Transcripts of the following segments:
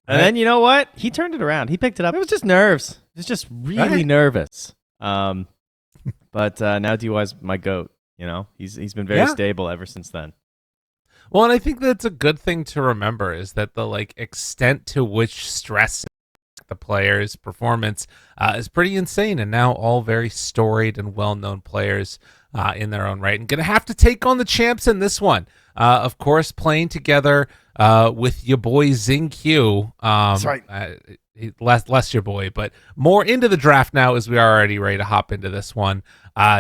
And then you know what? He turned it around. He picked it up. It was just nerves. It was just really nervous. But now DY's my GOAT. You know, he's been very stable ever since then. Well, and I think that's a good thing to remember is that the extent to which stress the players' performance is pretty insane, and now all very storied and well-known players in their own right, and gonna have to take on the champs in this one. Of course, playing together with your boy XinQ. That's right. Less your boy, but more into the draft now as we are already ready to hop into this one.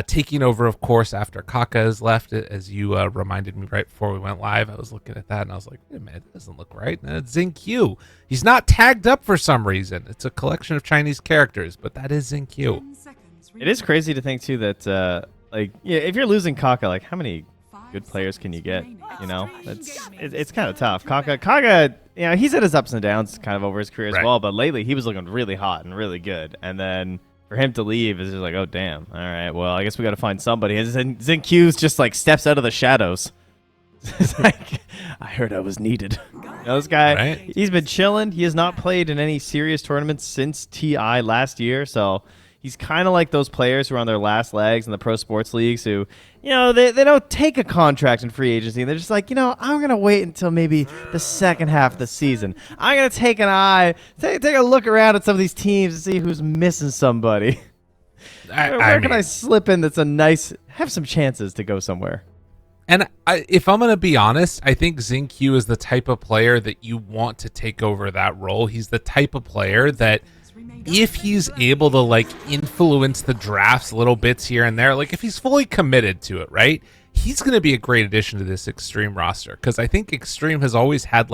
Taking over, of course, after Kaka has left, as you reminded me right before we went live. I was looking at that and I was like, wait a minute, that doesn't look right. And it's XinQ. He's not tagged up for some reason. It's a collection of Chinese characters, but that is XinQ. It is crazy to think, too, that if you're losing Kaka, how many good players can you get? You know, it's kind of tough. Kaka, you know, he's had his ups and downs kind of over his career as well, but lately he was looking really hot and really good. And then for him to leave is just like, oh, damn. All right, well, I guess we got to find somebody. And XinQ's just steps out of the shadows. It's like, I heard I was needed. You know, this guy, he's been chilling. He has not played in any serious tournaments since TI last year, so he's kind of like those players who are on their last legs in the pro sports leagues who, you know, they don't take a contract in free agency. They're just like, you know, I'm going to wait until maybe the second half of the season. I'm going to take a look around at some of these teams and see who's missing somebody. Where can I slip in that's have some chances to go somewhere? And if I'm going to be honest, I think XinQ is the type of player that you want to take over that role. He's the type of player that if he's able to influence the drafts little bits here and there, if he's fully committed to it, right, he's going to be a great addition to this Xtreme roster, because I think Xtreme has always had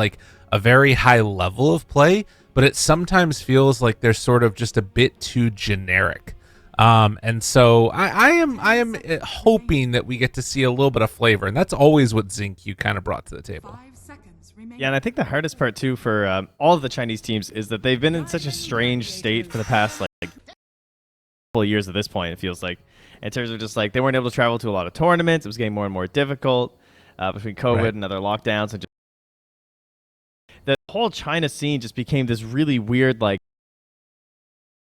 a very high level of play, but it sometimes feels like they're sort of just a bit too generic. And so I am hoping that we get to see a little bit of flavor, and that's always what XinQ kind of brought to the table. Yeah, and I think the hardest part, too, for all of the Chinese teams is that they've been in such a strange state for the past, couple of years at this point, it feels like, in terms of just, they weren't able to travel to a lot of tournaments. It was getting more and more difficult between COVID and other lockdowns. And just the whole China scene just became this really weird,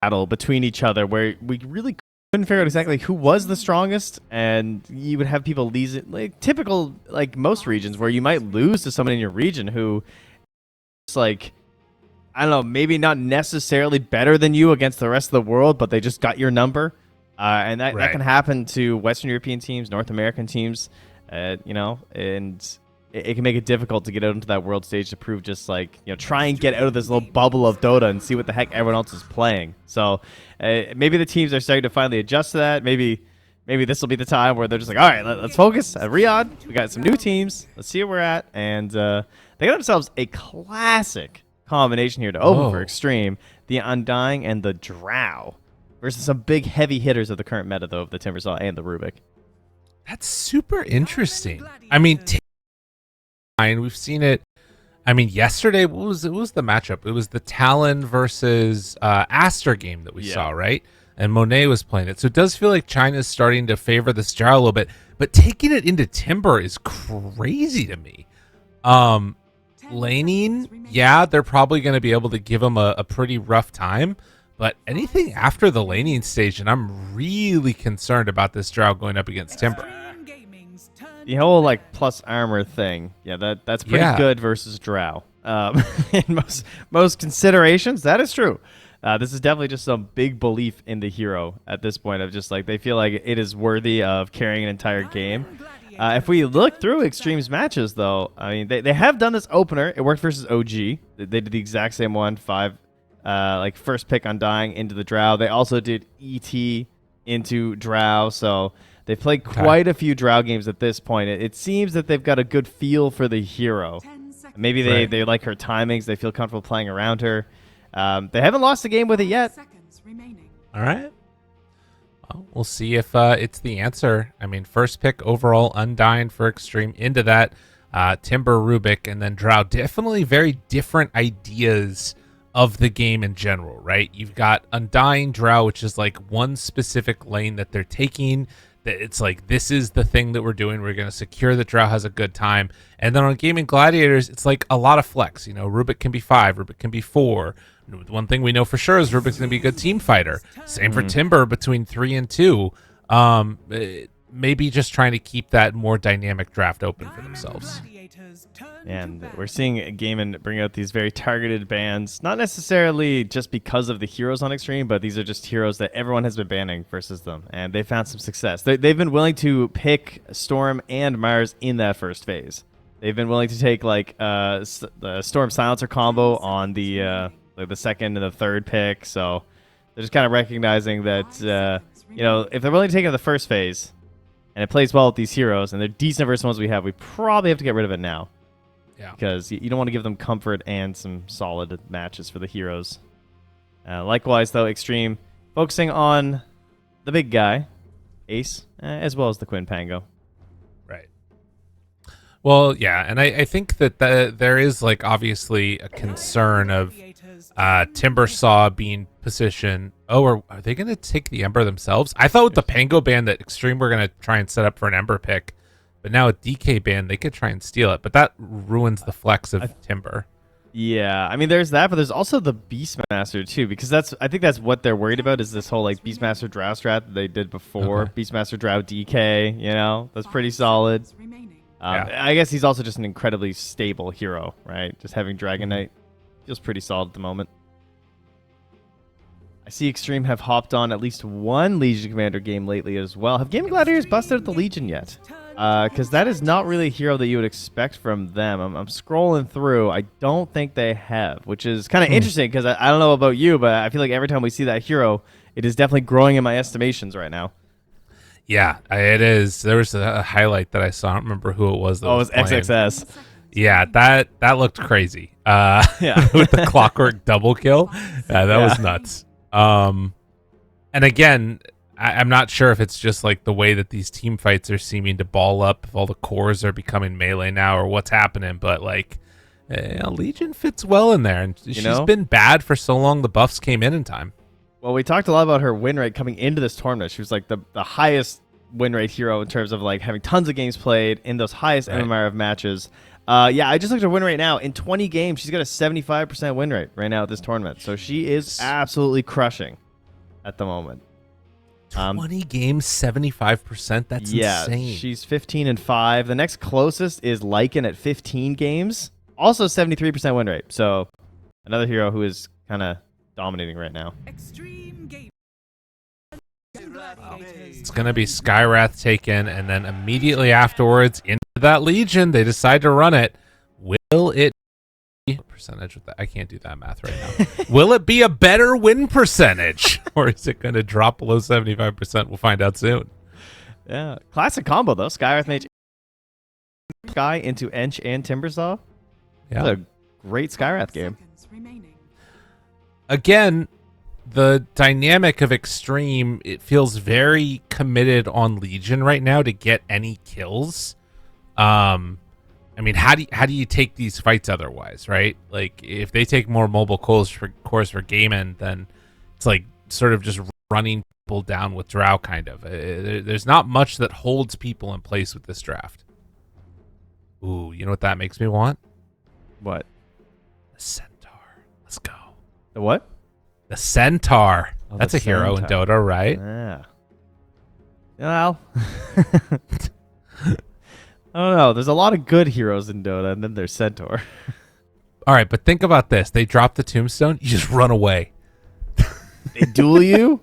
battle between each other where we really couldn't figure out exactly who was the strongest, and you would have people lose it, typical most regions where you might lose to someone in your region who is I don't know, maybe not necessarily better than you against the rest of the world, but they just got your number, and that can happen to Western European teams, North American teams, you know, and it can make it difficult to get out into that world stage to prove just try and get out of this little bubble of Dota and see what the heck everyone else is playing. So maybe the teams are starting to finally adjust to that. Maybe this will be the time where they're just all right, let's focus at Riyadh. We got some new teams. Let's see where we're at. And they got themselves a classic combination here to open for Xtreme, the Undying and the Drow, versus some big heavy hitters of the current meta, though, of the Timbersaw and the Rubik. That's super interesting. I mean, we've seen it. I mean, yesterday, what was the matchup? It was the Talon versus Aster game that we saw, right? And Monet was playing it. So it does feel like China's starting to favor this Drow a little bit. But taking it into Timber is crazy to me. Laning, they're probably going to be able to give him a pretty rough time. But anything after the laning stage, and I'm really concerned about this Drow going up against Timber. The whole plus armor thing, that's pretty good versus Drow. In most considerations, that is true. This is definitely just some big belief in the hero at this point of just they feel like it is worthy of carrying an entire game. If we look through Xtreme's matches, though, I mean they have done this opener. It worked versus OG. They did the exact same one, 5 first pick Undying into the Drow. They also did ET into Drow, so they've played quite a few Drow games at this point. It seems that they've got a good feel for the hero. Maybe they like her timings. They feel comfortable playing around her. They haven't lost a game with it yet. All right. Well, we'll see if it's the answer. I mean, first pick overall Undying for Xtreme. Into that, Timber, Rubik, and then Drow. Definitely very different ideas of the game in general, right? You've got Undying Drow, which is one specific lane that they're taking. It's like, this is the thing that we're doing. We're going to secure that Drow has a good time. And then on Gaimin Gladiators, it's like a lot of flex. You know, Rubik can be 5, Rubik can be 4. One thing we know for sure is Rubik's going to be a good team fighter. Same for Timber between 3 and 2. Maybe just trying to keep that more dynamic draft open for themselves. And we're seeing Gaimin bring out these very targeted bans, not necessarily just because of the heroes on Xtreme, but these are just heroes that everyone has been banning versus them, and they found some success. They've been willing to pick Storm and Mars in that first phase. They've been willing to take like the Storm Silencer combo on the second and the third pick. So they're just kind of recognizing that if they're willing to take it in the first phase, and it plays well with these heroes, and they're decent versus the ones we have, we probably have to get rid of it now. Yeah. Because you don't want to give them comfort and some solid matches for the heroes. Likewise, though, Xtreme focusing on the big guy, Ace, as well as the Quinn Pango. Right. Well, yeah, and I think that there is, like, obviously a concern of Timbersaw being positioned. Oh, are they going to take the Ember themselves? I thought with the Pango ban that Xtreme were going to try and set up for an Ember pick. But now with DK ban, they could try and steal it. But that ruins the flex of Timber. Yeah, I mean, there's that, but there's also the Beastmaster, too, because I think that's what they're worried about is this whole, like, Beastmaster Drow strat that they did before. Okay. Beastmaster Drow DK, that's pretty solid. Yeah. I guess he's also just an incredibly stable hero, right? Just having Dragon Knight feels pretty solid at the moment. I see Xtreme have hopped on at least one Legion Commander game lately as well. Have Gaimin Gladiators busted out the Legion yet? Because that is not really a hero that you would expect from them. I'm scrolling through. I don't think they have, which is kind of interesting because I don't know about you, but I feel like every time we see that hero, it is definitely growing in my estimations right now. Yeah, it is. There was a highlight that I saw. I don't remember who it was. That was XXS. Yeah, that looked crazy. Yeah, with the clockwork double kill. That was nuts. And again, I'm not sure if it's just like the way that these team fights are seeming to ball up, if all the cores are becoming melee now, or what's happening. But like, Legion fits well in there, and she's been bad for so long. The buffs came in time. Well, we talked a lot about her win rate coming into this tournament. She was like the highest win rate hero in terms of like having tons of games played in those highest MMR of matches. Yeah, I just looked at her win rate now. In 20 games, she's got a 75% win rate right now at this tournament. So she is absolutely crushing at the moment. 20 games, 75%? That's insane. She's 15-5. The next closest is Lycan at 15 games. Also 73% win rate. So another hero who is kind of dominating right now. Extreme game. It's going to be Skywrath taken, and then immediately afterwards, into that Legion, they decide to run it. Will it be percentage with that? I can't do that math right now. Will it be a better win percentage, or is it going to drop below 75%? We'll find out soon. Yeah, classic combo though. Skywrath mage Sky into Ench and Timbersaw. Yeah, that's a great Skywrath game. Again, the dynamic of Xtreme, it feels very committed on Legion right now to get any kills. I mean, how do you take these fights otherwise, right? Like, if they take more mobile cores for Gaimin, then it's like sort of just running people down with Drow, kind of. There's not much that holds people in place with this draft. Ooh, you know what that makes me want? What? The Centaur. Let's go. The what? The Centaur. Oh, that's a hero in Dota, right? Yeah. Well, I don't know. There's a lot of good heroes in Dota, and then there's Centaur. All right, but think about this. They drop the tombstone, you just run away. They duel you?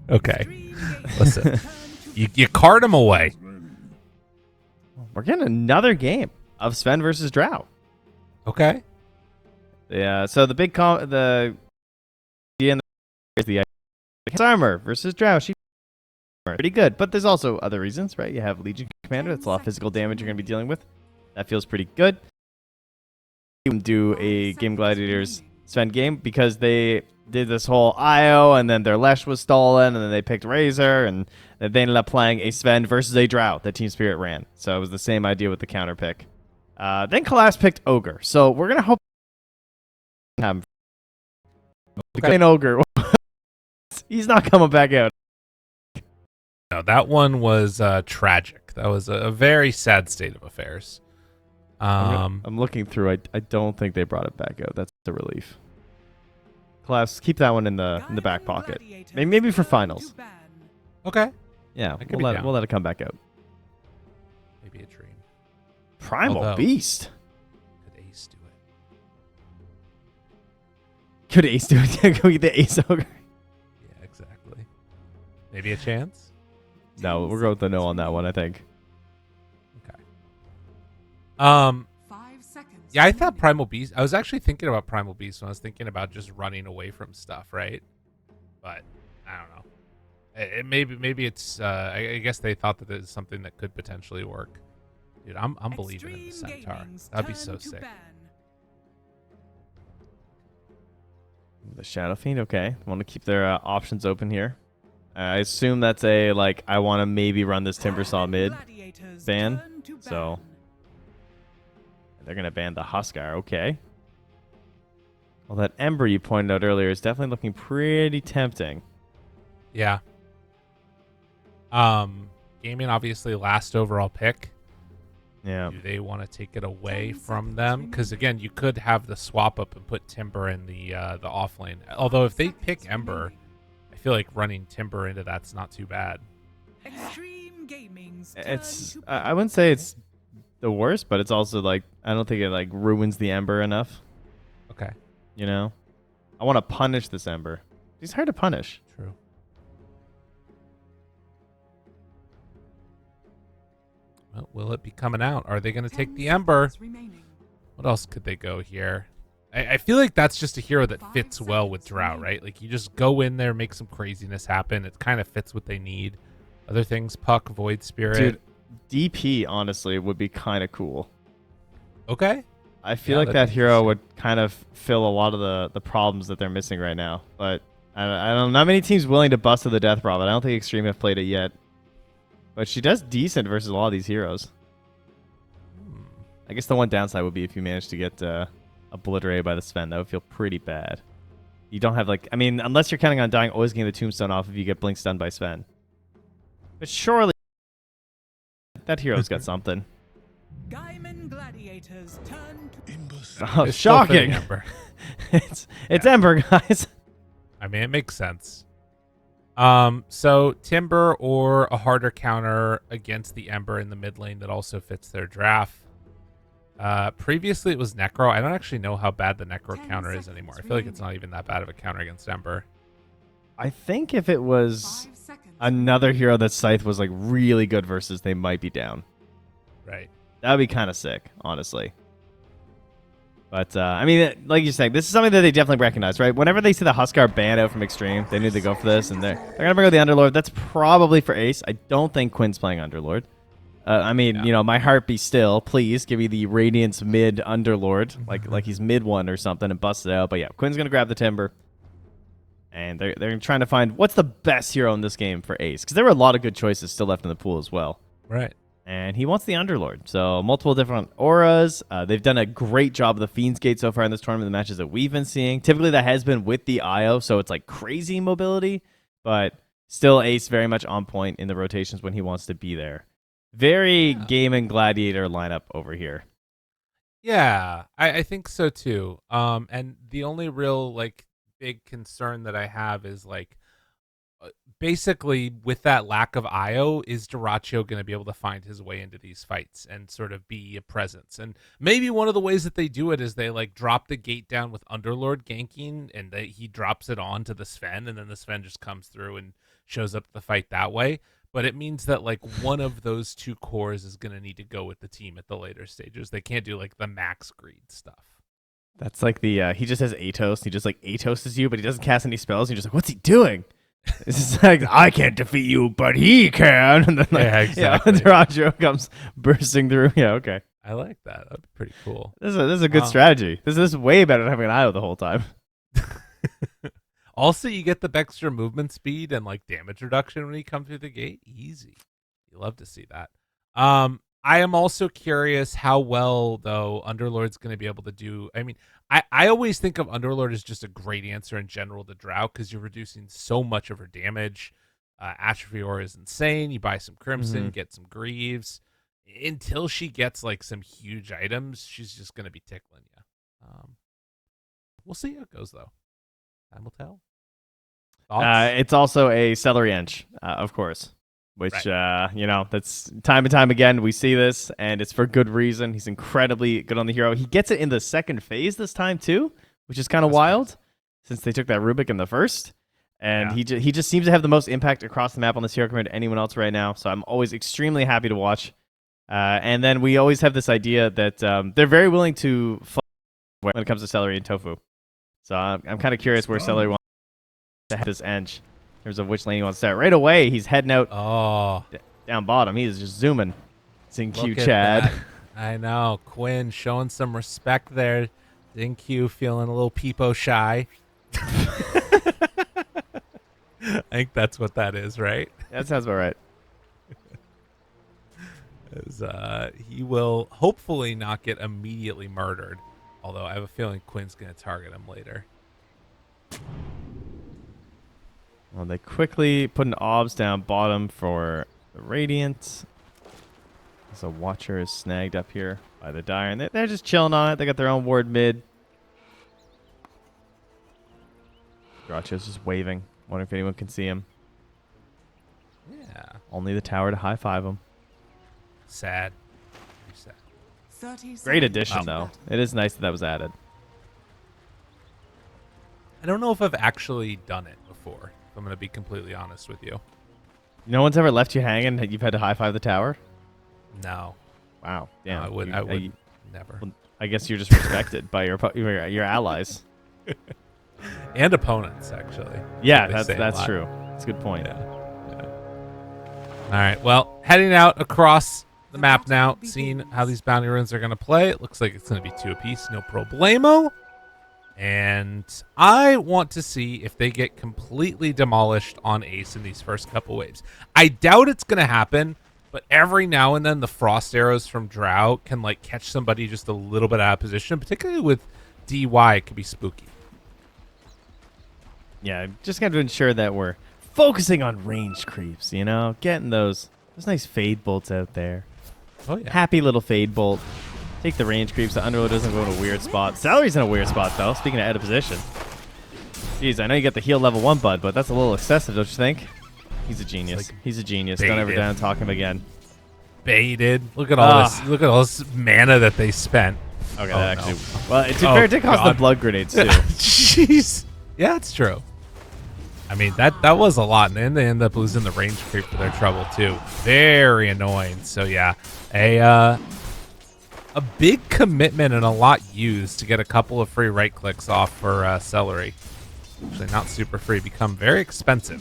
Okay. Listen, you cart them away. We're getting another game of Sven versus Drow. Okay. Yeah, so the big the armor versus Drow. She pretty good, but there's also other reasons, right? You have Legion Commander. That's a lot of physical damage you're going to be dealing with. That feels pretty good. You can do a Gaimin Gladiators Sven game because they did this whole IO, and then their Lesh was stolen, and then they picked Razor, and they ended up playing a Sven versus a Drow that Team Spirit ran. So it was the same idea with the counter pick. Then Kalas picked Ogre. So we're going to hope an Ogre. He's not coming back out. No, that one was tragic. That was a very sad state of affairs. I'm looking through. I don't think they brought it back out. That's a relief. Class, keep that one in the back pocket. Maybe for finals. Okay. Yeah, we'll let it come back out. Maybe a dream. Primal Beast. Could Ace do it? Could Ace do it? Go get the Ace Ogre. Yeah, exactly. Maybe a chance? No, we'll go with the no on that one, I think. Okay. 5 seconds. Yeah, I thought Primal Beast. I was actually thinking about Primal Beast when I was thinking about just running away from stuff, right? But I don't know. Maybe it's. I guess they thought that it's something that could potentially work. Dude, I'm believing in the Centaur. That'd be so sick. The Shadow Fiend, okay. Want to keep their options open here. I assume that's a, like, I want to maybe run this Timbersaw mid ban. So, they're going to ban the Huskar, okay. Well, that Ember you pointed out earlier is definitely looking pretty tempting. Yeah. Gaimin obviously last overall pick. Yeah. Do they want to take it away from them? Because again, you could have the swap up and put Timber in the off lane. Although if they pick Ember, I feel like running Timber into that's not too bad. It's I wouldn't say it's the worst, but it's also like I don't think it like ruins the Ember enough. Okay. You know, I want to punish this Ember. He's hard to punish. True. Well, will it be coming out? Are they going to take the Ember? What else could they go here? I feel like that's just a hero that fits well with Drow, right? Like, you just go in there, make some craziness happen. It kind of fits what they need. Other things, Puck, Void Spirit. Dude, DP, honestly, would be kind of cool. Okay. I feel like that hero would kind of fill a lot of the problems that they're missing right now. But I don't know. Not many teams willing to bust to the death prop. I don't think Xtreme have played it yet. But she does decent versus a lot of these heroes. I guess the one downside would be if you manage to get obliterated by the Sven. That would feel pretty bad. You don't have, like... I mean, unless you're counting on dying, always getting the tombstone off if you get blink stunned by Sven. But surely... that hero's got something. Gaimin Gladiators turn to... Oh, shocking! Ember. it's Ember, guys. I mean, it makes sense. So Timber or a harder counter against the Ember in the mid lane that also fits their draft. Previously it was Necro. I don't actually know how bad the Necro counter is anymore. I feel like it's not even that bad of a counter against Ember. I think if it was another hero that Scythe was like really good versus, they might be down. Right. That would be kind of sick, honestly. But, I mean, like you said, this is something that they definitely recognize, right? Whenever they see the Huskar ban out from Xtreme, they knew to go for this, and they're going to bring out the Underlord. That's probably for Ace. I don't think Quinn's playing Underlord. I mean, you know, my heart be still. Please give me the Radiance mid Underlord, like he's mid one or something, and bust it out. But yeah, Quinn's going to grab the Timber. And they're trying to find what's the best hero in this game for Ace. Because there were a lot of good choices still left in the pool as well. Right. And he wants the Underlord. So multiple different auras. They've done a great job of the Fiend's Gate so far in this tournament, the matches that we've been seeing. Typically that has been with the IO, so it's like crazy mobility. But still Ace very much on point in the rotations when he wants to be there. Very Gaimin Gladiator lineup over here. Yeah, I think so too. And the only real like big concern that I have is like basically with that lack of IO, is Dyrachyo going to be able to find his way into these fights and sort of be a presence? And maybe one of the ways that they do it is they like drop the gate down with Underlord ganking and he drops it on to the Sven, and then the Sven just comes through and shows up the fight that way. But it means that like one of those two cores is going to need to go with the team at the later stages. They can't do like the max greed stuff. That's like the, he just has Atos. He just like Atoses you, but he doesn't cast any spells. You're just like, what's he doing? It's just like, I can't defeat you, but he can. And then like, yeah, exactly. Dyrachyo comes bursting through. Yeah, okay. I like that. That'd be pretty cool. This is a good strategy. This is way better than having an IO the whole time. Also, you get the extra movement speed and like damage reduction when you come through the gate. Easy. You love to see that. I am also curious how well though Underlord's going to be able to do. I mean, I always think of Underlord as just a great answer in general to Drow because you're reducing so much of her damage. Atrophy Ore is insane. You buy some Crimson, get some Greaves. Until she gets like some huge items, she's just going to be tickling you. We'll see how it goes, though. Time will tell. It's also a celery ench, of course, which, that's time and time again. We see this, and it's for good reason. He's incredibly good on the hero. He gets it in the second phase this time, too, which is kind of wild since they took that Rubik in the first. And he just seems to have the most impact across the map on this hero compared to anyone else right now. So I'm always extremely happy to watch. And then we always have this idea that they're very willing to fight when it comes to celery and tofu. So I'm kind of curious where celery wants to have this edge in terms of which lane he wants to start. Right away, he's heading out down bottom. He is just zooming. Xingqiu Chad. I know. Quinn showing some respect there. Xingqiu feeling a little peepo shy. I think that's what that is, right? That sounds about right. He will hopefully not get immediately murdered, although I have a feeling Quinn's going to target him later. Well, they quickly put an obs down bottom for the Radiant. So Watcher is snagged up here by the Dire, and they're just chilling on it. They got their own ward mid. Gratcho's just waving. Wonder if anyone can see him. Yeah. Only the tower to high-five him. Sad. Very sad. Great addition, though. It is nice that was added. I don't know if I've actually done it before, if I'm going to be completely honest with you. No one's ever left you hanging that you've had to high-five the tower? No. Wow. Damn. No, I would never. Well, I guess you're just respected by your allies. And opponents, actually. Yeah, that's true. That's a good point. Yeah. All right. Well, heading out across the map now, seeing how these bounty runes are going to play. It looks like it's going to be 2 apiece. No problemo. And I want to see if they get completely demolished on Ace in these first couple waves. I doubt it's going to happen, but every now and then the frost arrows from Drow can like catch somebody just a little bit out of position, particularly with DY. It could be spooky. Yeah, just got to ensure that we're focusing on range creeps, getting those nice fade bolts out there. Oh, yeah. Happy little fade bolt. Take the range creeps so Underlord doesn't go in a weird spot. Salary's in a weird spot, though, speaking of out of position. Jeez, I know you got the heal level 1 bud, but that's a little excessive, don't you think? He's a genius. Like He's a genius. baited. Don't ever down talk him again. Baited. Look at all this. Look at all this mana that they spent. Okay, that actually. No. Well, to be fair, it did cost the blood grenades, too. Jeez. Yeah, it's true. I mean, that was a lot, and then they end up losing the range creep for their trouble, too. Very annoying. So, yeah, a big commitment and a lot used to get a couple of free right clicks off for Celery. Actually, not super free. Become very expensive.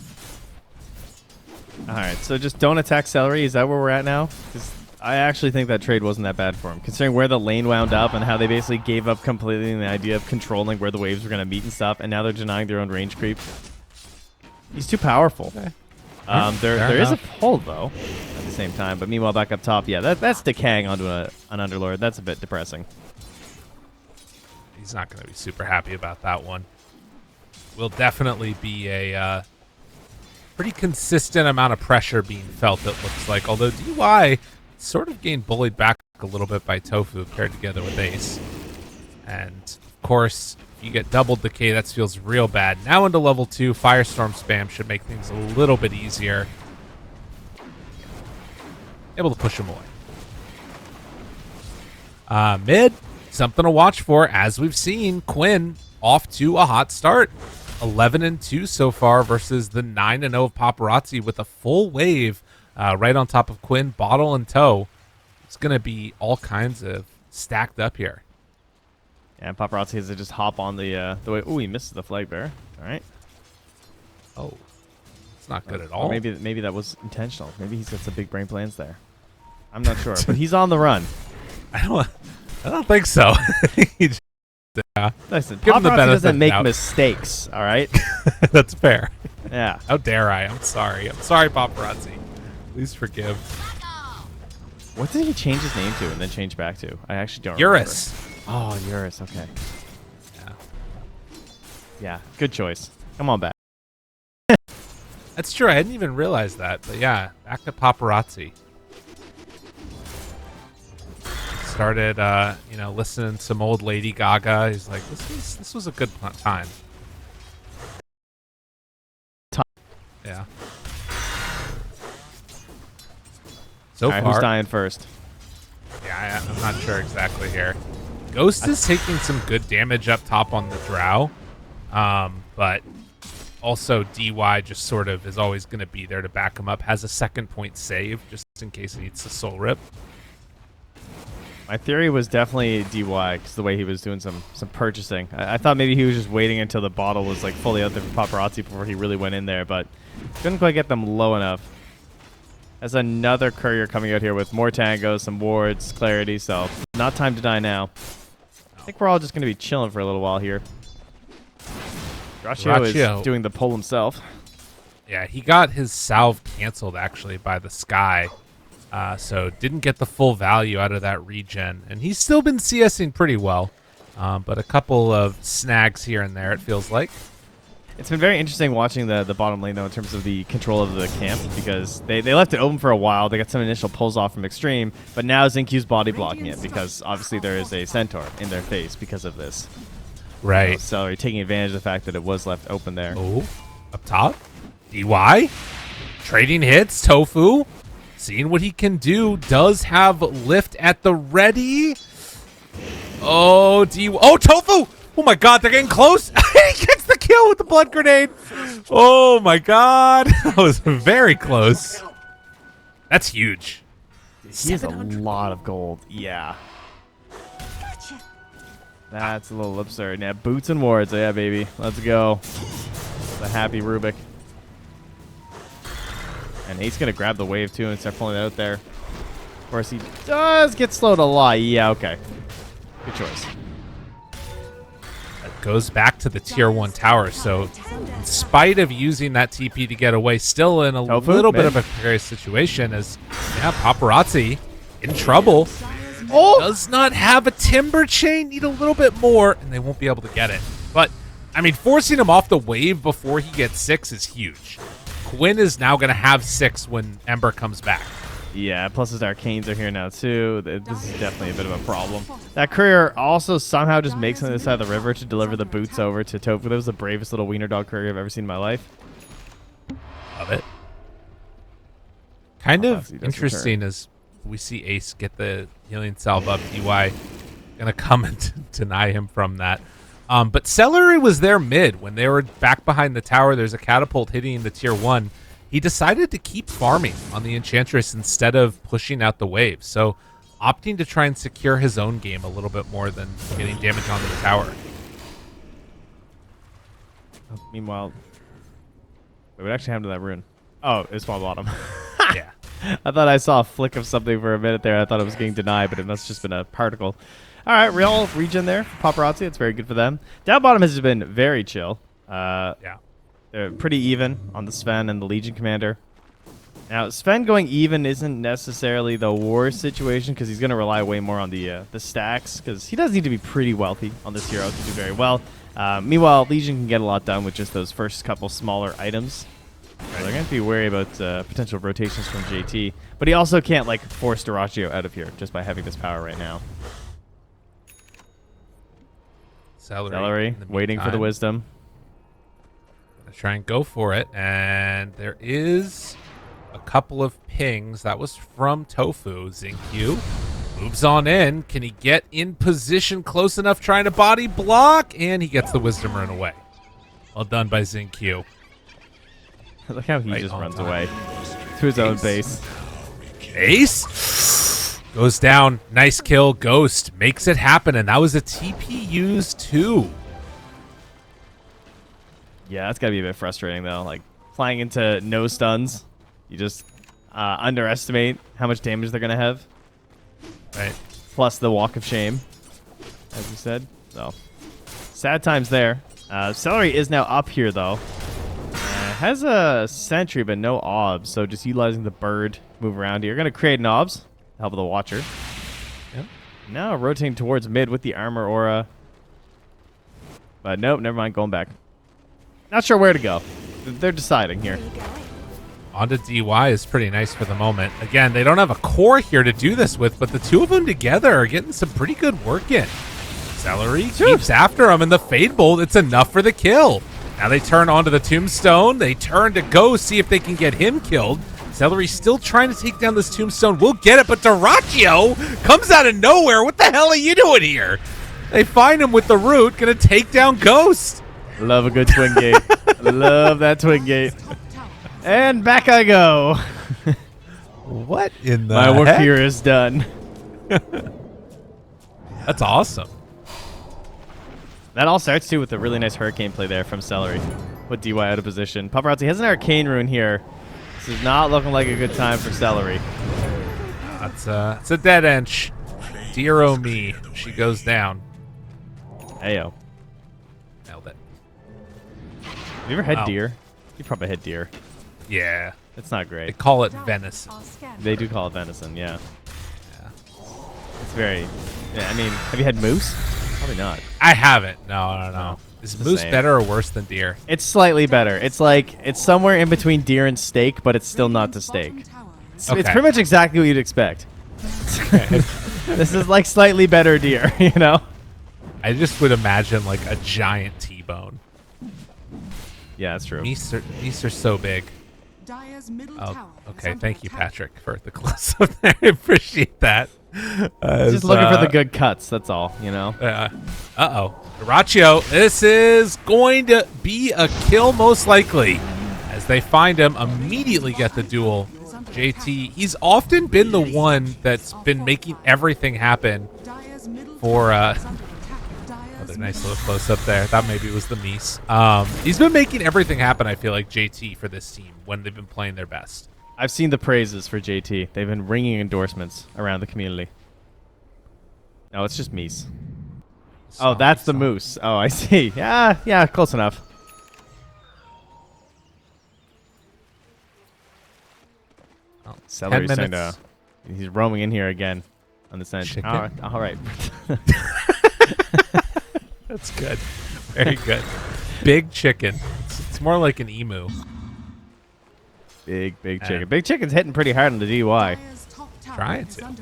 All right, so just don't attack Celery. Is that where we're at now? Because I actually think that trade wasn't that bad for him, considering where the lane wound up and how they basically gave up completely in the idea of controlling where the waves were going to meet and stuff, and now they're denying their own range creep. He's too powerful. Okay. There is a pull, though, at the same time. But meanwhile, back up top, yeah, that's decaying onto an Underlord. That's a bit depressing. He's not going to be super happy about that one. Will definitely be a pretty consistent amount of pressure being felt, it looks like. Although DY sort of gained bullied back a little bit by Tofu paired together with Ace. And, of course, you get double decay, that feels real bad. Now into level 2, Firestorm spam should make things a little bit easier. Able to push him away. Mid, something to watch for. As we've seen, Quinn off to a hot start. 11-2 so far versus the 9-0 of Paparazzi with a full wave right on top of Quinn, bottle and toe. It's going to be all kinds of stacked up here. Yeah, Paparazzi has to just hop on the way. Ooh, he misses the flag bearer. All right. Oh, it's not good at all. Or maybe that was intentional. Maybe he's got some big brain plans there. I'm not sure, but he's on the run. I don't think so. Listen, Paparazzi doesn't make mistakes. All right. That's fair. Yeah. How dare I? I'm sorry, Paparazzi. Please forgive. What did he change his name to and then change back to? I actually don't remember. Eurus. Oh, Eurus. Okay. Yeah. Yeah. Good choice. Come on back. That's true. I hadn't even realized that. But yeah, back to paparazzi. Started, listening to some old Lady Gaga. He's like, this was a good time. Yeah. So All right, far, who's dying first? yeah, I'm not sure exactly here. Ghost is taking some good damage up top on the Drow, but also DY just sort of is always going to be there to back him up. Has a second point save just in case he needs to soul rip. My theory was definitely DY because the way he was doing some purchasing. I thought maybe he was just waiting until the bottle was like fully out there for paparazzi before he really went in there, but couldn't quite get them low enough. There's another courier coming out here with more tangos, some wards, clarity, so not time to die now. I think we're all just going to be chilling for a little while here. Rachio is doing the pull himself. Yeah, he got his salve canceled actually by the Sky, so didn't get the full value out of that regen. And he's still been CSing pretty well, but a couple of snags here and there, it feels like. It's been very interesting watching the bottom lane, though, in terms of the control of the camp, because they left it open for a while. They got some initial pulls off from Xtreme, but now Xinq's body blocking it, because obviously there is a Centaur in their face because of this. Right. So you're taking advantage of the fact that it was left open there. Oh, up top. DY. Trading hits. Tofu. Seeing what he can do. Does have lift at the ready. Oh, Oh, Tofu. Oh, my God. They're getting close. He gets the kill with the blood grenade. Oh, my God. That was very close. That's huge. He has a lot of gold. Yeah. That's a little absurd. Yeah, boots and wards. Yeah, baby. Let's go. The happy Rubik. And he's going to grab the wave, too, and start pulling it out there. Of course, he does get slowed a lot. Yeah, okay. Good choice. That goes back to the tier 1 tower. So, in spite of using that TP to get away, still in a little bit of a precarious situation as, yeah, paparazzi in trouble. Oh! Does not have a timber chain. Need a little bit more, and they won't be able to get it. But, I mean, forcing him off the wave before he gets 6 is huge. Quinn is now going to have 6 when Ember comes back. Yeah, plus his arcanes are here now, too. This is definitely a bit of a problem. That courier also somehow just makes it on the side of the river to deliver the boots over to Tofu. That was the bravest little wiener dog courier I've ever seen in my life. Love it. Kind of interesting as we see Ace get the healing salve up. DY gonna come and deny him from that. But Celery was there mid when they were back behind the tower. There's a catapult hitting the tier 1. He decided to keep farming on the Enchantress instead of pushing out the wave. So opting to try and secure his own game a little bit more than getting damage onto the tower. Meanwhile, what actually happened to that rune? Oh, it's small bottom. Yeah. I thought I saw a flick of something for a minute there. I thought it was getting denied, but it must have just been a particle. All right, real regen there for paparazzi. It's very good for them. Down bottom has been very chill. Yeah. They're pretty even on the Sven and the Legion Commander. Now, Sven going even isn't necessarily the worst situation because he's going to rely way more on the stacks because he does need to be pretty wealthy on this hero to do very well. Meanwhile, Legion can get a lot done with just those first couple smaller items. So they're going to be wary about potential rotations from JT. But he also can't like force Duraccio out of here just by having this power right now. Celery waiting for the wisdom. Gonna try and go for it. And there is a couple of pings. That was from Tofu. Xingqiu moves on in. Can he get in position close enough trying to body block? And he gets the wisdom run away. Well done by Xingqiu. Look how he just runs away to his own base. Ace goes down. Nice kill. Ghost makes it happen. And that was a TP used too. Yeah, that's got to be a bit frustrating, though. Like, flying into no stuns, you just underestimate how much damage they're going to have. Right. Plus the Walk of Shame, as you said. So, sad times there. Celery is now up here, though. Has a sentry, but no obs, so just utilizing the bird move around here. Going to create an obs, help of the Watcher. Yep. Now rotating towards mid with the armor aura. But nope, never mind, going back. Not sure where to go. They're deciding here. Onto DY is pretty nice for the moment. Again, they don't have a core here to do this with, but the two of them together are getting some pretty good work in. Celery keeps after him, and the Fade Bolt, it's enough for the kill. Now they turn onto the Tombstone. They turn to go see if they can get him killed. Celery still trying to take down this Tombstone. We'll get it, but Dyrachyo comes out of nowhere. What the hell are you doing here? They find him with the root, gonna take down Ghost. Love a good twin gate. Love that twin gate. And back I go. What in the My work heck? here is done. That's awesome. That all starts too with a really nice hurricane play there from Celery. Put DY out of position. Paparazzi has an arcane rune here. This is not looking like a good time for Celery. It's a dead inch. Dear oh me, she goes down. Ayo. Nailed it. Have you ever had deer? You probably had deer. Yeah. It's not They great. call it venison. They do call it venison, yeah. It's very... Yeah, I mean, have you had moose? Probably not. I haven't. No. No, Is the moose same. better or worse than deer? It's slightly better. It's like, it's somewhere in between deer and steak, but it's still not the steak. It's Okay. pretty much exactly what you'd expect. This is like slightly better deer, you know? I just would imagine like a giant T-bone. Yeah, that's true. Geese are so big. Oh, Oh, okay. Thank you, Patrick, for the close-up there. I appreciate that. Just looking for the good cuts, that's all, you know? Uh-oh. Dyrachyo, this is going to be a kill most likely. As they find him, immediately get the duel. JT, he's often been the one that's been making everything happen for... nice little close-up there. That maybe was the Mies. He's been making everything happen, I feel like, JT, for this team when they've been playing their best. I've seen the praises for JT. They've been ringing endorsements around the community. No, it's just Mies. Oh, that's the moose. Oh, I see. Yeah, close enough. Oh, Celery's 10 trying minutes. to... He's roaming in here again on this end. Chicken? All right. That's good. Very good. Big chicken. It's more like an emu. Big chicken. Big chicken's hitting pretty hard on the DY. Trying to.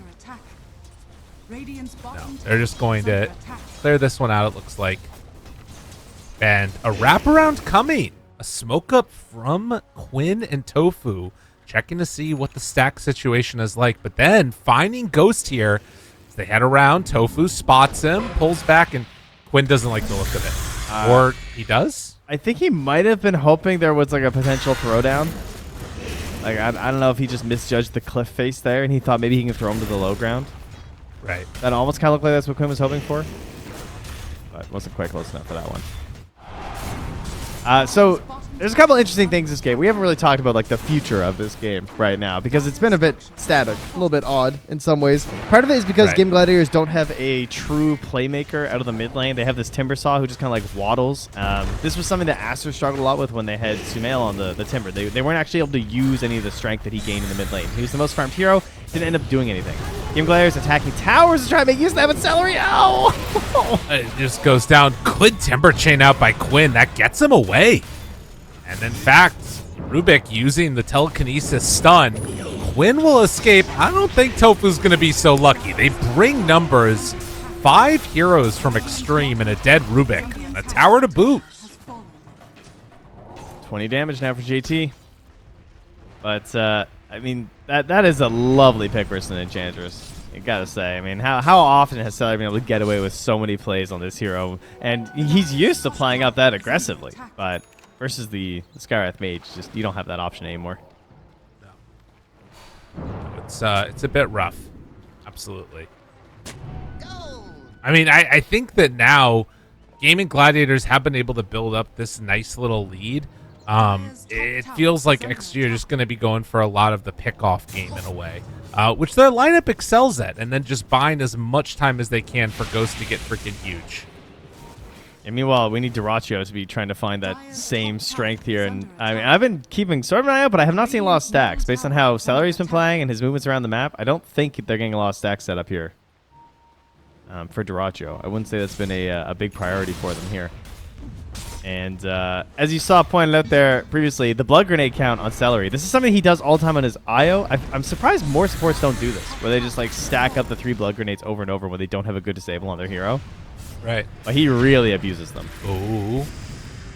No, they're just going to clear this one out, it looks like. And a wraparound coming. A smoke up from Quinn and Tofu. Checking to see what the stack situation is like. But then finding Ghost here. As they head around, Tofu spots him, pulls back, and Quinn doesn't like the look of it. Or he does? I think he might have been hoping there was like a potential throwdown. Like, I don't know if he just misjudged the cliff face there and he thought maybe he can throw him to the low ground. Right. That almost kind of looked like that's what Quinn was hoping for. But wasn't quite close enough for that one. So there's a couple interesting things in this game. We haven't really talked about like the future of this game right now because it's been a bit static, a little bit odd in some ways. Part of it is because Gaimin Gladiators don't have a true playmaker out of the mid lane. They have this Timbersaw who just kind of like waddles. This was something that Aster struggled a lot with when they had Sumail on the Timber. They weren't actually able to use any of the strength that he gained in the mid lane. He was the most farmed hero, didn't end up doing anything. Gaimin Gladiators attacking towers to try to make use of that, but Celery, It just goes down. Good Timber Chain out by Quinn. That gets him away. And in fact, Rubik using the telekinesis stun. Quinn will escape. I don't think Tofu's going to be so lucky. They bring numbers. 5 heroes from Xtreme and a dead Rubik. And a tower to boot. 20 damage now for JT. But, I mean, that is a lovely pick versus an Enchantress. I gotta say. I mean, how often has Celery been able to get away with so many plays on this hero? And he's used to playing up that aggressively. But versus the Skywrath Mage, just you don't have that option anymore. It's a bit rough. Absolutely. I mean, I think that now Gaimin Gladiators have been able to build up this nice little lead. It feels like XG are just going to be going for a lot of the pick-off game in a way, which their lineup excels at, and then just buying as much time as they can for Ghost to get freaking huge. And meanwhile, we need Dyrachyo to be trying to find that same strength here. And I mean, I've been keeping sort of an eye out, but I have not seen a lot of stacks. Based on how Celery's been playing and his movements around the map, I don't think they're getting a lot of stacks set up here for Dyrachyo. I wouldn't say that's been a big priority for them here. And as you saw pointed out there previously, the blood grenade count on Celery. This is something he does all the time on his IO. I'm surprised more supports don't do this, where they just like stack up the 3 blood grenades over and over when they don't have a good disable on their hero. Right. But he really abuses them. Ooh.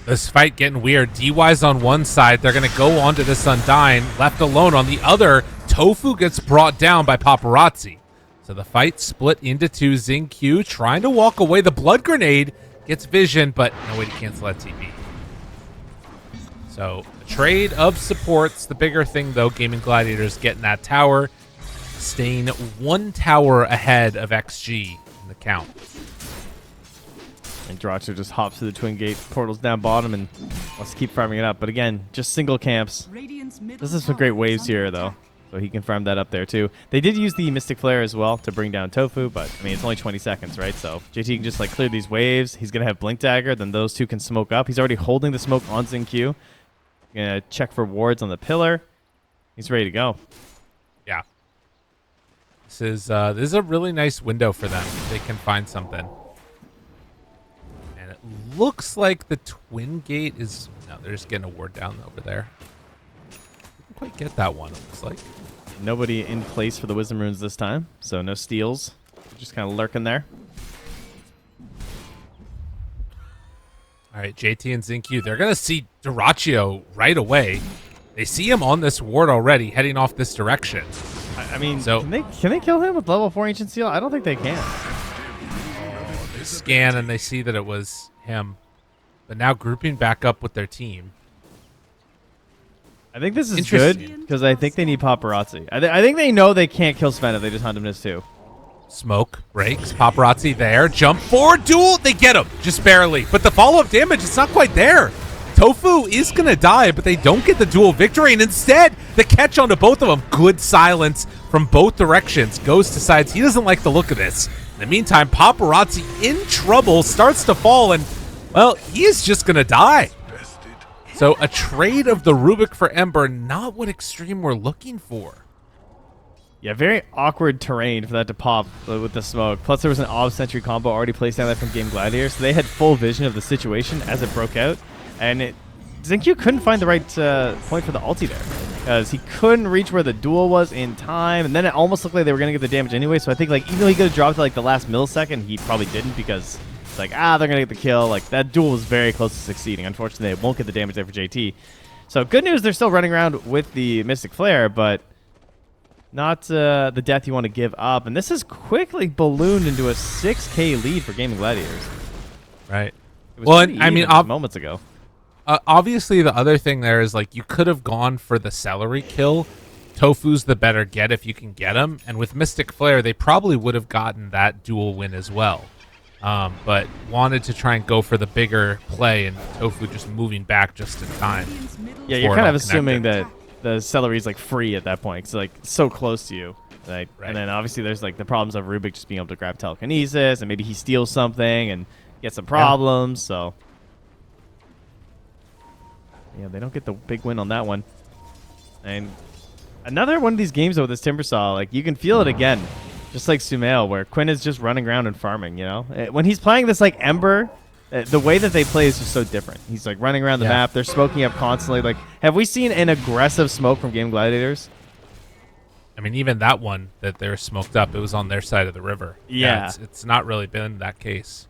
This fight getting weird. DY's on one side. They're going to go onto this Undyne. Left alone on the other, Tofu gets brought down by Paparazzi. So the fight split into 2. XingQ trying to walk away. The blood grenade gets vision, but no way to cancel that TP. So a trade of supports. The bigger thing, though, Gaimin Gladiators getting that tower, staying 1 tower ahead of XG in the count. And Dracho just hops through the twin gate, portals down bottom, and wants to keep farming it up. But again, just single camps. This is some great waves here, though. So he can farm that up there, too. They did use the Mystic Flare as well to bring down Tofu, but, I mean, it's only 20 seconds, right? So JT can just, like, clear these waves. He's going to have Blink Dagger. Then those 2 can smoke up. He's already holding the smoke on XingQ. Going to check for wards on the pillar. He's ready to go. Yeah. This is a really nice window for them if they can find something. And it looks like the twin gate is... No, they're just getting a ward down over there. Didn't quite get that one, it looks like. Nobody in place for the Wisdom Runes this time, so no steals. Just kind of lurking there. All right, JT and XingQ, they're going to see Dyrachyo right away. They see him on this ward already, heading off this direction. I mean, so, can they kill him with level 4 Ancient Seal? I don't think they can. They scan and they see that it was him. But now grouping back up with their team. I think this is good, because I think they need Paparazzi. I think they know they can't kill Sven if they just hunt him this too. Smoke breaks. Paparazzi there. Jump forward. Duel. They get him. Just barely. But the follow-up damage is not quite there. Tofu is going to die, but they don't get the duel victory. And instead, the catch onto both of them. Good silence from both directions. Ghost decides he doesn't like the look of this. In the meantime, Paparazzi in trouble. Starts to fall. And, well, he is just going to die. So a trade of the Rubik for Ember, not what Xtreme were looking for. Yeah, very awkward terrain for that to pop with the smoke. Plus, there was an Ob Sentry combo already placed down there from Gaimin Gladiators, so they had full vision of the situation as it broke out. And XingQ couldn't find the right point for the ulti there, because he couldn't reach where the duel was in time, and then it almost looked like they were going to get the damage anyway. So I think, like, even though he could have dropped to like the last millisecond, he probably didn't, because it's like, they're going to get the kill. Like, that duel was very close to succeeding. Unfortunately, they won't get the damage there for JT. So good news, they're still running around with the Mystic Flare, but not the death you want to give up. And this has quickly ballooned into a 6K lead for Gaimin Gladiators. Right. It was Well, and, I mean, moments ago. Obviously, the other thing there is, like, you could have gone for the Celery kill. Tofu's the better get if you can get him. And with Mystic Flare, they probably would have gotten that dual win as well. But wanted to try and go for the bigger play, and Tofu just moving back just in time. Yeah, you're kind of assuming that the Celery is like free at that point. It's like so close to you. Right? And then obviously there's like the problems of Rubik just being able to grab telekinesis, and maybe he steals something and gets some problems. So yeah, they don't get the big win on that one. And another one of these games though with this Timbersaw, like you can feel it again. Just like Sumail, where Quinn is just running around and farming, you know? When he's playing this, like, Ember, the way that they play is just so different. He's, like, running around the map. They're smoking up constantly. Like, have we seen an aggressive smoke from Gaimin Gladiators? I mean, even that one that they're smoked up, it was on their side of the river. Yeah. It's not really been that case.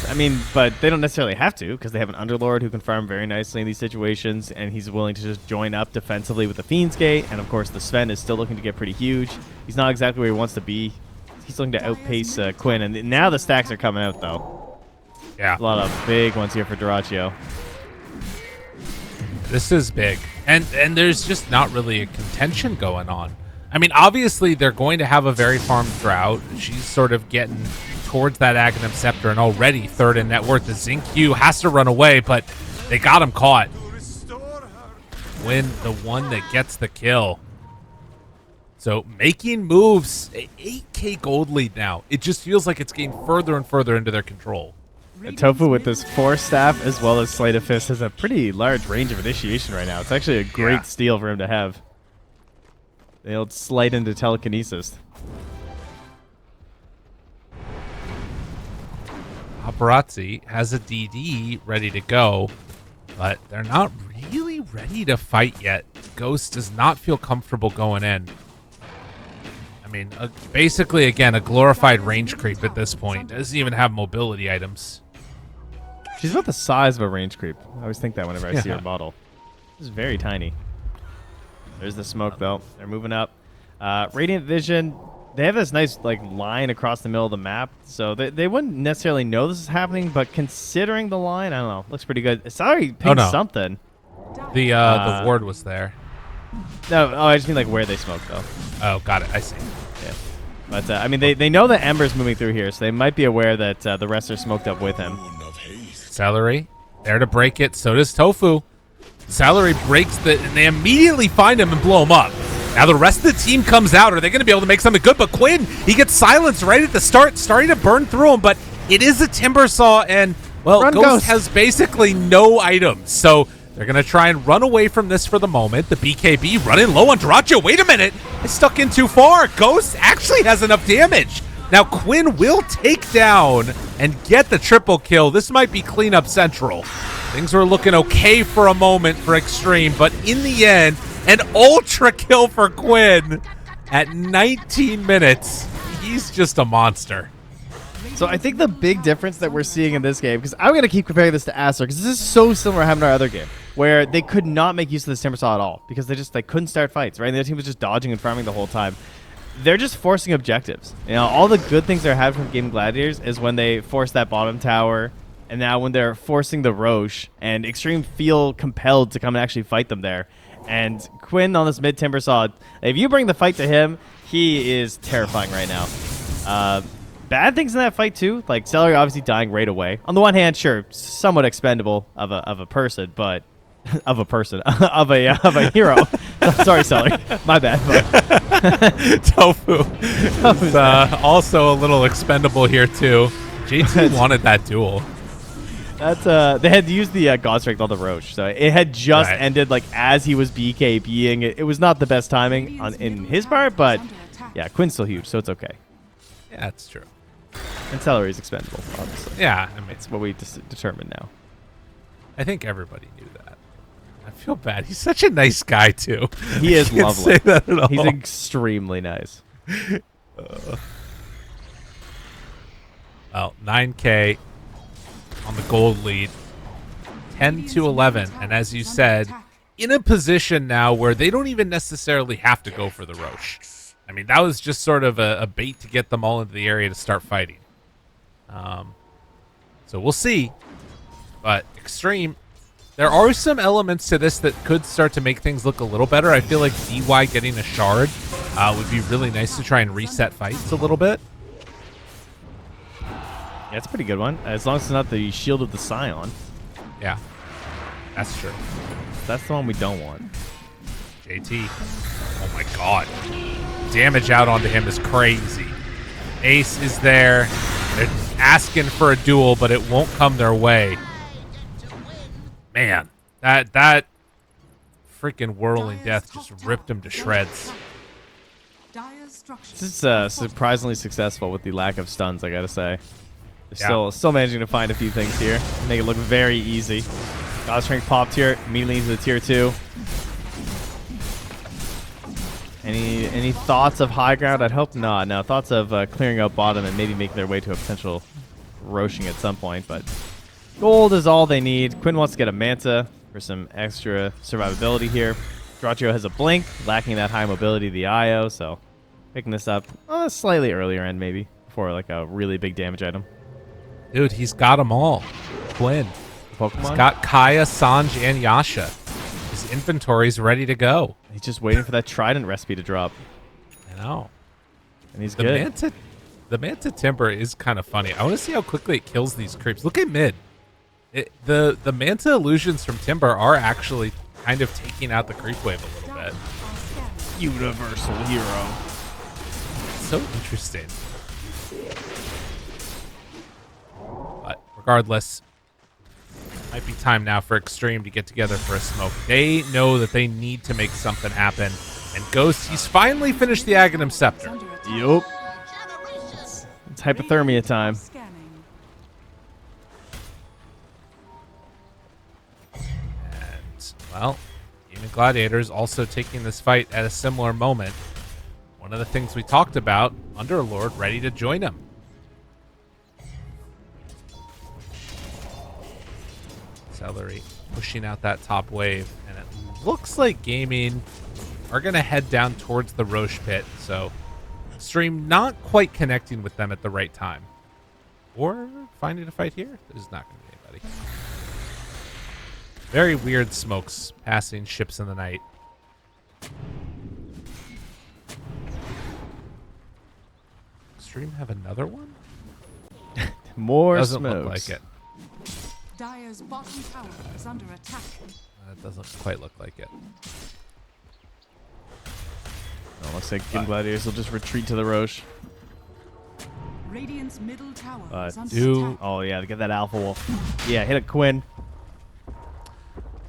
I mean, but they don't necessarily have to, because they have an Underlord who can farm very nicely in these situations, and he's willing to just join up defensively with the Fiend's Gate, and of course the Sven is still looking to get pretty huge. He's not exactly where he wants to be. He's looking to outpace Quinn, and now the stacks are coming out, though. Yeah. A lot of big ones here for Dyrachyo. This is big. And there's just not really a contention going on. I mean, obviously they're going to have a very farmed Drought. She's sort of getting towards that Aghanim Scepter, and already third in net worth. The XingQ has to run away, but they got him caught. Win the one that gets the kill. So making moves, 8K gold lead now. It just feels like it's getting further and further into their control. Tofu with this Force Staff as well as Sleight of Fist has a pretty large range of initiation right now. It's actually a great steal for him to have. The old Sleight into Telekinesis. Paparazzi has a DD ready to go, but they're not really ready to fight yet. Ghost does not feel comfortable going in. I mean, basically, again, a glorified range creep at this point. Doesn't even have mobility items. She's about the size of a range creep. I always think that whenever I see her model. She's very tiny. There's the smoke, though. They're moving up. Radiant Vision, they have this nice line across the middle of the map, so they wouldn't necessarily know this is happening, but considering the line, I don't know, looks pretty good. Sorry, pinged something. The ward was there. No, I just mean where they smoked, though. Oh, got it. I see. Yeah. But, I mean, they know that Ember's moving through here, so they might be aware that the rest are smoked up with him. Celery, there to break it. So does Tofu. Celery breaks and they immediately find him and blow him up. Now the rest of the team comes out. Are they going to be able to make something good? But Quinn, he gets silenced right at the start, starting to burn through him. But it is a Timber Saw, and, well, Ghost has basically no items. So they're going to try and run away from this for the moment. The BKB running low on Duracho. Wait a minute. It's stuck in too far. Ghost actually has enough damage. Now Quinn will take down and get the triple kill. This might be cleanup central. Things were looking okay for a moment for Xtreme, but in the end, an ultra kill for Quinn at 19 minutes. He's just a monster. So I think the big difference that we're seeing in this game, because I'm going to keep comparing this to Aster, because this is so similar to having our other game, where they could not make use of this Timber Saw at all, because they couldn't start fights, right? And their team was just dodging and farming the whole time. They're just forcing objectives. You know, all the good things they're having from Gaimin Gladiators is when they force that bottom tower, and now when they're forcing the Roche, and Xtreme feel compelled to come and actually fight them there. And Quinn on this mid Timber Saw, if you bring the fight to him, he is terrifying right now. Bad things in that fight too, like Celery obviously dying right away. On the one hand, sure, somewhat expendable of a person, but of a hero. Sorry, Celery, my bad. Tofu is also a little expendable here too. JT wanted that duel. That's they had to use the God Strength on the Roche, so it had just ended as he was BKBing. It was not the best timing in his part, but yeah, Quinn's still huge, so it's okay. Yeah, that's true. And Celery is expendable, obviously. Yeah, I mean, it's what we determined now. I think everybody knew that. I feel bad. He's such a nice guy too. He is lovely. Say that at all. He's extremely nice. Well, 9K on the gold lead, 10-11, and as you said, in a position now where they don't even necessarily have to go for the Roche. I mean, that was just sort of a bait to get them all into the area to start fighting. So we'll see. But Xtreme, there are some elements to this that could start to make things look a little better. I feel like DY getting a shard would be really nice to try and reset fights a little bit. Yeah, it's a pretty good one, as long as it's not the Shield of the Scion. Yeah, that's true. That's the one we don't want. JT. Oh my god. Damage out onto him is crazy. Ace is there. They're asking for a duel, but it won't come their way. Man, that freaking whirling death just ripped him to shreds. This is surprisingly successful with the lack of stuns, I gotta say. They're still managing to find a few things here. Make it look very easy. God Strength popped here, immediately into the tier 2. Any thoughts of high ground? I'd hope not. No, thoughts of clearing out bottom and maybe making their way to a potential roaching at some point. But gold is all they need. Quinn wants to get a Manta for some extra survivability here. Duracho has a Blink, lacking that high mobility of the IO, so picking this up on a slightly earlier end maybe for a really big damage item. Dude, he's got them all. Quinn. Pokemon? He's got Kaya, Sanj, and Yasha. His inventory's ready to go. He's just waiting for that Trident recipe to drop. I know. And he's good. The Manta Timber is kind of funny. I want to see how quickly it kills these creeps. Look at mid. The Manta illusions from Timber are actually kind of taking out the creep wave a little bit. Universal hero. So interesting. But regardless, might be time now for Xtreme to get together for a smoke. They know that they need to make something happen. And Ghost, he's finally finished the Aghanim Scepter. Yup. It's hypothermia time. well, Gaimin Gladiators also taking this fight at a similar moment. One of the things we talked about, Underlord ready to join him. Celery pushing out that top wave, and it looks like Gaimin are going to head down towards the Roche pit, so Xtreme not quite connecting with them at the right time. Or finding a fight here? There's not going to be anybody. Very weird smokes passing ships in the night. Xtreme have another one? More Doesn't smokes. look like it. Dire's bottom tower is under attack. It doesn't quite look like it. Oh, looks like Gaimin Gladiators will just retreat to the Roche. Radiant's middle tower is under do- attack. Oh, yeah, to get that Alpha Wolf. Yeah, hit a Quinn.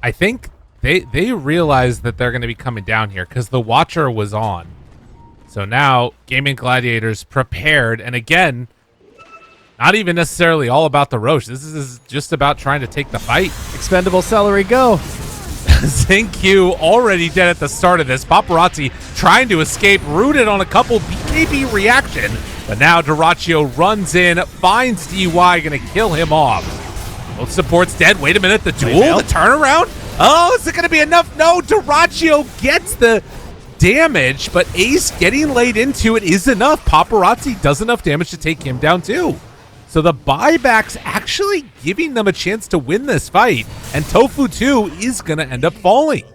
I think they realize that they're going to be coming down here because the Watcher was on. So now Gaimin Gladiators prepared, and again, not even necessarily all about the Roche. This is just about trying to take the fight. Expendable Celery, go! Zinq already dead at the start of this. Paparazzi trying to escape, rooted on a couple BKB reaction, but now Dyrachyo runs in, finds DY, gonna kill him off. Both supports dead. Wait a minute, the duel, the turnaround? Oh, is it gonna be enough? No, Dyrachyo gets the damage, but Ace getting laid into it is enough. Paparazzi does enough damage to take him down too. So the buyback's actually giving them a chance to win this fight, and Tofu 2 is going to end up falling.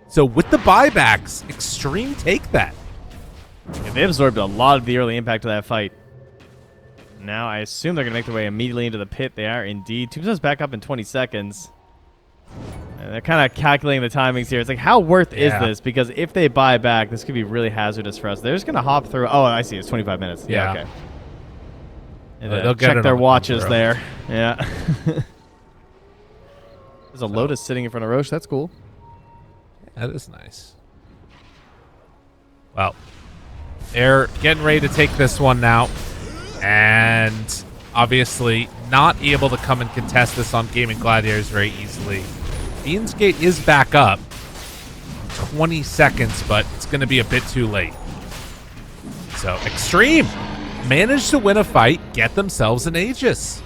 So with the buybacks, Xtreme take that. Yeah, they absorbed a lot of the early impact of that fight. Now I assume they're going to make their way immediately into the pit. They are indeed. Tombstone's back up in 20 seconds. And they're kind of calculating the timings here. It's like, how worth is this? Because if they buy back, this could be really hazardous for us. They're just going to hop through. Oh, I see. It's 25 minutes. Yeah, okay. And they'll check their watches through. there. Yeah. There's a Lotus sitting in front of Roche. That's cool. That is nice. Well, they're getting ready to take this one now. And obviously not able to come and contest this on Gaimin Gladiators very easily. Fiend's Gate is back up. 20 seconds, but it's going to be a bit too late. So Xtreme managed to win a fight, get themselves an Aegis.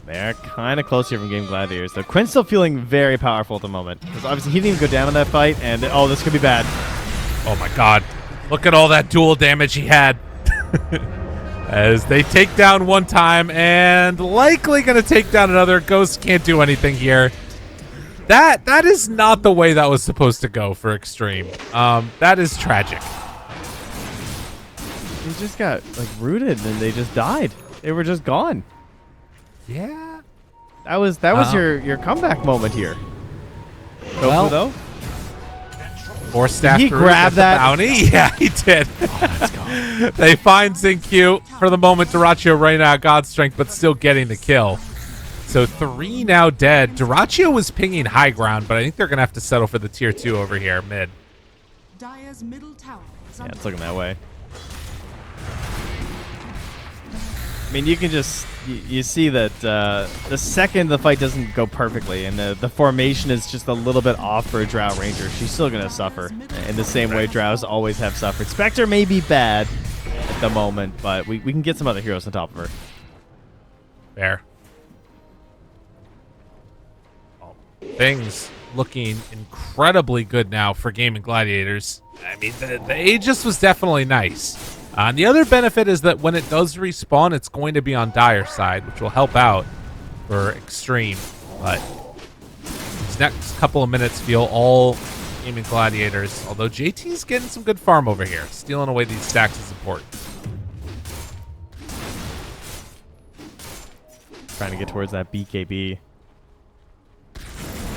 They're kind of close here from Gaimin Gladiators. Though Quinn's still feeling very powerful at the moment. Because obviously he didn't even go down in that fight, and oh, this could be bad. Oh my god. Look at all that dual damage he had. As they take down one time and likely going to take down another. Ghost can't do anything here. That is not the way that was supposed to go for Xtreme. That is tragic. They just got like rooted and they just died. They were just gone. Yeah. That was your comeback moment here. Well, Tofu, though? Four staff Did he grab that bounty? Yeah, he did. Let's go. They find Zinq for the moment. Dyrachyo right now, God's strength, but still getting the kill. So 3 now dead. Dyrachyo was pinging high ground, but I think they're going to have to settle for the tier 2 over here, mid. Dire's middle tower is Yeah, under it's looking that way. I mean, you can just you see that the second the fight doesn't go perfectly and the formation is just a little bit off for a Drow Ranger, she's still going to suffer in the same way Drows always have suffered. Spectre may be bad at the moment, but we can get some other heroes on top of her. Fair. Things looking incredibly good now for Gaimin Gladiators. I mean, the Aegis was definitely nice. And the other benefit is that when it does respawn, it's going to be on Dire's side, which will help out for Xtreme. But these next couple of minutes feel all Gaimin Gladiators, although JT's getting some good farm over here. Stealing away these stacks is important. Trying to get towards that BKB.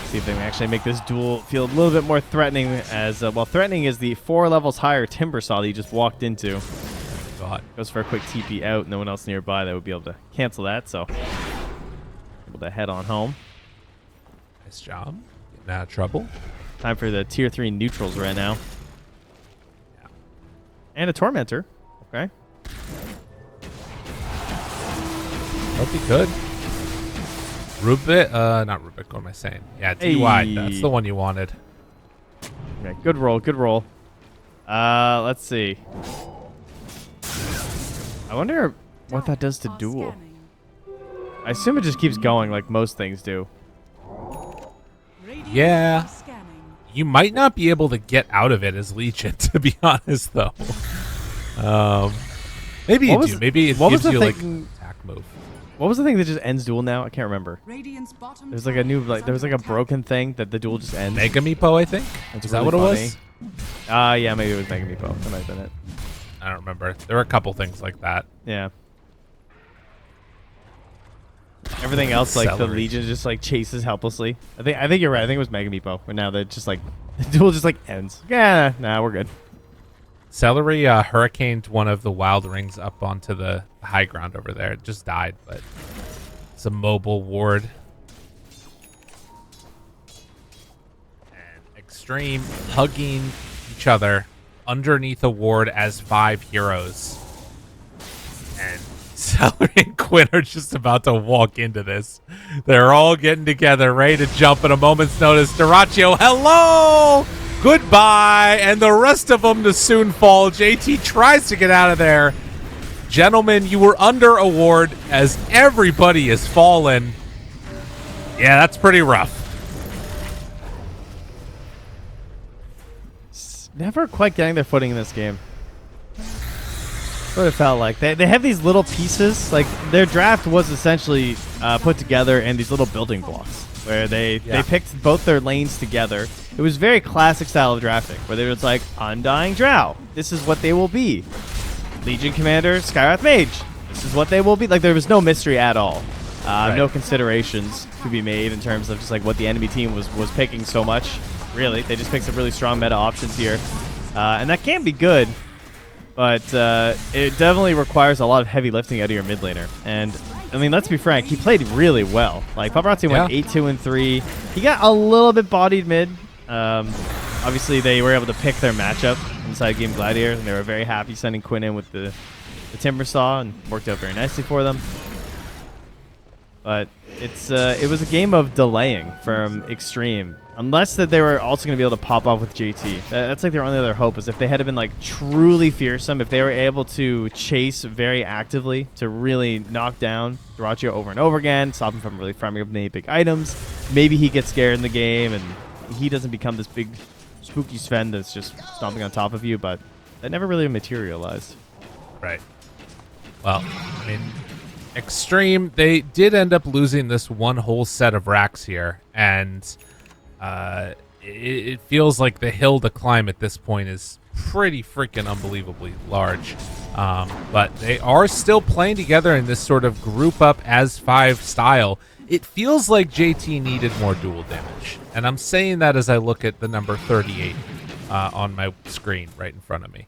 See if they can actually make this duel feel a little bit more threatening, as well, threatening is the 4 levels higher Timber Saw that you just walked into. God. Goes for a quick TP out. No one else nearby that would be able to cancel that, so able to head on home. Nice job. Getting out of trouble. Time for the tier 3 neutrals right now. Yeah. And a Tormentor. Okay. That'll be good. Rubik, not Rubik, what am I saying? Yeah, DY, Hey. that's the one you wanted. Okay, good roll, good roll. Let's see. I wonder what that does to duel. I assume it just keeps going like most things do. Yeah. You might not be able to get out of it as Legion, to be honest, though. Maybe you do. Maybe it gives you, like, attack move. What was the thing that just ends duel now? I can't remember. Radiant's bottom There's like a new, like, there was like a broken thing that the duel just ends. Mega Meepo, I think? Is that what it was? Yeah, maybe it was Mega Meepo. That might have been it. I don't remember. There were a couple things like that. Yeah. Everything else, like Celery. the Legion, just like chases helplessly. I think you're right. I think it was Mega Meepo. But now that just like the duel just like ends. Yeah, nah, we're good. Celery hurricaned one of the wild rings up onto the high ground over there. It just died, but it's a mobile ward. And Xtreme hugging each other underneath a ward as 5 heroes. And Celery and Quinn are just about to walk into this. They're all getting together, ready to jump at a moment's notice. Duraccio, hello! Goodbye, and the rest of them to soon fall. JT tries to get out of there. Gentlemen, you were under a ward as everybody has fallen. Yeah, that's pretty rough. Never quite getting their footing in this game. That's what it felt like. They have these little pieces. Like their draft was essentially put together in these little building blocks where they picked both their lanes together. It was very classic style of drafting where they were just like, Undying Drow. This is what they will be. Legion Commander, Skywrath Mage. This is what they will be. Like there was no mystery at all. No considerations to be made in terms of just like what the enemy team was picking so much. Really, they just picked some really strong meta options here. And that can be good. But it definitely requires a lot of heavy lifting out of your mid laner. And, I mean, let's be frank, he played really well. Like, Paparazzi went 8-2-3. He got a little bit bodied mid. Obviously, they were able to pick their matchup inside Gaimin Gladiators, and they were very happy sending Quinn in with the Timber Saw, and worked out very nicely for them. But it was a game of delaying from Xtreme. Unless that they were also going to be able to pop off with JT. That's like their only other hope, is if they had been like truly fearsome, if they were able to chase very actively to really knock down Duraccio over and over again, stop him from really farming up many big items, maybe he gets scared in the game and he doesn't become this big spooky Sven that's just stomping on top of you, but that never really materialized. Right. Well, I mean, Xtreme, they did end up losing this one whole set of racks here, and it feels like the hill to climb at this point is pretty freaking unbelievably large. But they are still playing together in this sort of group up as 5 style. It feels like JT needed more dual damage, and I'm saying that as I look at the number 38 on my screen right in front of me.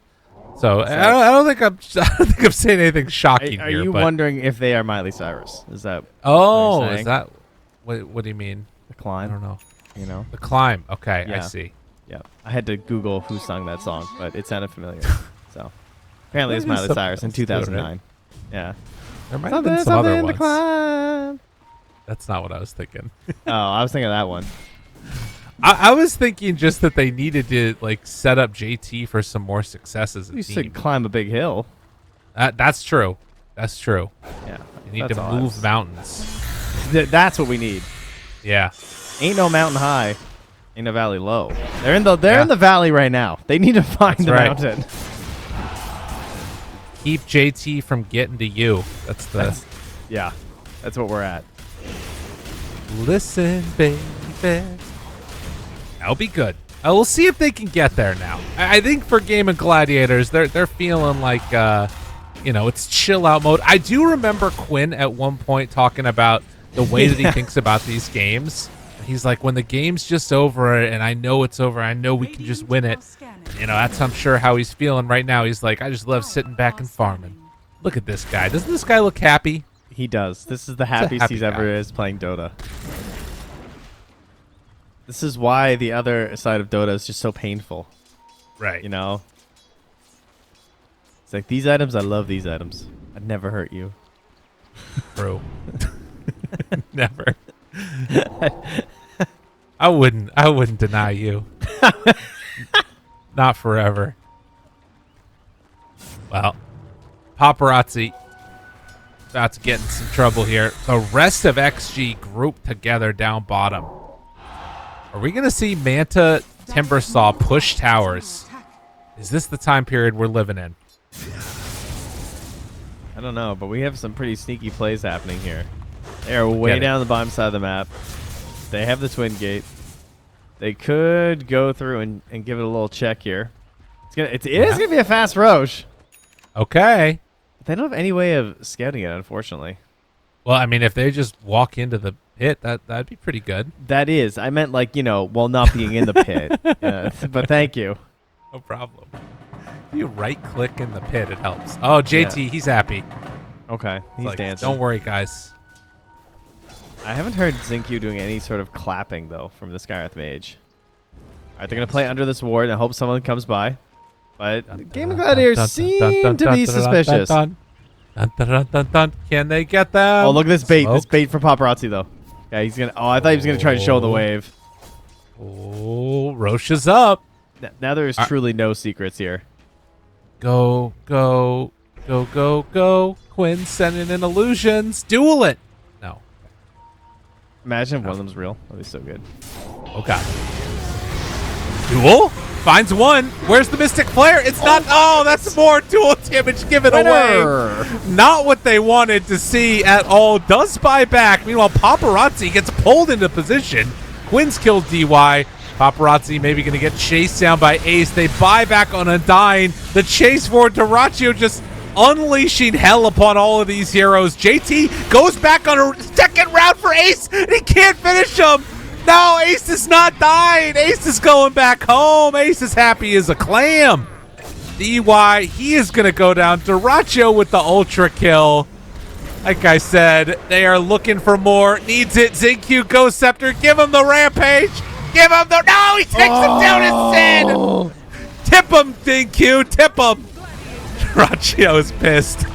So I don't think I'm saying anything shocking are here. Are you but wondering if they are Miley Cyrus? Is that? Oh, what you're is that what do you mean? the climb? I don't know. You know. The Climb. Okay, I Yeah. see. Yeah, I had to Google who sung that song, but it sounded familiar. So apparently it's Maybe Miley something Cyrus in else to it, 2009. Yeah. There might have been some other ones. Climb. That's not what I was thinking. Oh, I was thinking of that one. I was thinking just that they needed to like set up JT for some more success as a You team. said climb a big hill. That's true. That's true. Yeah. You need that's to all move mountains. That's what we need. Yeah. Ain't no mountain high, ain't no valley low. They're in the valley right now. They need to find the right. mountain. Keep JT from getting to you. That's Yeah, that's what we're at. Listen, baby. That'll be good. We'll see if they can get there now. I think for Gaimin Gladiators, they're feeling like, it's chill out mode. I do remember Quinn at one point talking about the way that he thinks about these games. He's like, when the game's just over and I know it's over, I know we can just win it. That's I'm sure how he's feeling right now. He's like, I just love sitting back and farming. Look at this guy. Doesn't this guy look happy? He does. This is the happiest happy he's ever guy. is playing Dota. This is why the other side of Dota is just so painful. Right. It's like, these items, I love these items. I'd never hurt you. True. Never. I wouldn't deny you. Not forever. Well, Paparazzi about to get in some trouble here. The rest of XG grouped together down bottom. Are we going to see Manta Timbersaw push towers? Is this the time period we're living in? I don't know, but we have some pretty sneaky plays happening here. They are way down the bottom side of the map. They have the twin gate. They could go through and give it a little check here. It is gonna be a fast Roche. Okay. They don't have any way of scouting it, unfortunately. Well, I mean, if they just walk into the pit, that'd be pretty good. That is. I meant like, while not being in the pit. But thank you. No problem. If you right-click in the pit, it helps. Oh, JT, he's happy. Okay, he's like, dancing. Don't worry, guys. I haven't heard Xingqiu doing any sort of clapping, though, from the Skywrath Mage. All right, they're going to play under this ward and hope someone comes by. But Gaimin Gladiators seem to be suspicious. Can they get them? Oh, look at this bait. Smoke. This bait for Paparazzi, though. Yeah, he's going to... Oh, I thought he was going to try to show the wave. Oh, Roche is up. Now there's truly no secrets here. Go, go, go, go, go. Quinn sending in illusions. Duel it. No. Imagine if one of them's real. That'd be so good. Oh, God. Duel? Finds one. Where's the Mystic Flare? It's not. Oh, that's more dual damage given away. Not what they wanted to see at all. Does buy back. Meanwhile, Paparazzi gets pulled into position. Quinn's killed DY. Paparazzi maybe going to get chased down by Ace. They buy back on Undying. The chase for Duraccio just unleashing hell upon all of these heroes. JT goes back on a second round for Ace, and he can't finish him. No, Ace is not dying. Ace is going back home. Ace is happy as a clam. DY, he is going to go down. Duraccio with the ultra kill. Like I said, they are looking for more. Needs it. Xingqiu, Ghost Scepter. Give him the rampage. Give him the... No, he takes him down instead. Tip him, Xingqiu. Tip him. Duraccio is pissed.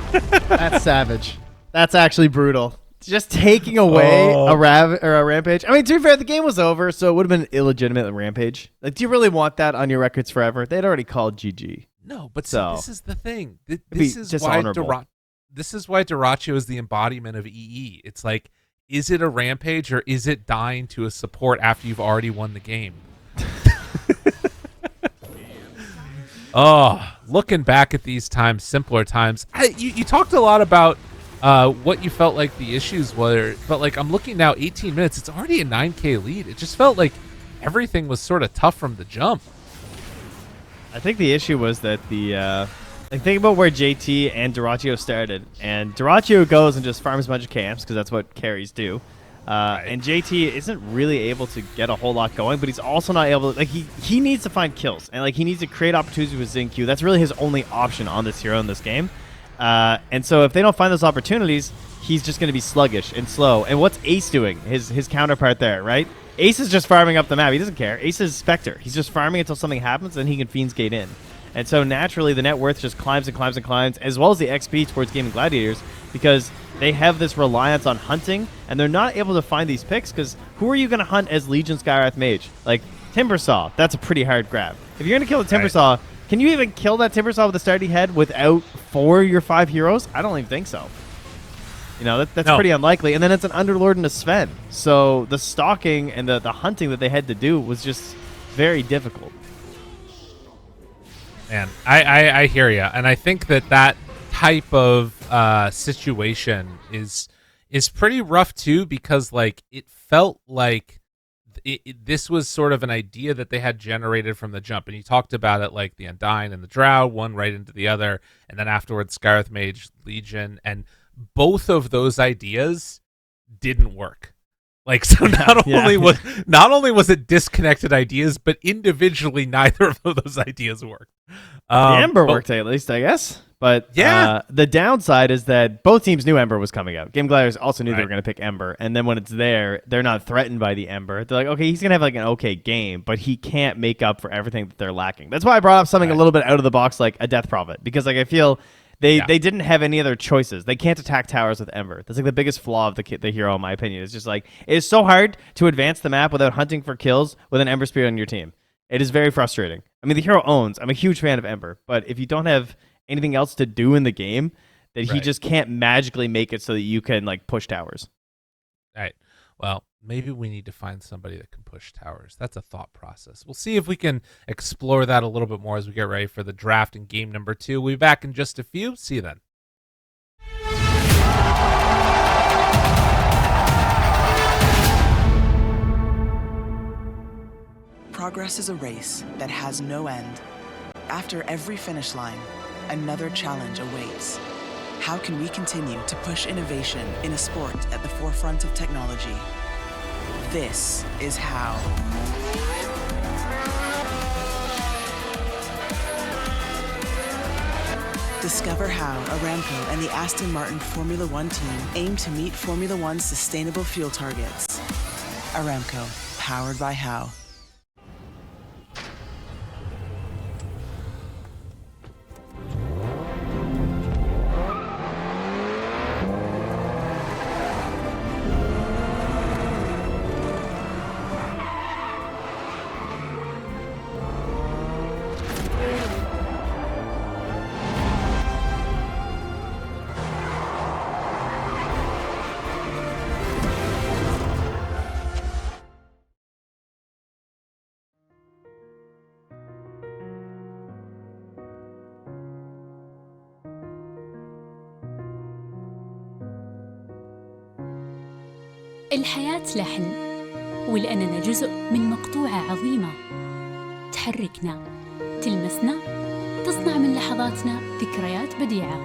That's savage. That's actually brutal. Just taking away a rampage. I mean, to be fair, the game was over, so it would have been an illegitimate rampage. Like, do you really want that on your records forever? They'd already called GG. No, but so, this is the thing. This is why Duraccio is the embodiment of EE. It's like, is it a rampage or is it dying to a support after you've already won the game? Oh, looking back at these times, simpler times. You talked a lot about what you felt like the issues were, but like I'm looking now, 18 minutes, it's already a 9K lead. It just felt like everything was sort of tough from the jump. I think the issue was that think about where JT and Duraccio started, and Duraccio goes and just farms a bunch of camps because that's what carries do. And JT isn't really able to get a whole lot going, but he's also not able to, like, he needs to find kills, and like he needs to create opportunities with Xingqiu. That's really his only option on this hero in this game. And so if they don't find those opportunities, he's just going to be sluggish and slow. And what's Ace doing? His counterpart there, right? Ace is just farming up the map. He doesn't care. Ace is Spectre. He's just farming until something happens, and he can Fiend's Gate in. And so naturally, the net worth just climbs and climbs and climbs, as well as the XP towards Gaimin Gladiators, because they have this reliance on hunting, and they're not able to find these picks, because who are you going to hunt as Legion Skywrath Mage? Like, Timbersaw, that's a pretty hard grab. If you're going to kill the Timbersaw, can you even kill that Timbersaw with a starting head without 4 of your 5 heroes? I don't even think so. You know, that's pretty unlikely. And then it's an Underlord and a Sven. So the stalking and the hunting that they had to do was just very difficult. Man, I hear you. And I think that type of situation is pretty rough too, because like it felt like this was sort of an idea that they had generated from the jump. And you talked about it, like the Undying and the Drow, one right into the other, and then afterwards Skywrath Mage, Legion, and both of those ideas didn't work. Like, so not only was it disconnected ideas, but individually neither of those ideas worked. The Ember worked at least, I guess. But the downside is that both teams knew Ember was coming out. Gaimin Gladiators also knew they were going to pick Ember. And then when it's there, they're not threatened by the Ember. They're like, okay, he's going to have like an okay game, but he can't make up for everything that they're lacking. That's why I brought up something a little bit out of the box, like a Death Prophet. Because like I feel They didn't have any other choices. They can't attack towers with Ember. That's like the biggest flaw of the hero, in my opinion. It's just like it is so hard to advance the map without hunting for kills with an Ember Spirit on your team. It is very frustrating. I mean, the hero owns. I'm a huge fan of Ember, but if you don't have anything else to do in the game, then he just can't magically make it so that you can like push towers. All right. Well, maybe we need to find somebody that can push towers. That's a thought process. We'll see if we can explore that a little bit more as we get ready for the draft in game number 2. We'll be back in just a few. See you then. Progress is a race that has no end. After every finish line, another challenge awaits. How can we continue to push innovation in a sport at the forefront of technology? This is how. Discover how Aramco and the Aston Martin Formula One team aim to meet Formula One's sustainable fuel targets. Aramco, powered by How. الحياة لحن، ولأننا جزء من مقطوعة عظيمة تحركنا، تلمسنا، تصنع من لحظاتنا ذكريات بديعة.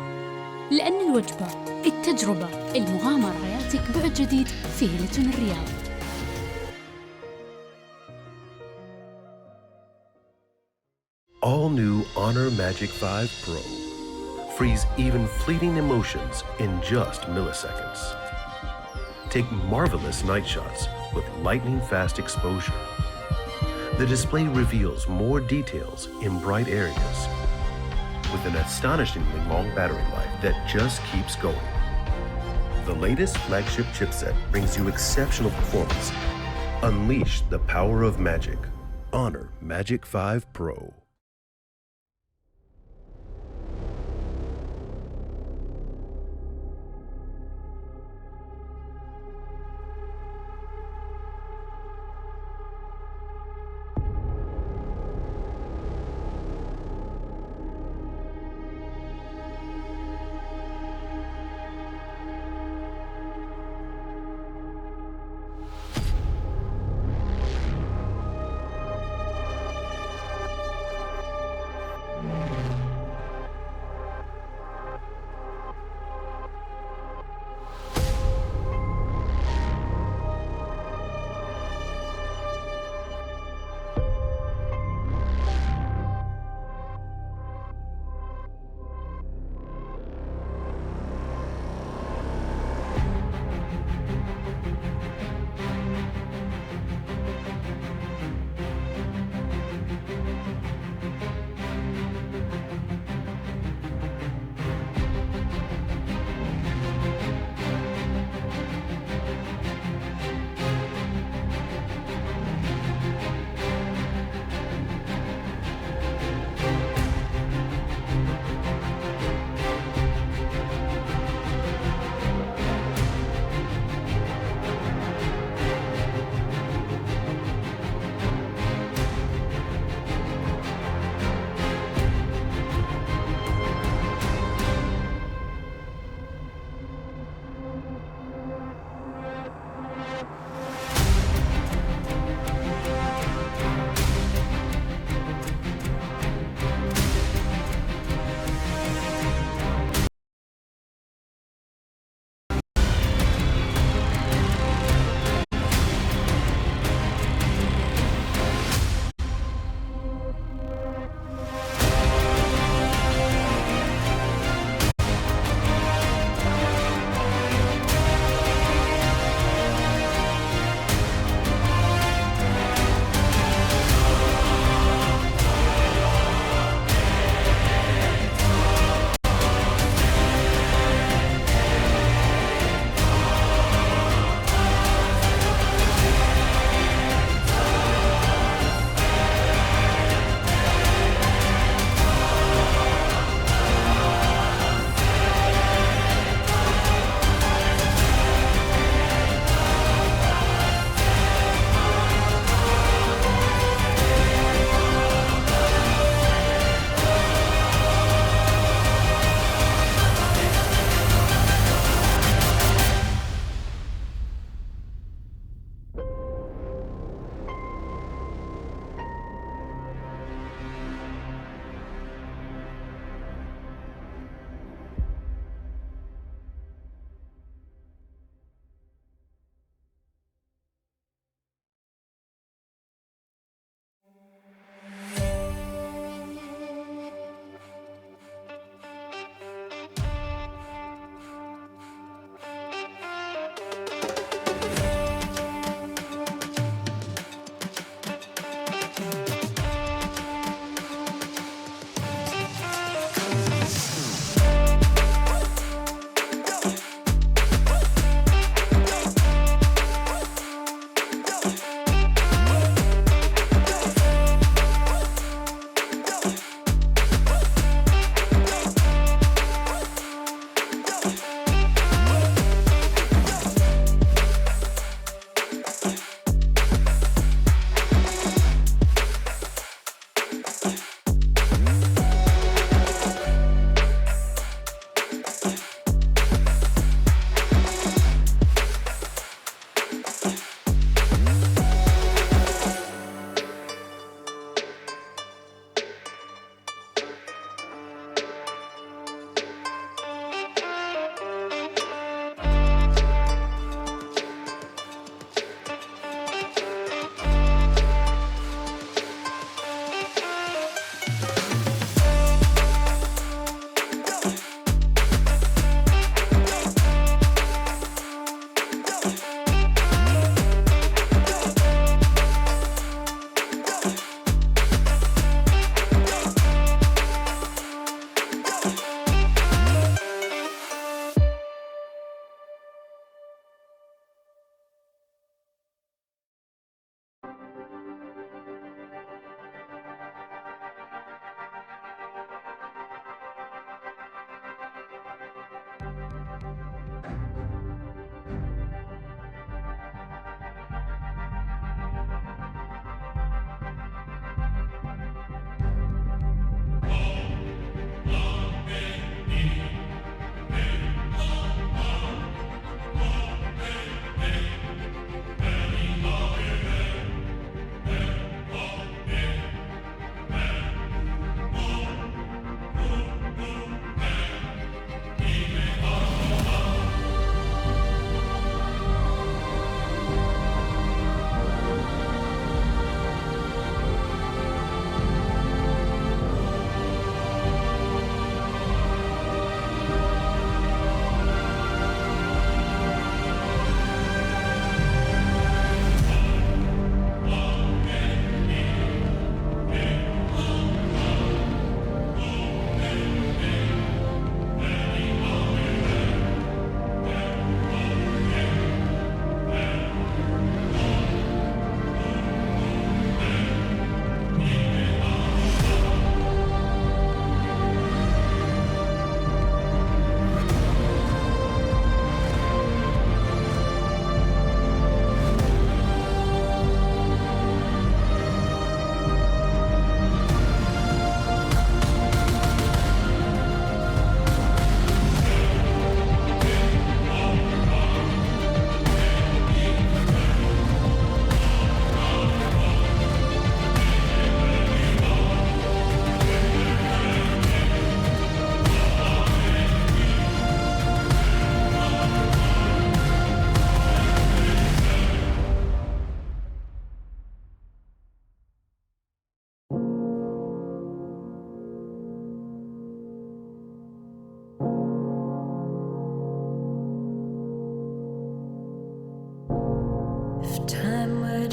لأن الوجبة، التجربة، المغامرة يعطيك بعد جديد في هيلتون الرياض. All new Honor Magic 5 Pro. Freeze even fleeting emotions in just milliseconds. Take marvelous night shots with lightning-fast exposure. The display reveals more details in bright areas with an astonishingly long battery life that just keeps going. The latest flagship chipset brings you exceptional performance. Unleash the power of magic. Honor Magic 5 Pro.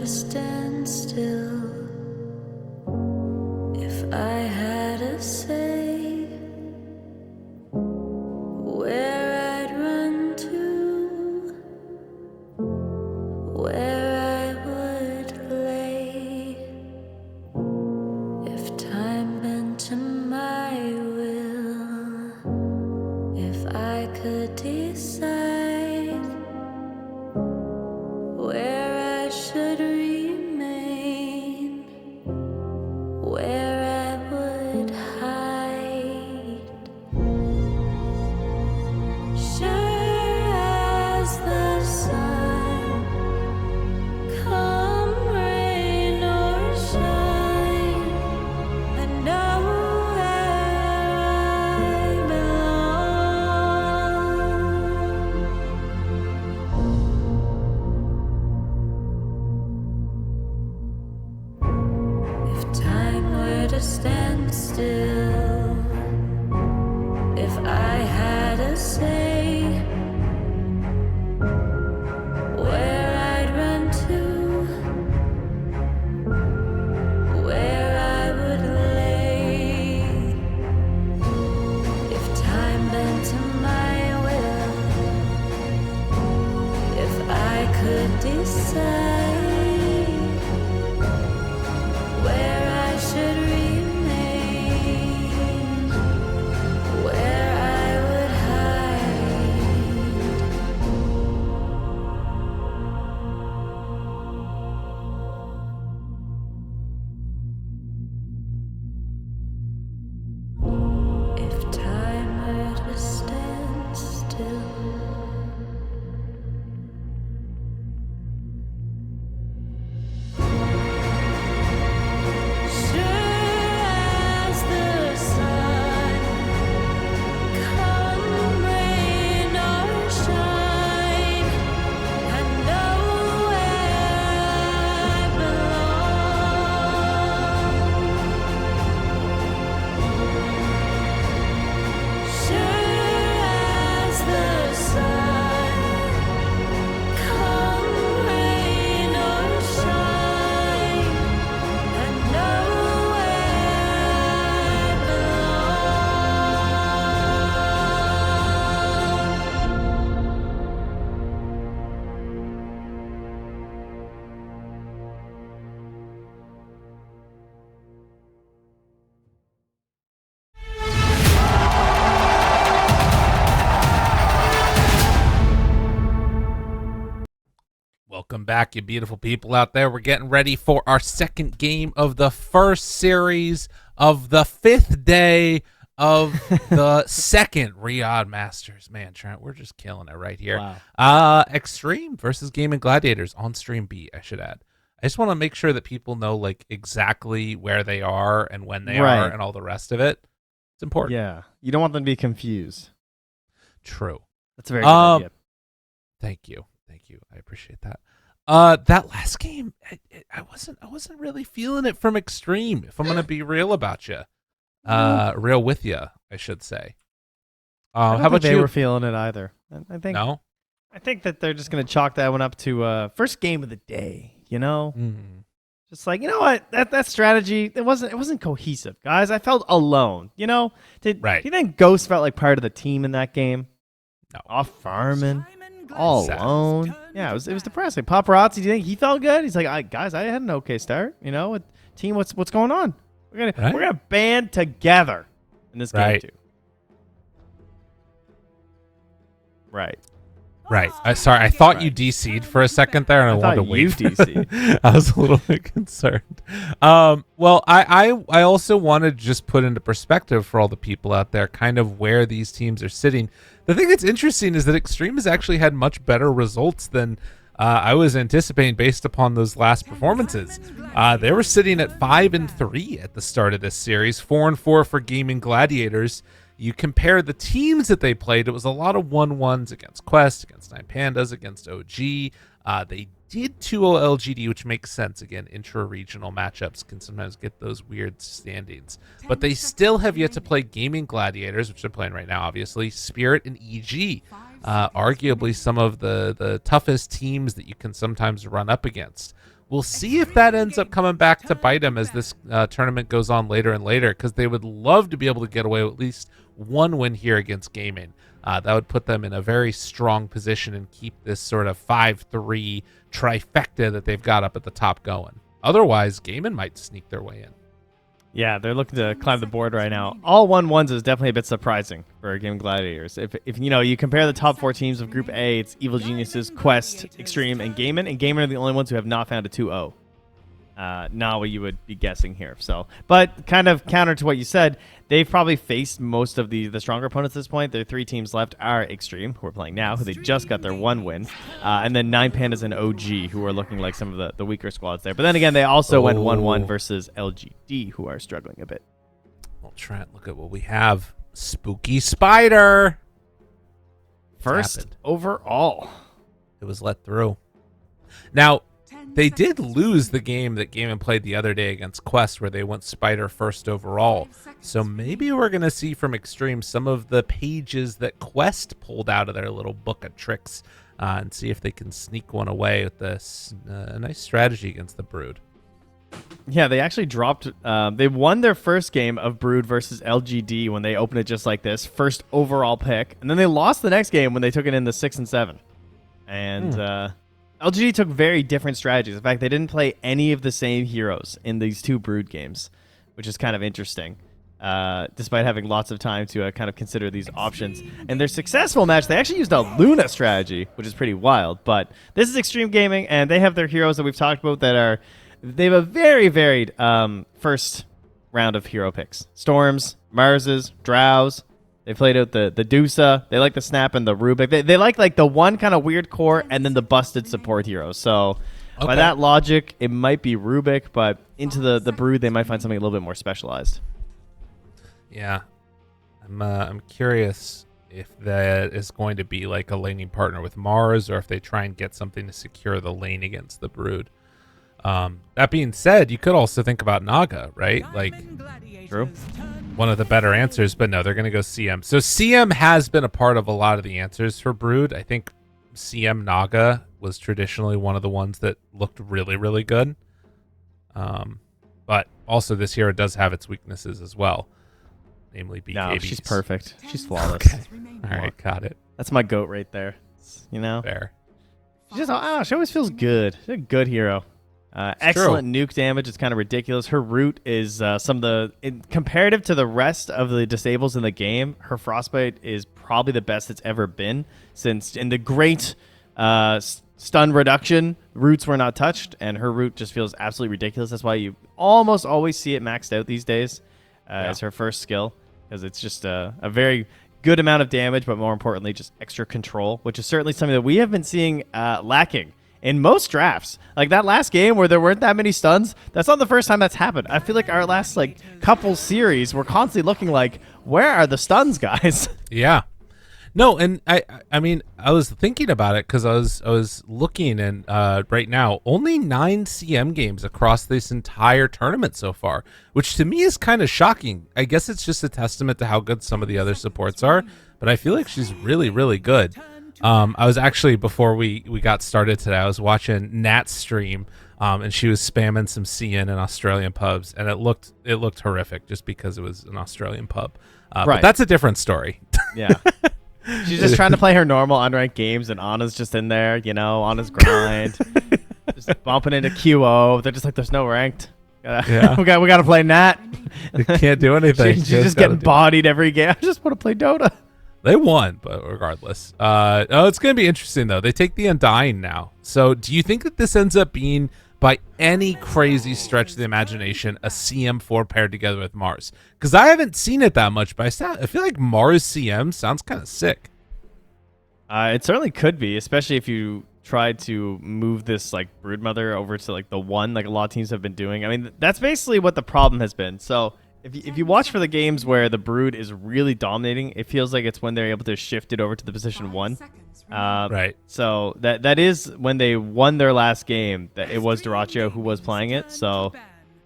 stand still, if I had a say, where I'd run to, where I would lay, if time bent to my will, if I could decide where I should remain, where I would hide. Sure as the sun, come rain or shine, I know where I belong. If time were to stand still, if I had a say, where I'd run to, where I would lay, if time bent to my will, if I could decide where I should remain, where I would hide. If time were to stand still, sure as the sun, come rain or shine, I know where I belong. Sure as the sun, come rain or shine, I know where I Welcome back, you beautiful people out there. We're getting ready for our second game of the first series of the 5th day of the second Riyadh Masters. Man, Trent, we're just killing it right here. Wow. Xtreme versus Gaimin Gladiators on stream B, I should add. I just want to make sure that people know like exactly where they are and when they Right. are and all the rest of it. It's important. Yeah. You don't want them to be confused. True. That's a very good idea. Thank you. I appreciate that. That last game, I wasn't really feeling it from Xtreme. If I'm gonna be real about you, real with you, I should say. I don't how about think they you? were feeling it either. I think No. I think that they're just gonna chalk that one up to first game of the day. You know, just like, you know what, that strategy, it wasn't cohesive, guys. I felt alone. You know, do you think Ghost felt like part of the team in that game? No. Off farming, all Sad. alone. Yeah, it was depressing. Paparazzi, do you think he felt good? He's like, guys, I had an okay start. You know, with team, what's going on? We're gonna band together in this game too. Right. Right. Sorry, I thought you DC'd for a second there, and I wanted to wait. You DC'd. I was a little bit concerned. Well, I also wanted to just put into perspective for all the people out there kind of where these teams are sitting. The thing that's interesting is that Xtreme has actually had much better results than I was anticipating based upon those last performances. They were sitting at 5-3 at the start of this series, 4-4 for Gaimin Gladiators. You compare the teams that they played, it was a lot of 1-1s against Quest, against Nine Pandas, against OG. They did 2-0 LGD, which makes sense. Again, intra-regional matchups can sometimes get those weird standings. But they still have yet to play Gaimin Gladiators, which they're playing right now, obviously, Spirit and EG. Arguably some of the toughest teams that you can sometimes run up against. We'll see if that ends up coming back to bite them as this tournament goes on later and later, because they would love to be able to get away with at least one win here against Gaimin. That would put them in a very strong position and keep this sort of 5-3 trifecta that they've got up at the top going. Otherwise, Gaimin might sneak their way in. Yeah, they're looking to climb the board right now. All 1-1s is definitely a bit surprising for Gaimin Gladiators. If you compare the top 4 teams of Group A, it's Evil Geniuses, Quest, Xtreme, and Gaimin are the only ones who have not found a 2-0. Not what you would be guessing here. So, but kind of counter to what you said, they've probably faced most of the stronger opponents at this point. Their 3 teams left are Xtreme, who are playing now, who they just got their 1 win, and then 9 Pandas and OG, who are looking like some of the weaker squads there. But then again, they also went 1-1 versus LGD, who are struggling a bit. Well, Trent, look at what we have. Spooky Spider. First overall. It was let through. Now, they did lose the game that Gaimin played the other day against Quest, where they went Spider first overall. So maybe we're going to see from Xtreme some of the pages that Quest pulled out of their little book of tricks and see if they can sneak one away with this nice strategy against the Brood. Yeah, they actually dropped. They won their first game of Brood versus LGD when they opened it just like this, first overall pick. And then they lost the next game when they took it in the 6 and 7. And LGD took very different strategies. In fact, they didn't play any of the same heroes in these 2 Brood games, which is kind of interesting, despite having lots of time to kind of consider these options. In their successful match, they actually used a Luna strategy, which is pretty wild. But this is Xtreme Gaming, and they have their heroes that we've talked about that they have a very varied first round of hero picks. Storms, Marses, Drows. They played out the Dusa. They like the Snap and the Rubik. They like the one kind of weird core and then the busted support hero. So by that logic, it might be Rubik, but into the Brood, they might find something a little bit more specialized. Yeah. I'm curious if that is going to be like a laning partner with Mars, or if they try and get something to secure the lane against the Brood. That being said, you could also think about Naga, right? Like, true. One of the better answers, but no, they're going to go CM. So CM has been a part of a lot of the answers for Brood. I think CM Naga was traditionally one of the ones that looked really, really good. But also this hero does have its weaknesses as well, namely BKBs. No, she's perfect. She's flawless. Okay. All right, got it. That's my goat right there. Fair. She always feels good. She's a good hero. Excellent nuke damage. It's kind of ridiculous. Her root is comparative to the rest of the disables in the game, her Frostbite is probably the best it's ever been, since in the great stun reduction, roots were not touched, and her root just feels absolutely ridiculous. That's why you almost always see it maxed out these days as her first skill, because it's just a very good amount of damage, but more importantly, just extra control, which is certainly something that we have been seeing lacking in most drafts. Like that last game where there weren't that many stuns, that's not the first time that's happened. I feel like our last couple series, we're constantly looking like, where are the stuns, guys? Yeah. No, and I mean, I was thinking about it because I was looking, and right now, only 9 CM games across this entire tournament so far, which to me is kind of shocking. I guess it's just a testament to how good some of the other supports are, but I feel like she's really, really good. I was actually, before we got started today, I was watching Nat's stream, and she was spamming some CN in Australian pubs, and it looked horrific just because it was an Australian pub. Right. But that's a different story. Yeah. She's just trying to play her normal unranked games, and Anna's just in there, Anna's grind. Just bumping into QO. They're just like, there's no ranked. We got to play Nat. They can't do anything. She's just getting bodied every game. I just want to play Dota. They won, but regardless. It's going to be interesting, though. They take the Undying now. So do you think that this ends up being, by any crazy stretch of the imagination, a CM4 paired together with Mars? Because I haven't seen it that much, but I feel like Mars CM sounds kind of sick. It certainly could be, especially if you try to move this Broodmother over to the 1, like a lot of teams have been doing. I mean, that's basically what the problem has been. So if you watch for the games where the Brood is really dominating, it feels like it's when they're able to shift it over to the position 1. Right. So that is when they won their last game, that it was Dyrachyo who was playing it. So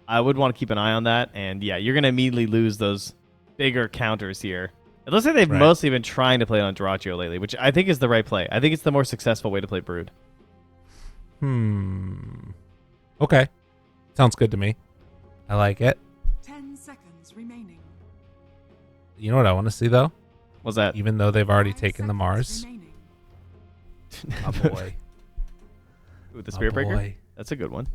I would want to keep an eye on that. And yeah, you're going to immediately lose those bigger counters here. It looks like they've mostly been trying to play on Dyrachyo lately, which I think is the right play. I think it's the more successful way to play Brood. Okay. Sounds good to me. I like it. 10 seconds remaining. You know what I want to see, though? What's that? Even though they've already 5 taken the seconds Mars. remaining. Oh, boy. With the Oh, Spirit Breaker? boy. That's a good one.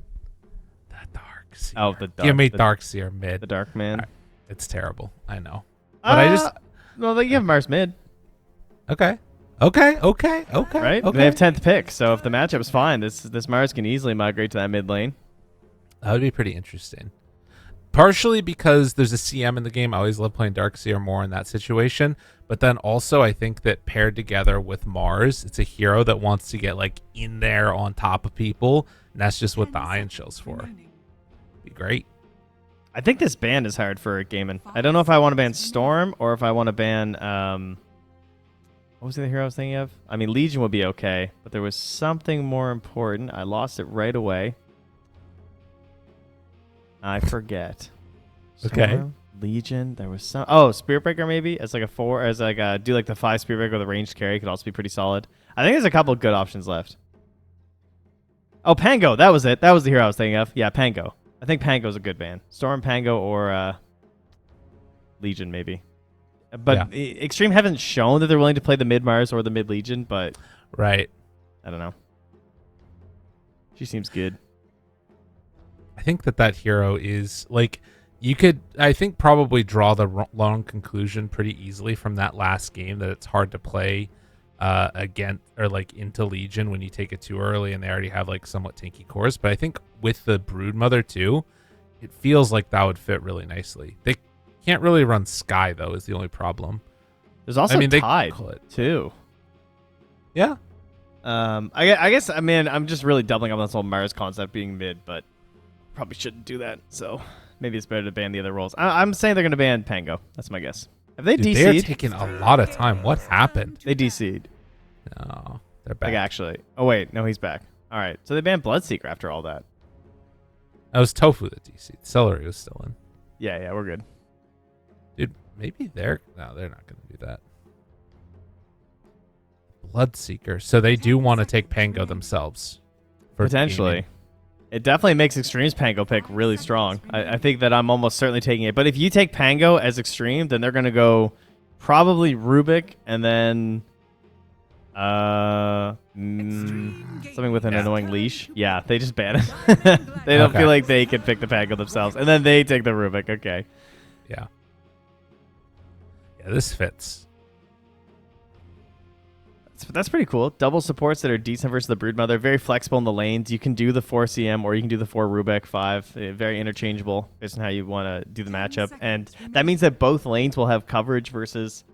The Darkseer. Oh, the dark. Give me the, Darkseer mid. the Dark Man. It's terrible. I know. But I just... Well, they give Mars mid, Okay. right? Okay. They have 10th pick, so if the matchup's fine, this Mars can easily migrate to that mid lane. That would be pretty interesting. Partially because there's a CM in the game. I always love playing Darkseer more in that situation. But then also I think that paired together with Mars, it's a hero that wants to get like in there on top of people. And that's just what the 10 Iron Shell's seconds for. remaining. Be great. I think this ban is hard for Gaimin. I don't know if I want to ban Storm or if I want to ban what was the other hero I was thinking of? I mean, Legion would be okay, but there was something more important. I lost it right away. I forget. Okay. Storm, Legion. There was some. Oh, Spirit Breaker maybe as like a 4, as like a do like the 5 Spirit Breaker with a ranged carry could also be pretty solid. I think there's a couple good options left. Oh, Pango. That was it. That was the hero I was thinking of. Yeah, Pango. I think Pango's a good ban. Storm, Pango, or Legion maybe. But Xtreme haven't shown that they're willing to play the mid Mars or the mid Legion, but Right. I don't know. She seems good. I think that hero is like you could, I think, probably draw the long conclusion pretty easily from that last game that it's hard to play against or like into Legion when you take it too early and they already have like somewhat tanky cores. But I think with the Broodmother too, it feels like that would fit really nicely. They can't really run Sky though, is the only problem. There's also Tide too. Yeah. I guess I mean I'm just really doubling up on this whole Mars concept being mid, but probably shouldn't do that. So maybe it's better to ban the other roles. I'm saying they're going to ban Pango. That's my guess. Have they DC'd? They're taking a lot of time. What happened? They DC'd. No, they're back. Like actually. Oh wait, no, he's back. All right, so they banned Bloodseeker after all that. That was Tofu that DC'd. Celery was still in. Yeah, we're good. Dude, maybe they're not going to do that. Bloodseeker. So they do want to take Pango themselves. Potentially. Gaming. It definitely makes Xtreme's Pango pick really strong. I think that I'm almost certainly taking it. But if you take Pango as Xtreme, then they're going to go probably Rubik and then something with an annoying leash. Yeah, they just ban it. They don't feel like they can pick the Pango themselves. And then they take the Rubik. Okay. Yeah. Yeah, this fits. That's pretty cool. Double supports that are decent versus the Broodmother. Very flexible in the lanes. You can do the 4 CM or you can do the 4 Rubik 5. Very interchangeable based on how you want to do the matchup. And that means that both lanes will have coverage versus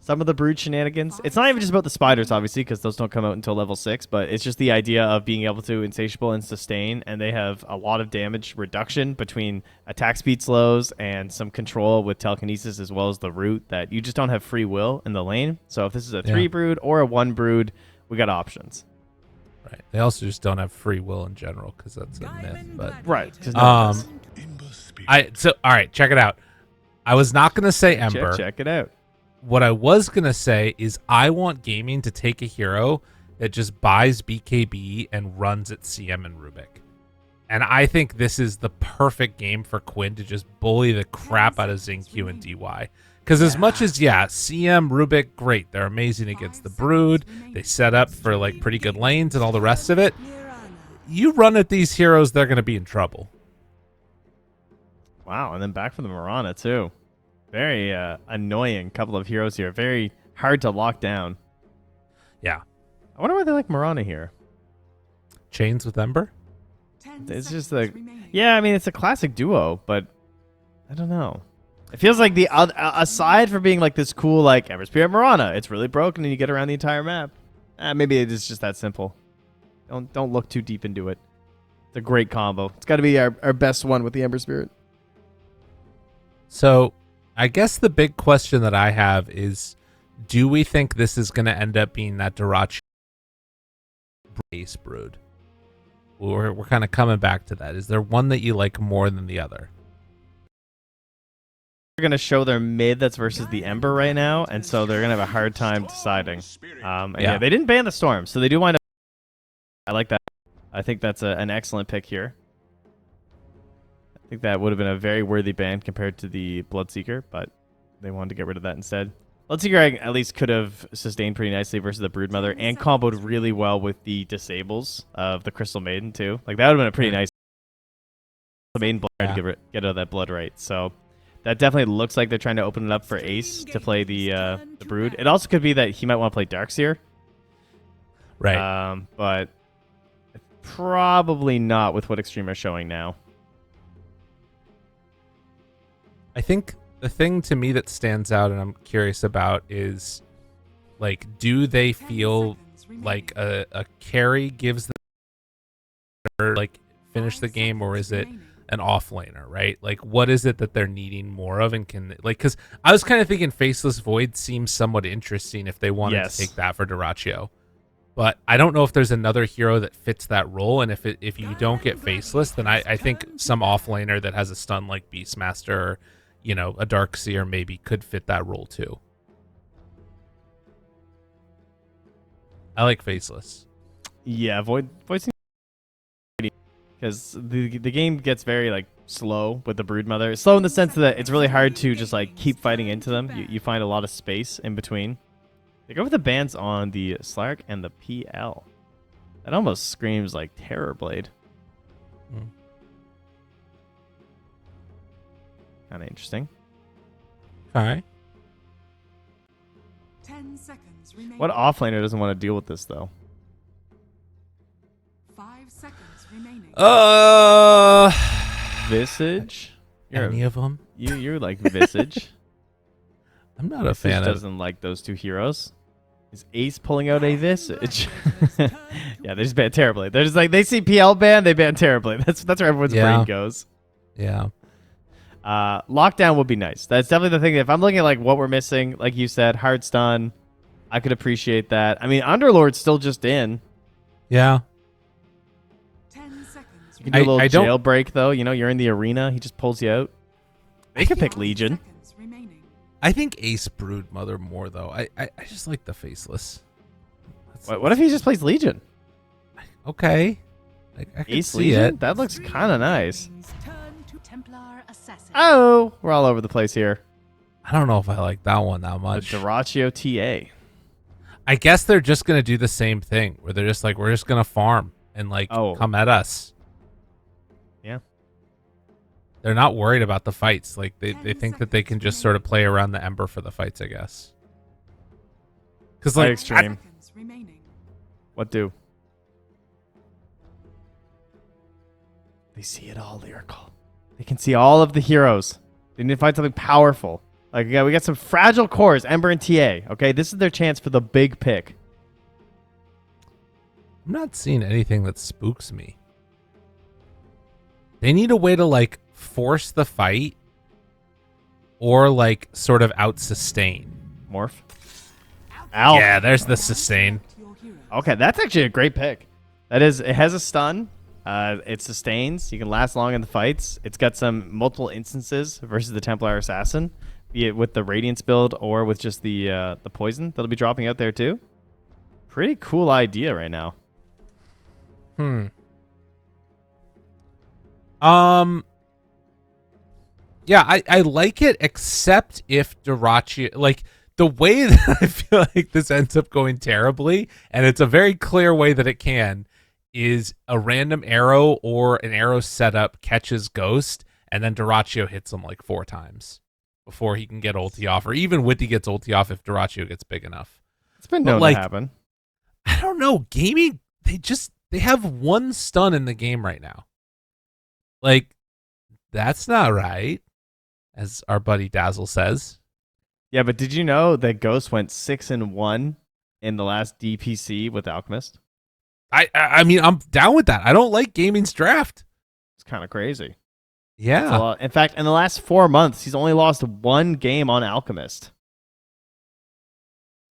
some of the Brood shenanigans. It's not even just about the spiders, obviously, because those don't come out until level 6, but it's just the idea of being able to insatiable and sustain, and they have a lot of damage reduction between attack speed slows and some control with telekinesis as well as the root that you just don't have free will in the lane. So if this is a 3 Brood or a 1 Brood, we got options. Right. They also just don't have free will in general because that's a myth. But right. All right, check it out. I was not going to say Ember. Check it out. What I was going to say is I want Gaming to take a hero that just buys BKB and runs at CM and Rubik. And I think this is the perfect game for Quinn to just bully the crap out of XingQ and DY. Because as much as, CM, Rubik, great. They're amazing against the Brood. They set up for like pretty good lanes and all the rest of it. You run at these heroes, they're going to be in trouble. Wow, and then back for the Mirana too. Very annoying couple of heroes here. Very hard to lock down. Yeah. I wonder why they like Mirana here. Chains with Ember? It's just like, yeah, I mean, it's a classic duo, but I don't know. It feels like the aside from being like this cool, like Ember Spirit Mirana, it's really broken and you get around the entire map. Maybe it is just that simple. Don't look too deep into it. It's a great combo. It's got to be our best one with the Ember Spirit. So I guess the big question that I have is, do we think this is going to end up being that Dirachi Ace Brood? We're kind of coming back to that. Is there one that you like more than the other? They're going to show their mid that's versus the Ember right now, and so they're going to have a hard time deciding. They didn't ban the Storm, so they do wind up. I like that. I think that's an excellent pick here. I think that would have been a very worthy ban compared to the Bloodseeker, but they wanted to get rid of that instead. Bloodseeker at least could have sustained pretty nicely versus the Broodmother and comboed really well with the disables of the Crystal Maiden too. Like that would have been a pretty nice Maiden blood to get out of that blood right. So that definitely looks like they're trying to open it up for Ace to play the Brood. It also could be that he might want to play Darkseer. Right. But probably not with what Xtreme are showing now. I think the thing to me that stands out and I'm curious about is, like, do they feel like a carry gives them or like finish the game, or is it an offlaner, right? Like, what is it that they're needing more of, and can like, because I was kind of thinking Faceless Void seems somewhat interesting if they wanted to take that for Duraccio. But I don't know if there's another hero that fits that role, and if you don't get Faceless, then I think some offlaner that has a stun like Beastmaster or, you know, a Darkseer maybe could fit that role too. I like Faceless. Yeah, Void seems because the game gets very like slow with the Broodmother. Slow in the sense that it's really hard to just like keep fighting into them. You find a lot of space in between. They go with the bans on the Slark and the PL. That almost screams like Terrorblade. Kind of interesting. All right. 10 seconds remaining. What offlaner doesn't want to deal with this though? 5 seconds remaining. Visage? Any of them? You're like Visage. I'm not a fan of. Doesn't like those two heroes. Is Ace pulling out a Visage? Yeah, they just ban terribly. They're just like, they see PL ban, they ban terribly. That's where everyone's brain goes. Yeah. Lockdown would be nice. That's definitely the thing. If I'm looking at like what we're missing, like you said, hard stun, I could appreciate that. I mean, Underlord's still just in. Yeah. 10 seconds. You can do a little jailbreak though. You know, you're in the arena. He just pulls you out. They could pick Legion. I think Ace Broodmother more though. I just like the Faceless. What if he just plays Legion? Okay. I can Ace see Legion? it. That looks kind of nice. Oh, we're all over the place here. I don't know if I like that one that much. The Duraccio TA. I guess they're just gonna do the same thing where they're just like, we're just gonna farm and like come at us. Yeah. They're not worried about the fights. Like they think that they can just sort of play around the Ember for the fights, I guess. Because like Xtreme. What do? They see it all, Lyrical. They can see all of the heroes. They need to find something powerful. Like, yeah, we got some fragile cores, Ember and TA. Okay, this is their chance for the big pick. I'm not seeing anything that spooks me. They need a way to like force the fight or like sort of out sustain. Morph. Ow. Yeah, there's the sustain. Okay, that's actually a great pick. That is, it has a stun. It sustains. You can last long in the fights. It's got some multiple instances versus the Templar Assassin, be it with the Radiance build or with just the poison that'll be dropping out there too. Pretty cool idea right now. Yeah, I like it, except if Duraccio, like the way that I feel like this ends up going terribly, and it's a very clear way that it can, is a random arrow or an arrow setup catches Ghost, and then Duraccio hits him like 4 times before he can get ulti off, or even Witty gets ulti off if Duraccio gets big enough. It's been known to happen. I don't know. Gaming, they have 1 stun in the game right now. Like, that's not right, as our buddy Dazzle says. Yeah, but did you know that Ghost went 6-1 in the last DPC with Alchemist? I mean, I'm down with that. I don't like Gaming's draft. It's kind of crazy. Yeah. In fact, in the last 4 months, he's only lost 1 game on Alchemist.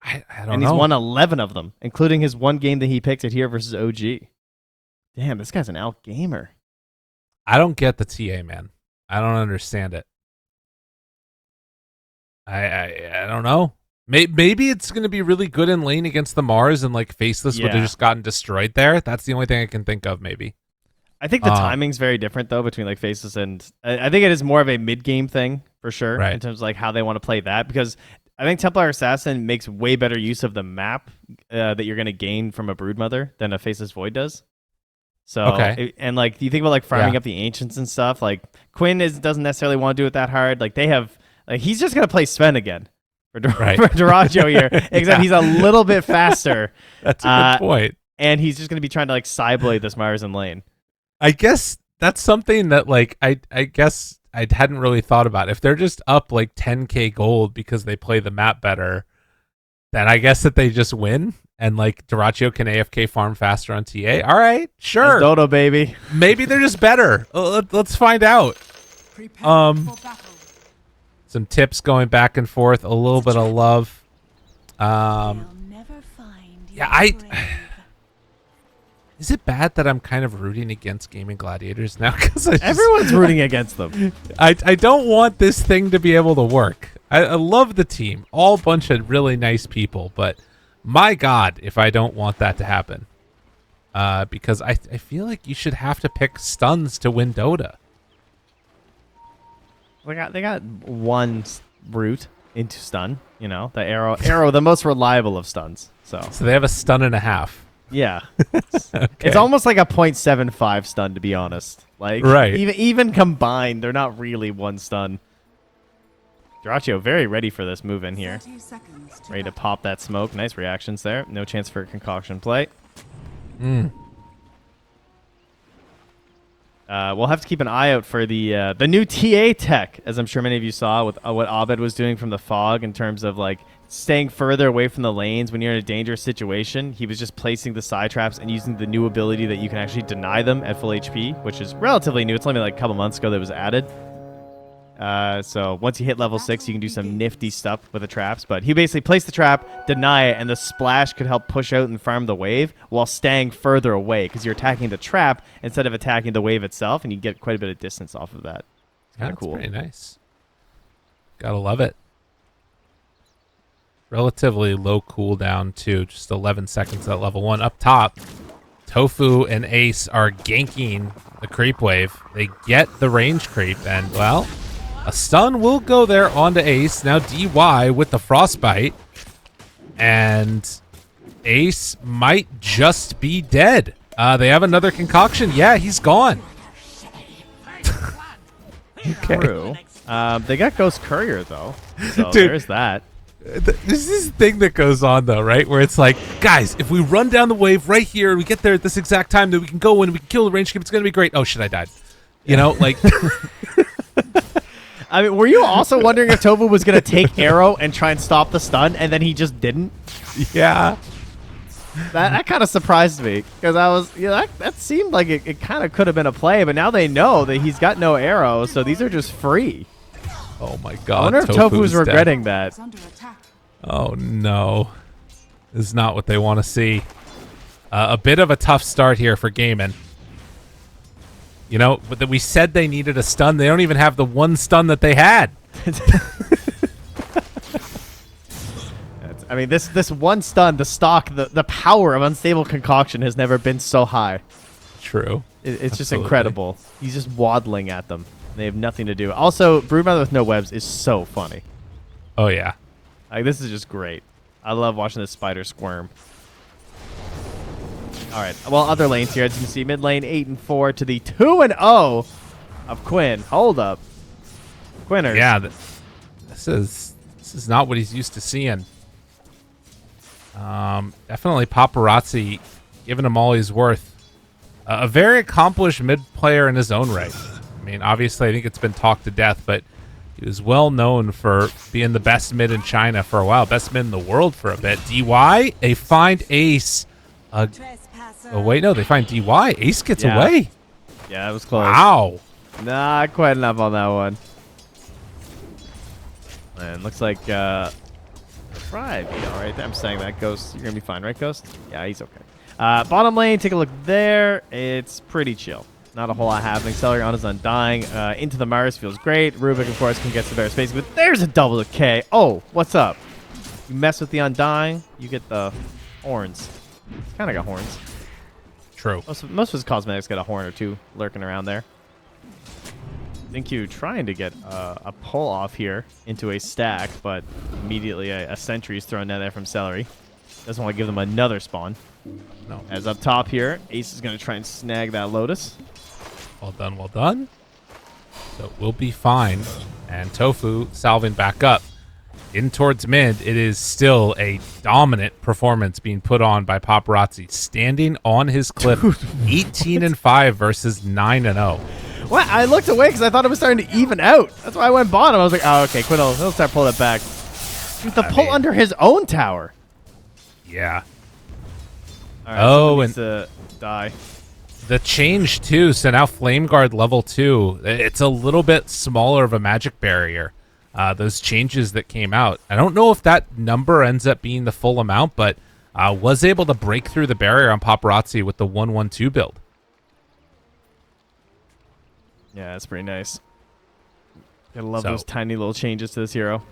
I don't know. And he's won 11 of them, including his 1 game that he picked at here versus OG. Damn, this guy's an out gamer. I don't get the TA, man. I don't understand it. I don't know. Maybe it's going to be really good in lane against the Mars and like Faceless would have just gotten destroyed there. That's the only thing I can think of, maybe. I think the timing's very different though between like Faceless and I think it is more of a mid game thing for sure in terms of like how they want to play that, because I think Templar Assassin makes way better use of the map that you're going to gain from a Broodmother than a Faceless Void does. So and like you think about like farming up the ancients and stuff, like Quinn doesn't necessarily want to do it that hard. Like they have like he's just going to play Sven again for Duraggio here, except he's a little bit faster. That's a good point. And he's just going to be trying to like Psyblade this Mars in lane. I guess that's something that like I guess I hadn't really thought about. If they're just up like 10k gold because they play the map better, then I guess that they just win and like Duraggio can AFK farm faster on TA. All right, sure. That's Dodo, baby. Maybe they're just better. Let's find out. Some tips going back and forth, a little bit of love. Is it bad that I'm kind of rooting against Gaimin Gladiators now? Because everyone's rooting against them. I don't want this thing to be able to work. I love the team, all bunch of really nice people, but my God, if I don't want that to happen, because I feel like you should have to pick stuns to win Dota. They got one route into stun. You know, the arrow, the most reliable of stuns. So they have a stun and a half. Yeah, It's almost like a 0.75 stun, to be honest. Like, even combined, they're not really one stun. Duraggio very ready for this move in here. Ready to pop that smoke. Nice reactions there. No chance for a concoction play. We'll have to keep an eye out for the new TA tech, as I'm sure many of you saw with what Abed was doing from the fog in terms of like staying further away from the lanes when you're in a dangerous situation. He was just placing the side traps and using the new ability that you can actually deny them at full HP, which is relatively new. It's only like a couple months ago that was added. So once you hit level 6, you can do some nifty stuff with the traps. But he basically placed the trap, deny it, and the splash could help push out and farm the wave while staying further away because you're attacking the trap instead of attacking the wave itself, and you get quite a bit of distance off of that. It's kind of cool. Pretty nice. Gotta love it. Relatively low cooldown too, just 11 seconds at level 1. Up top, Tofu and Ace are ganking the creep wave. They get the range creep, and well, a stun will go there onto Ace. Now DY with the frostbite, and Ace might just be dead. They have another concoction. Yeah, he's gone. Okay. True. They got Ghost Courier though, so there's that. This is the thing that goes on though, right? Where it's like, guys, if we run down the wave right here, we get there at this exact time, then we can go and we can kill the range skip. It's gonna be great. Oh shit, I died. You know, like. I mean, were you also wondering if Tofu was gonna take arrow and try and stop the stun, and then he just didn't? Yeah. That kind of surprised me because I was, that seemed like it kind of could have been a play, but now they know that he's got no arrow, so these are just free. Oh my God! I wonder if Tofu's regretting that. Oh no, this is not what they want to see. A bit of a tough start here for Gaimin. You know, but we said they needed a stun. They don't even have the one stun that they had. I mean, this one stun, the stock, the power of Unstable Concoction has never been so high. True. It's just incredible. He's just waddling at them. They have nothing to do. Also, Broodmother with no webs is so funny. Oh, yeah. Like, this is just great. I love watching this spider squirm. All right. Well, other lanes here. As you can see, mid lane 8-4 to the 2-0 of Quinn. Hold up. Quinners. Yeah. This is not what he's used to seeing. Definitely Paparazzi giving him all he's worth. A very accomplished mid player in his own right. I mean, obviously, I think it's been talked to death, but he was well known for being the best mid in China for a while, best mid in the world for a bit. DY, they find Ace. Oh, wait, no, they find DY. Ace gets away. Yeah, that was close. Wow. Not quite enough on that one. And looks like Fry be all right. I'm saying that Ghost, you're gonna be fine, right, Ghost? Yeah, he's okay. Bottom lane, take a look there. It's pretty chill. Not a whole lot happening. Celery on is Undying. Into the Mars feels great. Rubik, of course, can get some better space, but there's a double K. Oh, what's up? You mess with the Undying, you get the horns. It's kind of got horns. True. Most of his cosmetics got a horn or two lurking around there. XinQ trying to get a pull off here into a stack, but immediately a sentry is thrown down there from Celery. Doesn't want to give them another spawn. No. As up top here, Ace is going to try and snag that Lotus. Well done, well done. So we'll be fine. And Tofu salving back up. In towards mid, it is still a dominant performance being put on by Paparazzi, standing on his cliff. 18-5 versus 9-0. What? I looked away because I thought it was starting to even out. That's why I went bottom. I was like, oh, okay, Quinn, he'll start pulling it back. Dude, the pull under his own tower. Yeah. All right, and to die. The change too. So now Flame Guard level 2. It's a little bit smaller of a magic barrier. Those changes that came out. I don't know if that number ends up being the full amount, but was able to break through the barrier on Paparazzi with the 1-1-2 build. Yeah, that's pretty nice. Gotta love those tiny little changes to this hero.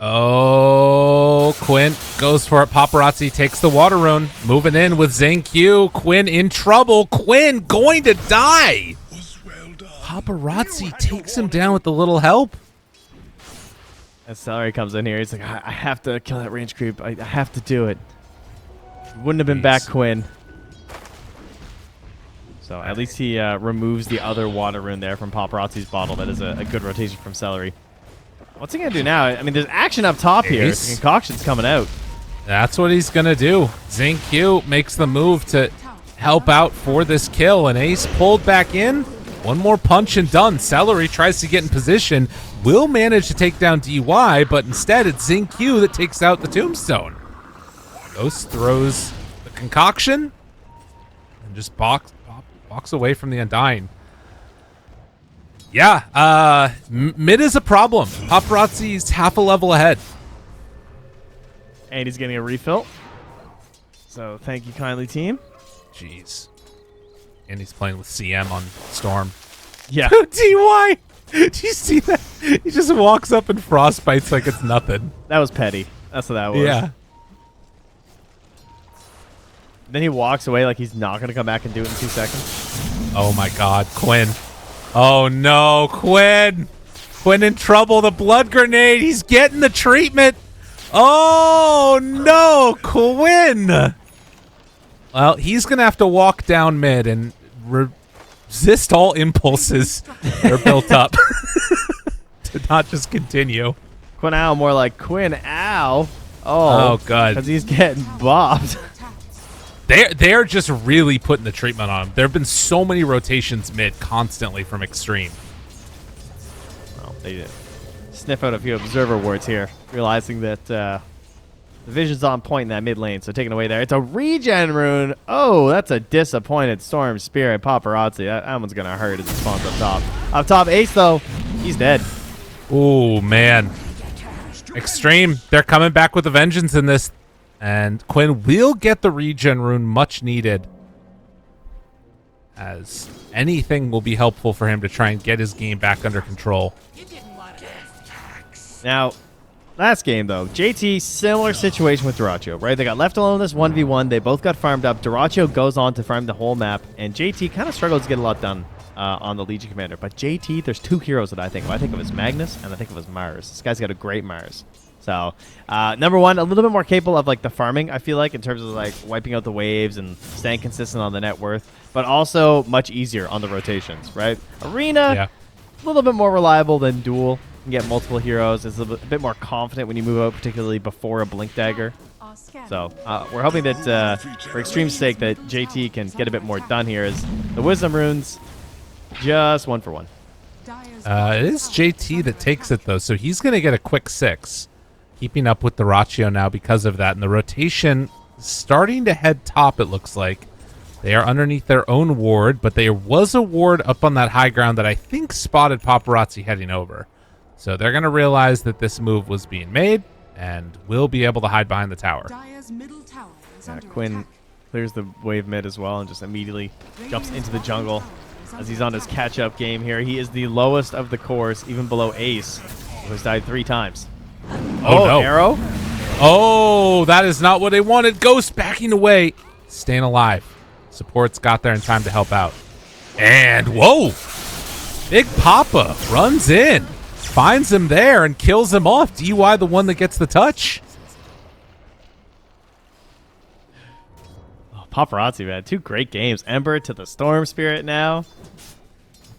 Oh, Quinn goes for it. Paparazzi takes the water rune. Moving in with XinQ. Quinn in trouble. Quinn going to die. Paparazzi takes him down with a little help. As Celery comes in here, he's like, I have to kill that range creep. I have to do it. Wouldn't have been back, Quinn. So at least he removes the other water rune there from Paparazzi's bottle. That is a good rotation from Celery. What's he going to do now? I mean, there's action up top here. The concoction's coming out. That's what he's going to do. XinQ makes the move to help out for this kill. And Ace pulled back in. One more punch and done. Celery tries to get in position. Will manage to take down DY, but instead it's XinQ that takes out the tombstone. Ghost throws the concoction and just walks away from the Undying. Yeah, mid is a problem. Paparazzi's half a level ahead. And he's getting a refill. So thank you kindly, team. Jeez. And he's playing with CM on Storm. Yeah. DY! Do you see that? He just walks up and frostbites like it's nothing. That was petty. That's what that was. Yeah. Then he walks away like he's not going to come back and do it in 2 seconds. Oh my god, Quinn. Oh no, Quinn. Quinn in trouble. The blood grenade. He's getting the treatment. Oh no, Quinn. Well, he's going to have to walk down mid and resist all impulses that are built up to not just continue. Quinn Ow, more like Quinn Ow. Oh, God. Because he's getting bopped. They're just really putting the treatment on him. There have been so many rotations mid constantly from Xtreme. Well, they did sniff out a few observer wards here, realizing that the vision's on point in that mid lane, so taken away there. It's a regen rune. Oh, that's a disappointed Storm Spirit Paparazzi. That one's going to hurt as it spawns up top. Up top, Ace, though, he's dead. Oh, man. Xtreme, they're coming back with a vengeance in this. And Quinn will get the regen rune, much needed. As anything will be helpful for him to try and get his game back under control. Now, last game, though, JT, similar situation with Dyrachyo, right? They got left alone in this 1v1. They both got farmed up. Dyrachyo goes on to farm the whole map, and JT kind of struggles to get a lot done on the Legion Commander. But JT, there's two heroes that I think of. I think of as Magnus, and I think of as Mars. This guy's got a great Mars. So, number one, a little bit more capable of, like, the farming, I feel like, in terms of, like, wiping out the waves and staying consistent on the net worth, but also much easier on the rotations, right? Arena, a little bit more reliable than Duel. You can get multiple heroes. It's a bit more confident when you move out, particularly before a Blink Dagger. So, we're hoping that, for Xtreme's sake, that JT can get a bit more done here, as the Wisdom Runes, just 1 for 1. It is JT that takes it, though, so he's going to get a quick 6. Keeping up with the Dyrachyo now because of that. And the rotation starting to head top, it looks like. They are underneath their own ward, but there was a ward up on that high ground that I think spotted Paparazzi heading over. So they're going to realize that this move was being made and will be able to hide behind the tower. Yeah, Quinn clears the wave mid as well and just immediately jumps into the jungle as he's on his catch-up game here. He is the lowest of the cores, even below Ace, who has died 3 times. Oh, no. Arrow. Oh, that is not what they wanted. Ghost backing away. Staying alive. Support's got there in time to help out. And, whoa! Big Papa runs in, finds him there, and kills him off. DY the one that gets the touch. Oh, Paparazzi, man. 2 great games. Ember to the Storm Spirit now.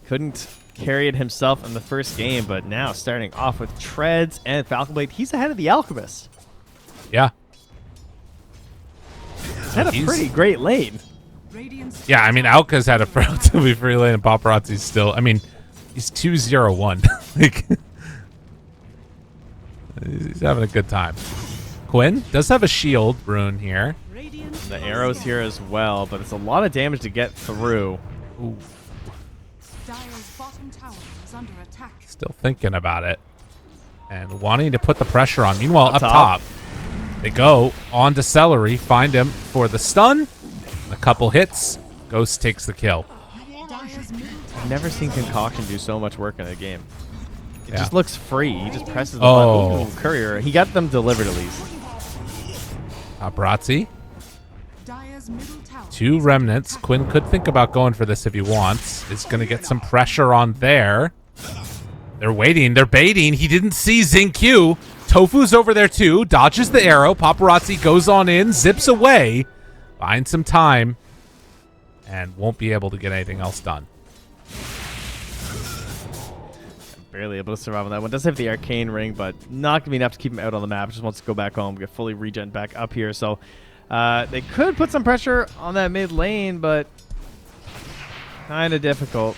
Couldn't carry it himself in the first game, but now starting off with Treads and Falcon Blade, he's ahead of the Alchemist. Yeah. He's had a pretty great lane. Yeah, I mean, Alka's had a relatively free lane, and Paparazzi's still... I mean, he's 2-0-1. Like, he's having a good time. Quinn does have a shield rune here. The arrows here as well, but it's a lot of damage to get through. Ooh. Dire's bottom tower is under attack. Still thinking about it. And wanting to put the pressure on. Meanwhile, up top, they go on to Celery, find him for the stun. A couple hits. Ghost takes the kill. I've never seen Concoction do so much work in a game. It Yeah. just looks free. He just presses the button. Ooh, Courier. He got them delivered at least. Paparazzi. Dire's middle tower 2 remnants. Quinn could think about going for this if he wants. Is going to get some pressure on there. They're waiting. They're baiting. He didn't see Xingqiu. Tofu's over there too. Dodges the arrow. Paparazzi goes on in. Zips away. Finds some time. And won't be able to get anything else done. Barely able to survive on that one. Does have the arcane ring, but not gonna be enough to keep him out on the map. Just wants to go back home, get fully regen back up here. So they could put some pressure on that mid lane, but kind of difficult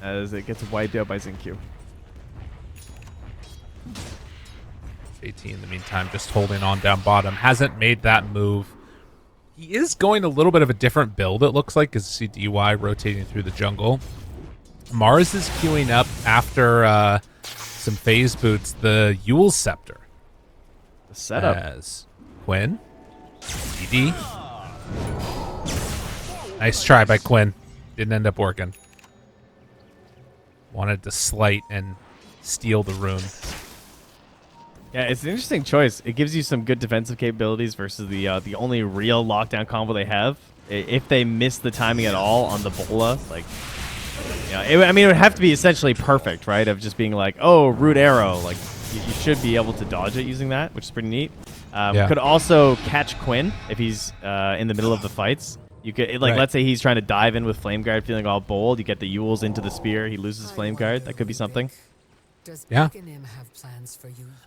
as it gets wiped out by Xingqiu. JT in the meantime just holding on down bottom. Hasn't made that move. He is going a little bit of a different build, it looks like, as you see DY rotating through the jungle. Mars is queuing up after some phase boots the Yule Scepter. The setup. As Quinn. ED. Nice try by Quinn. Didn't end up working. Wanted to slight and steal the rune. Yeah, it's an interesting choice. It gives you some good defensive capabilities versus the only real lockdown combo they have. If they miss the timing at all on the Bola, like, I mean, it would have to be essentially perfect, right? Of just being like, oh, root arrow, like you should be able to dodge it using that, which is pretty neat. Yeah. Could also catch Quinn if he's in the middle of the fights. You could let's say he's trying to dive in with Flame Guard, feeling all bold. You get the Yules into the spear. He loses Flame Guard. That could be something. Yeah.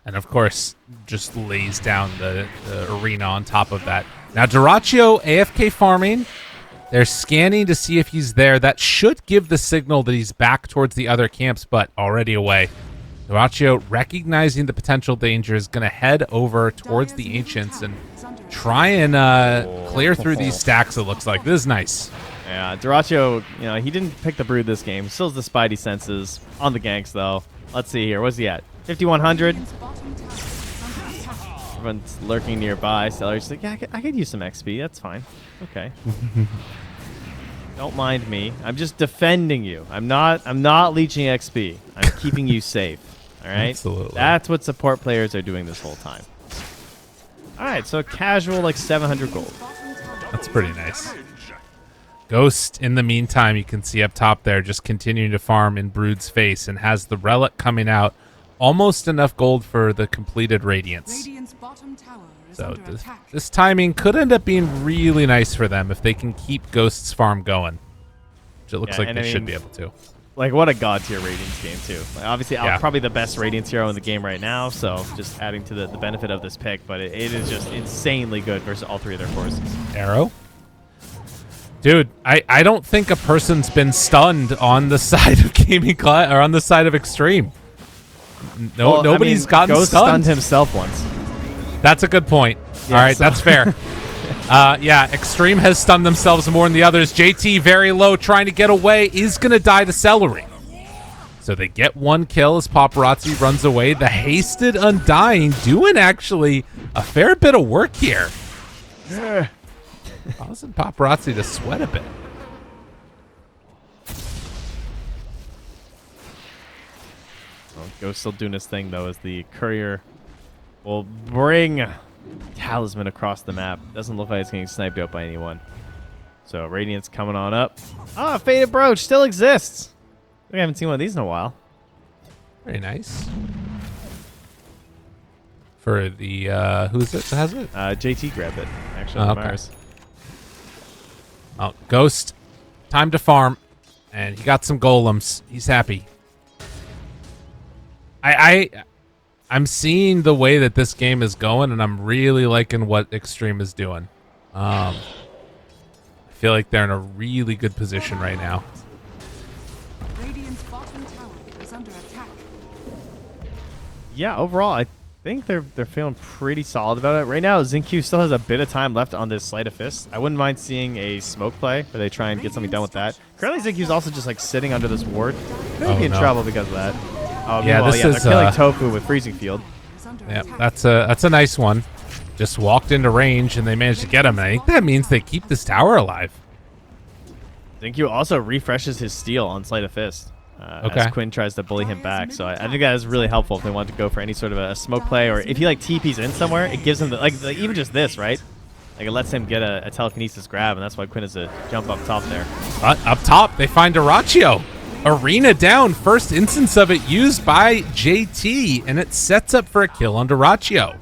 And of course, just lays down the arena on top of that. Now, Dyrachyo AFK farming. They're scanning to see if he's there. That should give the signal that he's back towards the other camps, but already away. Dyrachyo, recognizing the potential danger, is going to head over towards the Ancients and try and clear through these stacks, it looks like. This is nice. Yeah, Dyrachyo, he didn't pick the brood this game. Still has the spidey senses on the ganks, though. Let's see here. What's he at? 5,100. Everyone's lurking nearby. Seller's like, yeah, I could use some XP. That's fine. Okay. Don't mind me. I'm just defending you. I'm not leeching XP. I'm keeping you safe. All right? Absolutely. That's what support players are doing this whole time. All right, so casual, like 700 gold. That's pretty nice. Ghost, in the meantime, you can see up top there, just continuing to farm in Brood's face and has the relic coming out. Almost enough gold for the completed Radiance. So this timing could end up being really nice for them if they can keep Ghost's farm going. Which it looks like they should be able to. Like, what a god tier Radiance game, too. Like, obviously, probably the best Radiance hero in the game right now, so just adding to the benefit of this pick, but it is just insanely good versus all three of their forces. Arrow? Dude, I don't think a person's been stunned on the side of Gaimin Gladiators or on the side of Xtreme. No, nobody's gotten Ghost stunned himself once. That's a good point. Yeah, all right, that's fair. Yeah, Xtreme has stunned themselves more than the others. JT very low, trying to get away, is going to die to Celery. So they get one kill as Paparazzi runs away. The hasted Undying doing actually a fair bit of work here. Causing Paparazzi to sweat a bit. Well, Ghost still doing his thing, though, as the courier will bring Talisman across the map. Doesn't look like it's getting sniped out by anyone. So Radiant's coming on up. Ah, Faded Brooch still exists. We haven't seen one of these in a while. Very nice. For the who is it that has it? JT grabbed it. Actually, Oh, on okay. Mars. Oh, Ghost. Time to farm, and he got some golems. He's happy. I'm seeing the way that this game is going, and I'm really liking what Xtreme is doing. I feel like they're in a really good position right now. Radiant's bottom tower is under attack. Yeah, overall, I think they're feeling pretty solid about it. Right now, Xingqiu still has a bit of time left on this Sleight of Fist. I wouldn't mind seeing a smoke play where they try and get something done with that. Currently, Xingqiu's also just like sitting under this ward. Could be in trouble because of that. Oh, Yeah, meanwhile, this they're is, killing Tofu with Freezing Field. Is under Yeah, attack. that's a nice one. Just walked into range, and they managed to get him. And I think that means they keep this tower alive. Xingqiu also refreshes his steal on Sleight of Fist. Okay. As Quinn tries to bully him back. So I think that is really helpful if they want to go for any sort of a smoke play, or if he like TPs in somewhere, it gives him the, like even just this, right? Like it lets him get a telekinesis grab, and that's why Quinn has to jump up top there. Up top, they find Arachio. Arena down. First instance of it used by JT, and it sets up for a kill on Arachio.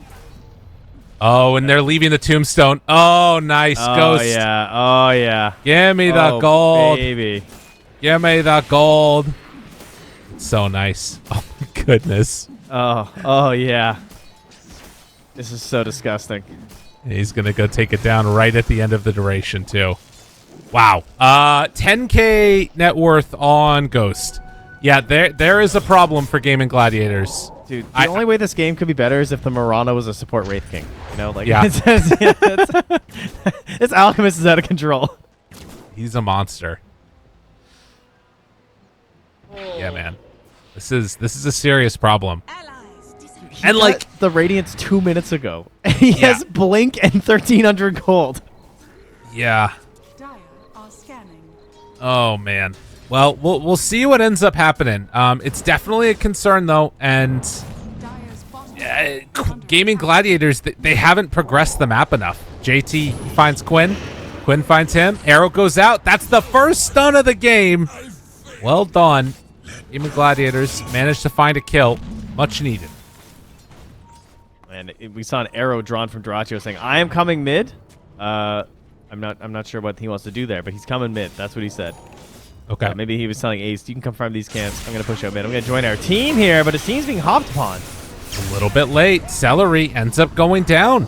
Oh, and they're leaving the tombstone. Oh, nice. Oh Ghost. yeah, oh yeah. Give me the Oh, gold. baby. Give me the gold. It's so nice. Oh, my goodness. Oh yeah. This is so disgusting. He's going to go take it down right at the end of the duration, too. Wow. 10K net worth on Ghost. Yeah, there is a problem for Gaimin Gladiators. Dude, the only way this game could be better is if the Mirana was a support Wraith King. You know, like Yeah. this Alchemist is out of control. He's a monster. Yeah, man. This is a serious problem. And like the Radiance 2 minutes ago. He Yeah. has Blink and 1,300 gold. yeah. Dire are scanning. Oh man. Well, we'll see what ends up happening. It's definitely a concern though, and Dire's bottom Gaimin Gladiators, they haven't progressed the map enough. JT finds Quinn. Quinn finds him. Arrow goes out. That's the first stun of the game. Well done. Gaimin Gladiators managed to find a kill. Much needed. And we saw an arrow drawn from Duraccio saying, "I am coming mid." I'm not sure what he wants to do there, but he's coming mid. That's what he said. Okay. Maybe he was telling Ace, "You can come farm these camps. I'm gonna push out mid. I'm gonna join our team here," but his team's being hopped upon. A little bit late. Celery ends up going down.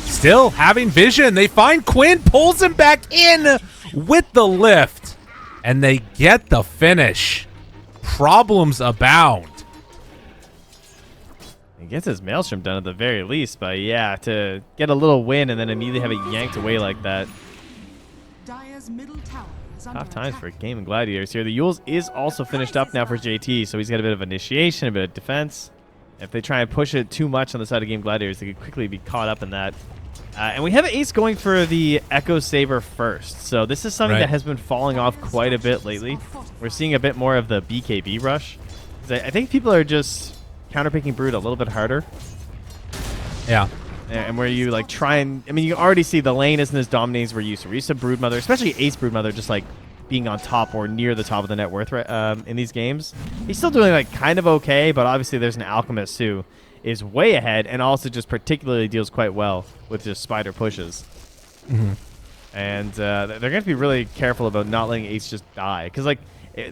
Still having vision. They find Quinn, pulls him back in with the lift, and they get the finish. Problems abound. He gets his Maelstrom done at the very least, but yeah, to get a little win and then immediately have it yanked away like that. Dire's middle tower is under Tough times attack. for Gaimin Gladiators here. The Yules is also finished up now for JT, so he's got a bit of initiation, a bit of defense. If they try and push it too much on the side of Gaimin Gladiators, they could quickly be caught up in that. And we have Ace going for the Echo Saber first. So this is something Right. that has been falling off quite a bit lately. We're seeing a bit more of the BKB rush. 'Cause I think people are just counterpicking Brood a little bit harder. Yeah. And where you like try and, I mean, you already see the lane isn't as dominating as we're used to. We're used to Broodmother, especially Ace Broodmother, just like being on top or near the top of the net worth in these games. He's still doing like kind of okay, but obviously there's an Alchemist who is way ahead and also just particularly deals quite well with just spider pushes. And they're going to have to be really careful about not letting Ace just die. Because like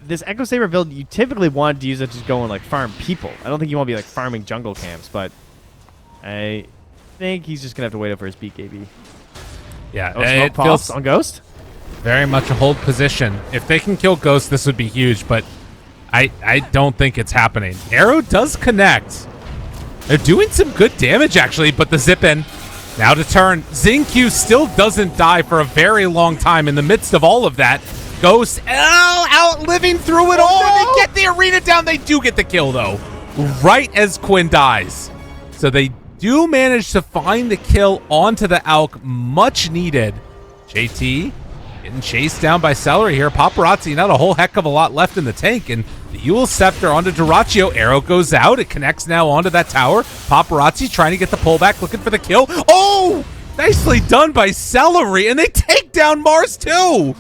this Echo Saber build, you typically want to use it to just go and like farm people. I don't think you want to be like farming jungle camps, but I think he's just going to have to wait up for his BKB. Yeah. Oh, smoke It pops feels on Ghost? very much a hold position. If they can kill Ghost, this would be huge, but I don't think it's happening. Arrow does connect. They're doing some good damage, actually, but the zip in. Now to turn. Xingqiu still doesn't die for a very long time in the midst of all of that. Ghost out living through it all. no! They get the arena down. They do get the kill, though, right as Quinn dies. So they do manage to find the kill onto the Alk. Much needed. JT getting chased down by Celery here. Paparazzi, not a whole heck of a lot left in the tank, and the Yule Scepter onto Duraccio. Arrow goes out. It connects now onto that tower. Paparazzi trying to get the pullback, looking for the kill. Oh! Nicely done by Celery, and they take down Mars too.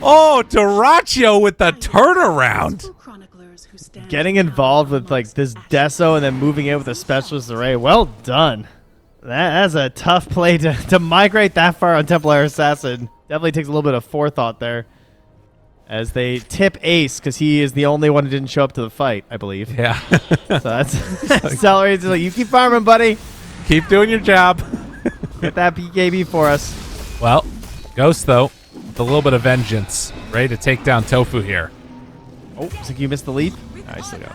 Oh, Doraccio with the turnaround. Getting involved with like this Deso and then moving in with a specialist array. Well done. That's a tough play to migrate that far on Templar Assassin. Definitely takes a little bit of forethought there. As they tip Ace, because he is the only one who didn't show up to the fight, I believe. Yeah. So that's Celery's like, you keep farming, buddy. Keep doing your job. Get that BKB for us. Well, Ghost, though, with a little bit of vengeance, ready to take down Tofu here. Oh, looks like you missed the lead. I still go.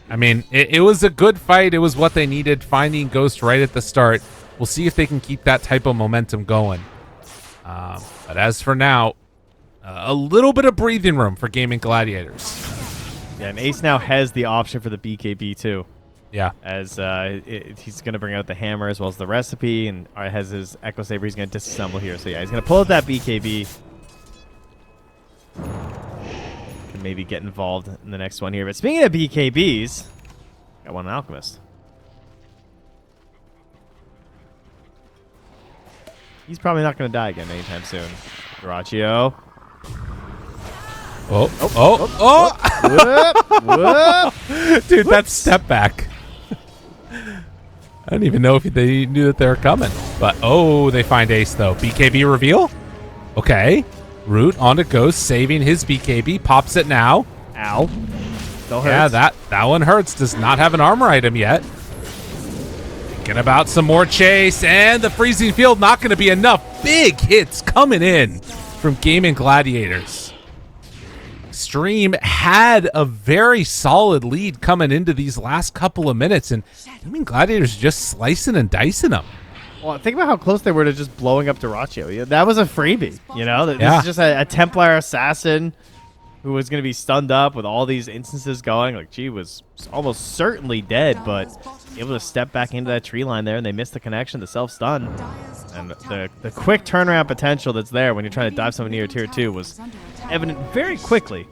I mean, it was a good fight. It was what they needed, finding Ghost right at the start. We'll see if they can keep that type of momentum going. But as for now, a little bit of breathing room for Gaimin Gladiators. Yeah, and Ace now has the option for the BKB too. Yeah. As he's going to bring out the hammer as well as the recipe, and has his Echo Saber he's going to disassemble here. So yeah, he's going to pull out that BKB. Can maybe get involved in the next one here. But speaking of BKBs, got one Alchemist. He's probably not going to die again anytime soon. Doraccio. Whoop. Dude, that's step back. I didn't even know if they knew that they were coming. But, they find Ace, though. BKB reveal? Okay. Root onto Ghost, saving his BKB. Pops it now. Ow. Still hurts. Yeah, that one hurts. Does not have an armor item yet. Thinking about some more chase, and the freezing field not going to be enough. Big hits coming in from Gaimin Gladiators. Xtreme had a very solid lead coming into these last couple of minutes, and Gaimin Gladiators just slicing and dicing them. Well, think about how close they were to just blowing up Doraccio. Yeah, that was a freebie, you know? This Yeah. is just a Templar Assassin who was going to be stunned up with all these instances going. Like, gee, was almost certainly dead, but able to step back into that tree line there, and they missed the connection, the self-stun. And the quick turnaround potential that's there when you're trying to dive someone near tier 2 was evident very quickly.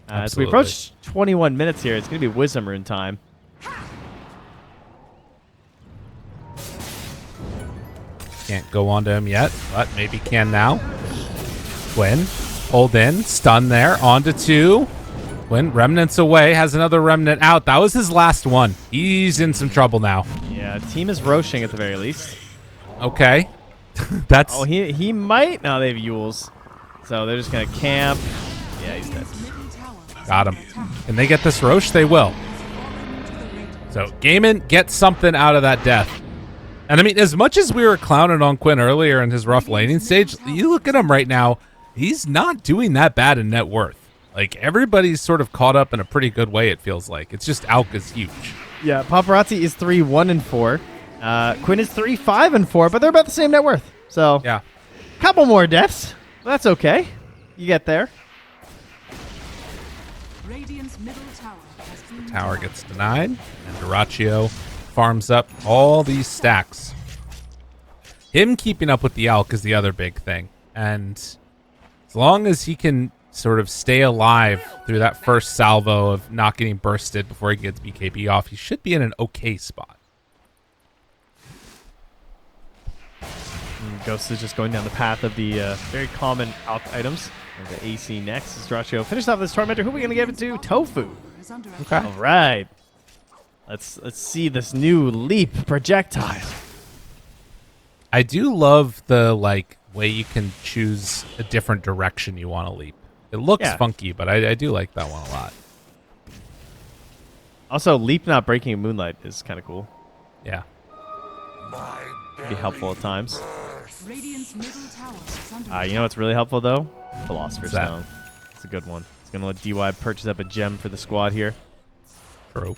As we approach 21 minutes here, it's going to be Wisdom Rune time. Can't go onto him yet, but maybe can now. Quinn, hold in, stun there, onto 2. Quinn, remnants away, has another remnant out. That was his last one. He's in some trouble now. Yeah, team is roshing at the very least. Okay. That's... Oh, he might... No, they have Yules. So they're just going to camp. Yeah, he's dead. Got him. Can they get this Roche? They will. So Gaimin gets something out of that death. And I mean, as much as we were clowning on Quinn earlier in his rough laning stage, you look at him right now, he's not doing that bad in net worth. Like, everybody's sort of caught up in a pretty good way, it feels like. It's just Alka's huge. Yeah, Paparazzi is 3-1-4. Quinn is 3-5-4, but they're about the same net worth. So, yeah, couple more deaths. That's okay. You get there. Radiant's middle tower has been Tower gets denied, and Doraccio farms up all these stacks. Him keeping up with the Alk is the other big thing. And as long as he can sort of stay alive through that first salvo of not getting bursted before he gets BKB off, he should be in an okay spot. Ghost is just going down the path of the very common Alk items. And the AC next is Doraccio. Finished off this Tormentor. Who are we going to give it to? Tofu. Okay. All right. Let's see this new leap projectile. I do love the way you can choose a different direction you want to leap. It looks funky, but I do like that one a lot. Also, leap not breaking in moonlight is kind of cool. Yeah. Be helpful at times. Radiant's middle tower is under You know what's really helpful though? Philosopher's What's that? Stone. It's a good one. It's gonna let DY purchase up a gem for the squad here. True.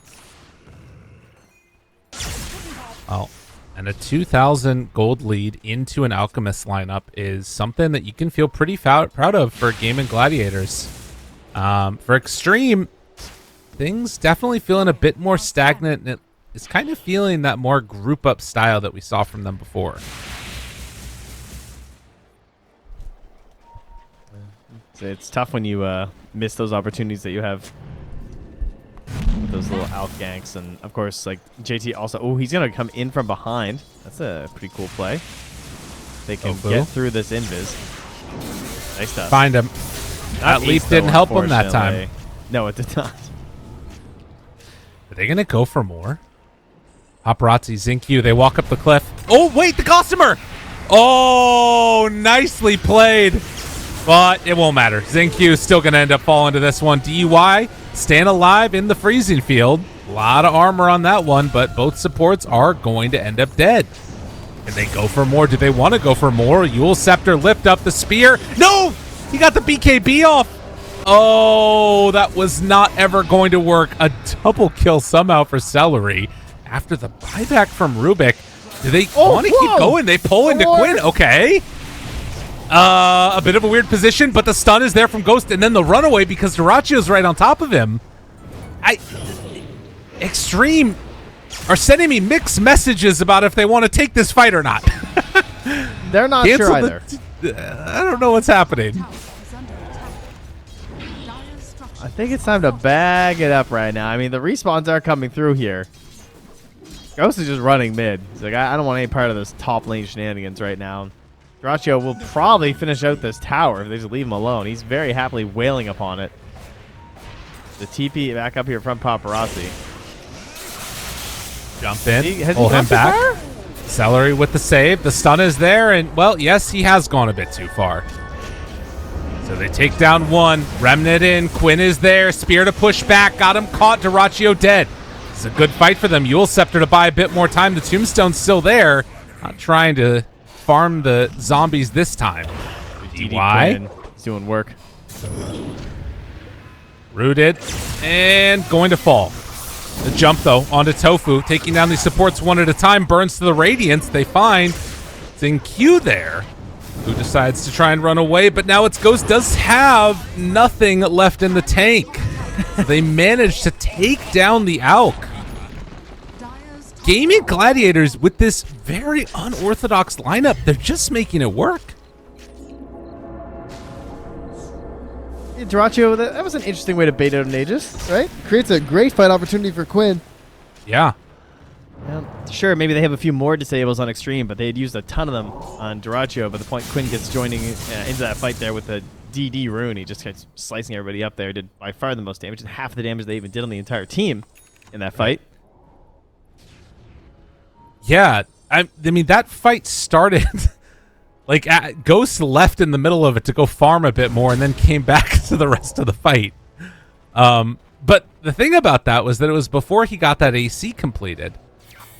Oh, and a 2,000 gold lead into an Alchemist lineup is something that you can feel pretty proud of for Gaimin Gladiators. For Xtreme, things definitely feeling a bit more stagnant, and it's kind of feeling that more group-up style that we saw from them before. So it's tough when you miss those opportunities that you have with those little out ganks. And, of course, like, JT also... Oh, he's going to come in from behind. That's a pretty cool play. They can get through this invis. Nice stuff. Find him. That leap didn't help him that time. No, it did not. Are they going to go for more? Paparazzi, Zinq, they walk up the cliff. Oh, wait, the Gossamer! Oh, nicely played. But it won't matter. Zinq is still going to end up falling to this one. DUI, staying alive in the freezing field. A lot of armor on that one, but both supports are going to end up dead. And they go for more. Do they want to go for more? Yule Scepter lift up the spear. No! He got the BKB off. Oh, that was not ever going to work. A double kill somehow for Celery. After the buyback from Rubik. Do they want to keep going? They pull into Quinn. Okay. A bit of a weird position, but the stun is there from Ghost, and then the runaway because Duracio's right on top of him. Xtreme are sending me mixed messages about if they want to take this fight or not. They're not sure either. I don't know what's happening. I think it's time to bag it up right now. I mean, the respawns are coming through here. Ghost is just running mid. He's like, I don't want any part of this top lane shenanigans right now. Dyrachio will probably finish out this tower if they just leave him alone. He's very happily wailing upon it. The TP back up here from Paparazzi. Jump in, pull him back. Celery with the save. The stun is there, and, well, yes, he has gone a bit too far. So they take down one. Remnant in. Quinn is there. Spear to push back. Got him caught. Duraccio dead. It's a good fight for them. Yule Scepter to buy a bit more time. The Tombstone's still there. Not trying to farm the zombies this time. DY. He's doing work. Rooted. And going to fall. The jump, though, onto Tofu. Taking down these supports one at a time. Burns to the Radiance. They find Zinq there, who decides to try and run away. But now it's Ghost does have nothing left in the tank. They managed to take down the Alk. Gaimin Gladiators with this very unorthodox lineup. They're just making it work. Yeah, Duraccio, that was an interesting way to bait out an Aegis, right? Creates a great fight opportunity for Quinn. Yeah. Well, sure, maybe they have a few more disables on Xtreme, but they had used a ton of them on Duraccio. But the point Quinn gets joining into that fight there with the DD rune, he just kept slicing everybody up there. Did by far the most damage, and half the damage they even did on the entire team in that fight. Yeah, I mean, that fight started... like, Ghost left in the middle of it to go farm a bit more and then came back to the rest of the fight. But the thing about that was that it was before he got that AC completed.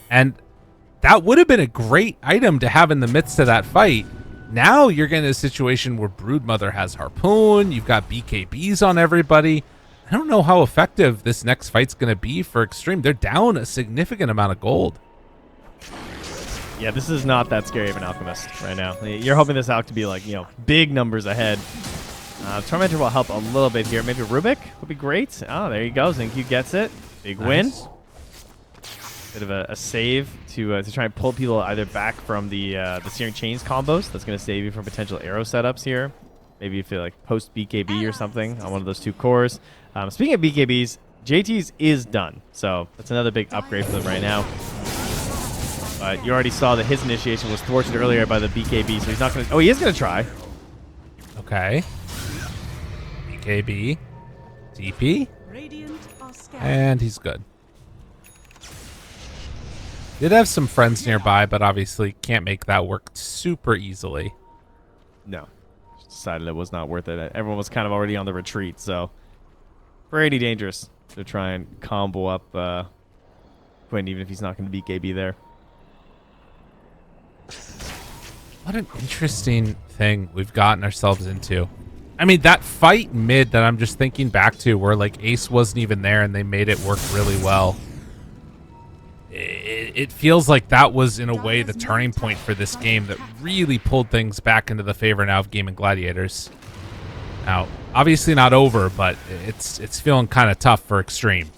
And that would have been a great item to have in the midst of that fight. Now you're getting a situation where Broodmother has Harpoon. You've got BKBs on everybody. I don't know how effective this next fight's going to be for Xtreme. They're down a significant amount of gold. Yeah, this is not that scary of an Alchemist right now. You're hoping this Alch to be like, big numbers ahead. Tormentor will help a little bit here. Maybe Rubik would be great. Oh, there you go. Zinq gets it. Big win. Bit of a save to try and pull people either back from the Searing Chains combos. That's going to save you from potential arrow setups here. Maybe if you like post BKB or something on one of those two cores. Speaking of BKBs, JT's is done. So that's another big upgrade for them right now. But you already saw that his initiation was thwarted earlier by the BKB, so he's not going to... Oh, he is going to try. Okay. BKB. TP. And he's good. Did have some friends nearby, but obviously can't make that work super easily. No. Just decided it was not worth it. Everyone was kind of already on the retreat, so... Pretty dangerous to try and combo up Quinn, even if he's not going to BKB there. What an interesting thing we've gotten ourselves into. I mean, that fight mid that I'm just thinking back to where, like, Ace wasn't even there and they made it work really well. It feels like that was, in a way, the turning point for this game that really pulled things back into the favor now of Gaimin Gladiators. Now, obviously not over, but it's feeling kind of tough for Xtreme.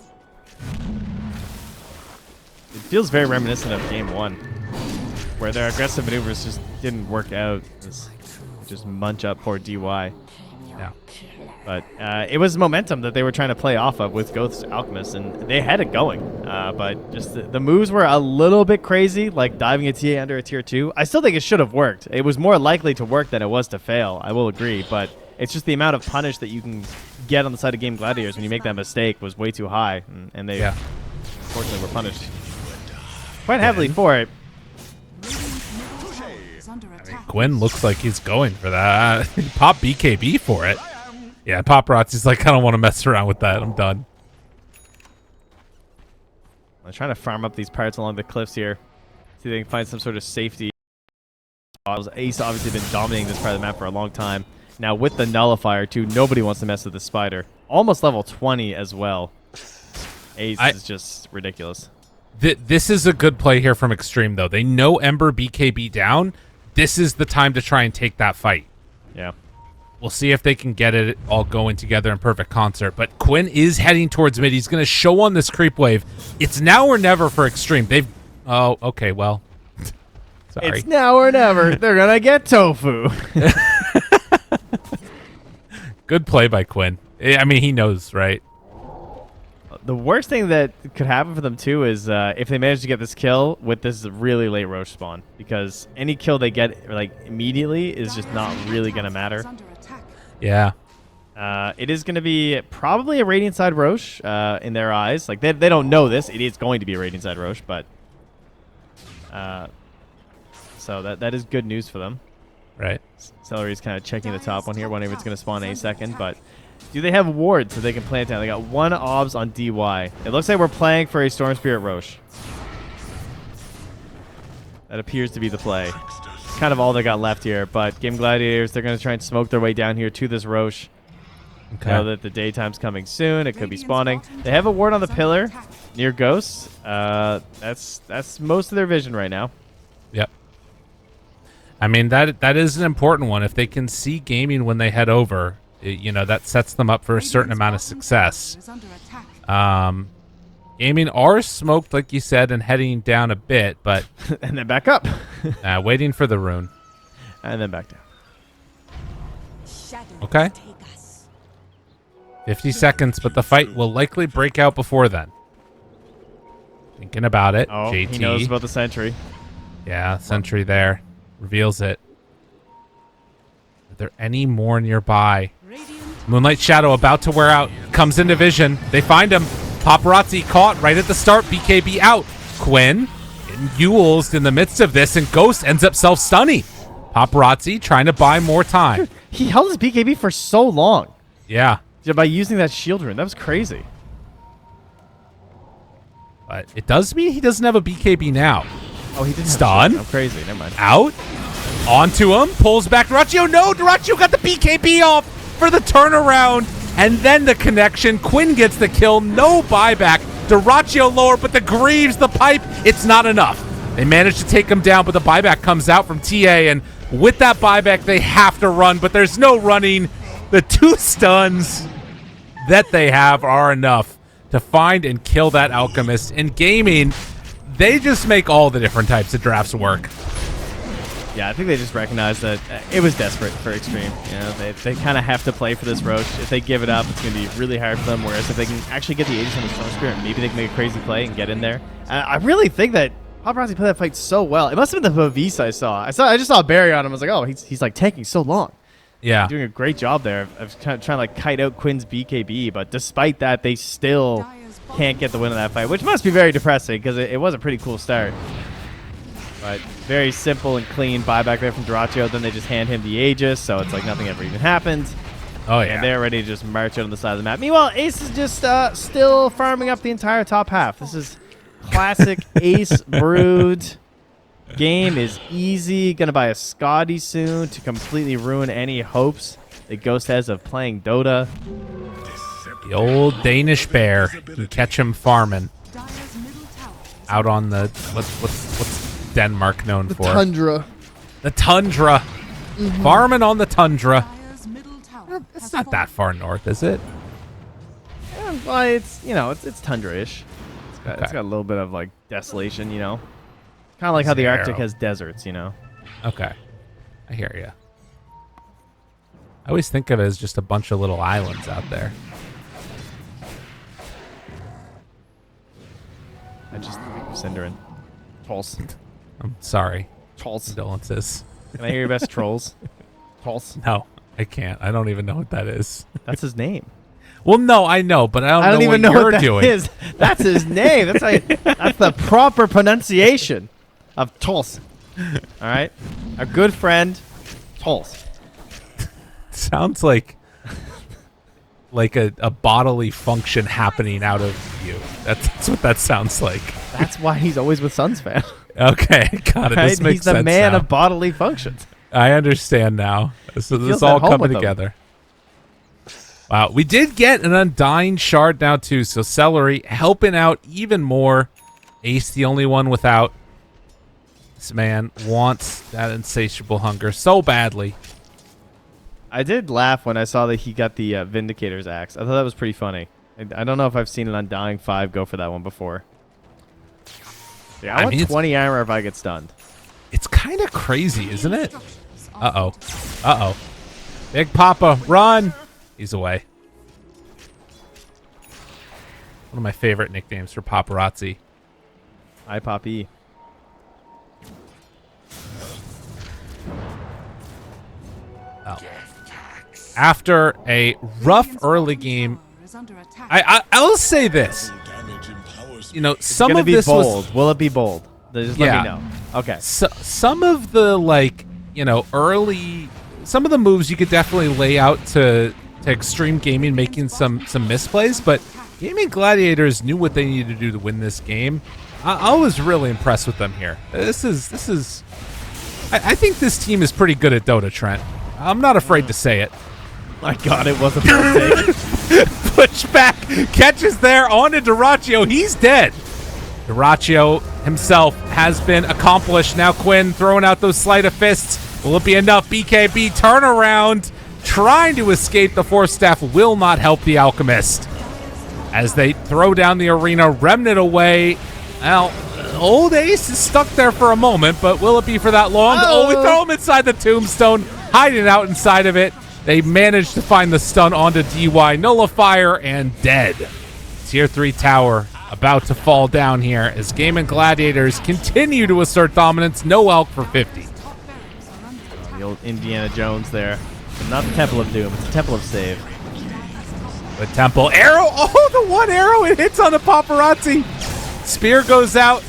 It feels very reminiscent of Game 1, where their aggressive maneuvers just didn't work out. Just munch up poor DY. Yeah. But it was momentum that they were trying to play off of with Ghost Alchemist, and they had it going. But just the moves were a little bit crazy, like diving a TA under a tier 2. I still think it should have worked. It was more likely to work than it was to fail, I will agree. But it's just the amount of punish that you can get on the side of Gaimin Gladiators when you make that mistake was way too high. And they, unfortunately, were punished quite heavily for it. Gwen looks like he's going for that. Pop BKB for it. Yeah, Paparazzi's like, I don't want to mess around with that. I'm done. I'm trying to farm up these parts along the cliffs here. See if they can find some sort of safety. Ace obviously been dominating this part of the map for a long time. Now with the nullifier too, nobody wants to mess with the spider. Almost level 20 as well. Ace is just ridiculous. This is a good play here from Xtreme though. They know Ember BKB down. This is the time to try and take that fight. Yeah. We'll see if they can get it all going together in perfect concert. But Quinn is heading towards mid. He's going to show on this creep wave. It's now or never for Xtreme. They've... Oh, okay, well. Sorry. It's now or never. They're going to get tofu. Good play by Quinn. I mean, he knows, right? The worst thing that could happen for them, too, is if they manage to get this kill with this really late Roche spawn. Because any kill they get like immediately is just not really going to matter. Yeah. It is going to be probably a Radiant side Roche in their eyes. Like, they don't know this. It is going to be a Radiant side Roche, but... so that is good news for them. Right. Celery's kind of checking the top one here, wondering if it's going to spawn any second, but... Do they have wards so they can plant down? They got one obs on DY. It looks like we're playing for a Storm Spirit Roche. That appears to be the play. Kind of all they got left here, but Gaimin Gladiators, they're going to try and smoke their way down here to this Roche. Okay. Know that the daytime's coming soon. It could be spawning. They have a ward on the pillar near Ghosts. That's most of their vision right now. Yep. I mean, that is an important one. If they can see Gaming when they head over... You know, that sets them up for a certain amount of success. Gaming are smoked, like you said, and heading down a bit, but... and then back up. Waiting for the rune. And then back down. Okay. 50 seconds, but the fight will likely break out before then. Thinking about it. Oh, JT. he knows about the sentry. Yeah, sentry there. Reveals it. Are there any more nearby? Moonlight Shadow about to wear out. Comes into vision. They find him. Paparazzi caught right at the start. BKB out. Quinn and Yules in the midst of this, and Ghost ends up self-stunning. Paparazzi trying to buy more time. He held his BKB for so long. Yeah. By using that shield rune. That was crazy. But it does mean he doesn't have a BKB now. Oh, he didn't. Stun. I'm crazy. Never mind. Out. Onto him. Pulls back. Duraccio. No. Duraccio got the BKB off for the turnaround. And then the connection. Quinn gets the kill. No buyback. Duraccio lower, but the Greaves, the pipe, it's not enough. They managed to take him down, but the buyback comes out from TA. And with that buyback, they have to run, but there's no running. The 2 stuns that they have are enough to find and kill that Alchemist. In Gaming, they just make all the different types of drafts work. Yeah, I think they just recognized that it was desperate for Xtreme. You know, they kind of have to play for this Roche. If they give it up, it's going to be really hard for them. Whereas if they can actually get the Aegis on the Storm Spirit, maybe they can make a crazy play and get in there. I really think that Paparazzi played that fight so well. It must have been the Vavisa I saw. I just saw a barrier on him. I was like, oh, he's like tanking so long. Yeah. Doing a great job there of trying to like kite out Quinn's BKB, but despite that, they still can't get the win of that fight, which must be very depressing because it was a pretty cool start. But very simple and clean buyback there from Duraccio. Then they just hand him the Aegis, so it's like nothing ever even happened. Oh, yeah. And they're ready to just march out on the side of the map. Meanwhile, Ace is just still farming up the entire top half. This is classic Ace Brood. Game is easy. Gonna buy a Scotty soon to completely ruin any hopes that Ghost has of playing Dota. The old Danish bear. You catch him farming. Out on the what's Denmark known for? Tundra. The tundra. Farming on the tundra. It's not that far north, is it? Yeah, well, it's tundra-ish. It's got a little bit of like desolation, you know. Kind of like how the Arctic has deserts, you know. Okay. I hear you. I always think of it as just a bunch of little islands out there. I just think of Cinderin. Trolls. I'm sorry. Trolls. Condolences. Can I hear your best trolls? Trolls. No, I can't. I don't even know what that is. That's his name. Well, no, I know, but I don't even know know what what that you're doing. is. That's his name. That's the proper pronunciation of Trolls. All right? A good friend, Trolls. Sounds like a bodily function happening out of you. That's what that sounds like. That's why he's always with Suns fan. Okay, got it. Right? This makes He's the sense man now. of bodily functions. I understand now. So this feels is all at home coming with them. together. Wow, we did get an Undying Shard now too, so Celery helping out even more. Ace the only one without. This man wants that insatiable hunger so badly. I did laugh when I saw that he got the Vindicator's axe. I thought that was pretty funny. I don't know if I've seen an Undying 5 go for that one before. Yeah, I want 20 armor if I get stunned. It's kind of crazy, isn't it? Uh-oh. Uh-oh. Big Papa, run! He's away. One of my favorite nicknames for paparazzi. Hi, Poppy. Oh. After a rough early game, I'll say this. You know, some of this bold. was... Will it be bold? Just let me know. Okay. So, some of the, early... Some of the moves you could definitely lay out to Xtreme Gaming, making some misplays, but Gaimin Gladiators knew what they needed to do to win this game. I was really impressed with them here. This is... I think this team is pretty good at Dota, Trent. I'm not afraid to say it. My God, it was a mistake. Push back, catches there onto Duraccio. He's dead. Duraccio himself has been accomplished. Now Quinn throwing out those sleight of fists. Will it be enough? BKB turnaround, trying to escape. The Force Staff will not help the Alchemist as they throw down the arena. Remnant away. Well, old Ace is stuck there for a moment, but will it be for that long? Oh, we throw him inside the tombstone, hiding out inside of it. They managed to find the stun onto DY, nullifier, and dead. Tier 3 tower about to fall down here as Gaimin Gladiators continue to assert dominance. No elk for 50. The old Indiana Jones there. But not the Temple of Doom. It's the Temple of Save. The Temple arrow. Oh, the one arrow. It hits on the paparazzi. Spear goes out.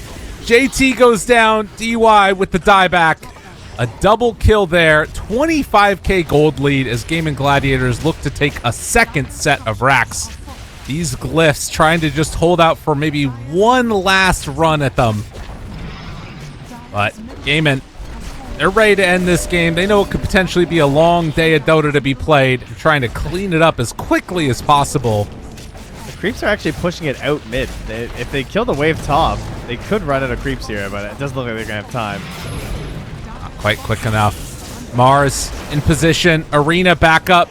JT goes down. DY with the dieback. A double kill there. 25k gold lead as Gaimin Gladiators look to take a second set of racks. These glyphs trying to just hold out for maybe one last run at them. But Gaimin, they're ready to end this game. They know it could potentially be a long day of Dota to be played, and trying to clean it up as quickly as possible. The creeps are actually pushing it out mid. If they kill the wave top, they could run out of creeps here, but it doesn't look like they're going to have time. Not quite quick enough. Mars in position. Arena back up.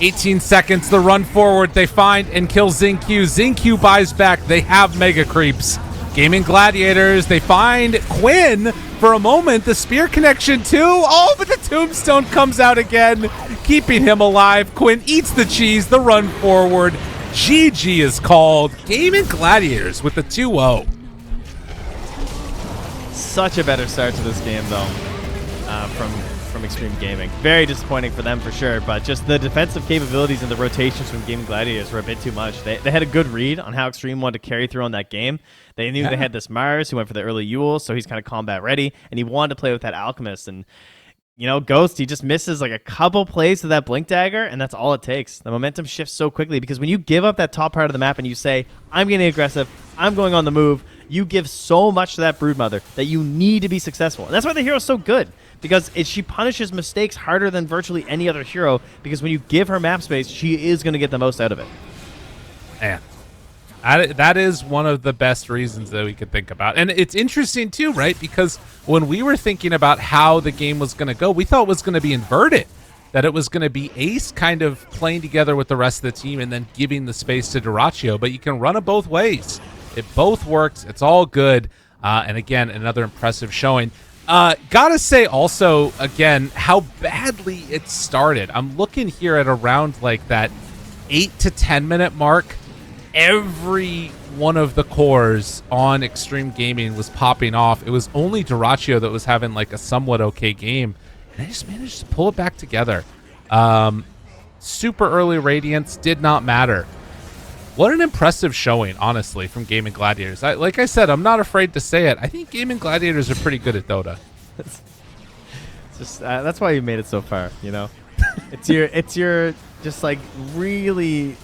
18 seconds. The run forward. They find and kill Xingqiu. Xingqiu buys back. They have mega creeps. Gaimin Gladiators. They find Quinn for a moment. The spear connection too. Oh, but the tombstone comes out again, keeping him alive. Quinn eats the cheese. The run forward. GG is called. Gaimin Gladiators with the 2-0. Such a better start to this game, though, from Xtreme Gaming. Very disappointing for them for sure, but just the defensive capabilities and the rotations from Gaimin Gladiators were a bit too much. They had a good read on how Xtreme wanted to carry through on that game. They knew they had this Mars who went for the early Yule, so he's kind of combat ready, and he wanted to play with that Alchemist. And you know, Ghost, he just misses like a couple plays to that Blink Dagger, and that's all it takes. The momentum shifts so quickly because when you give up that top part of the map and you say, I'm getting aggressive, I'm going on the move, you give so much to that Broodmother that you need to be successful. And that's why the hero's so good, because she punishes mistakes harder than virtually any other hero, because when you give her map space, she is going to get the most out of it. Man, that is one of the best reasons that we could think about. And it's interesting too, right? Because when we were thinking about how the game was going to go, we thought it was going to be inverted, that it was going to be Ace kind of playing together with the rest of the team and then giving the space to Duraccio, but you can run it both ways. It both works. It's all good. And again, another impressive showing. Gotta say also, again, how badly it started. I'm looking here at around like that 8 to 10 minute mark. Every one of the cores on Xtreme Gaming was popping off. It was only Dyrachyo that was having like a somewhat okay game. And they just managed to pull it back together. Super early Radiance did not matter. What an impressive showing, honestly, from Gaimin Gladiators. Like I said, I'm not afraid to say it. I think Gaimin Gladiators are pretty good at Dota. It's just that's why you made it so far. You know, it's your just like really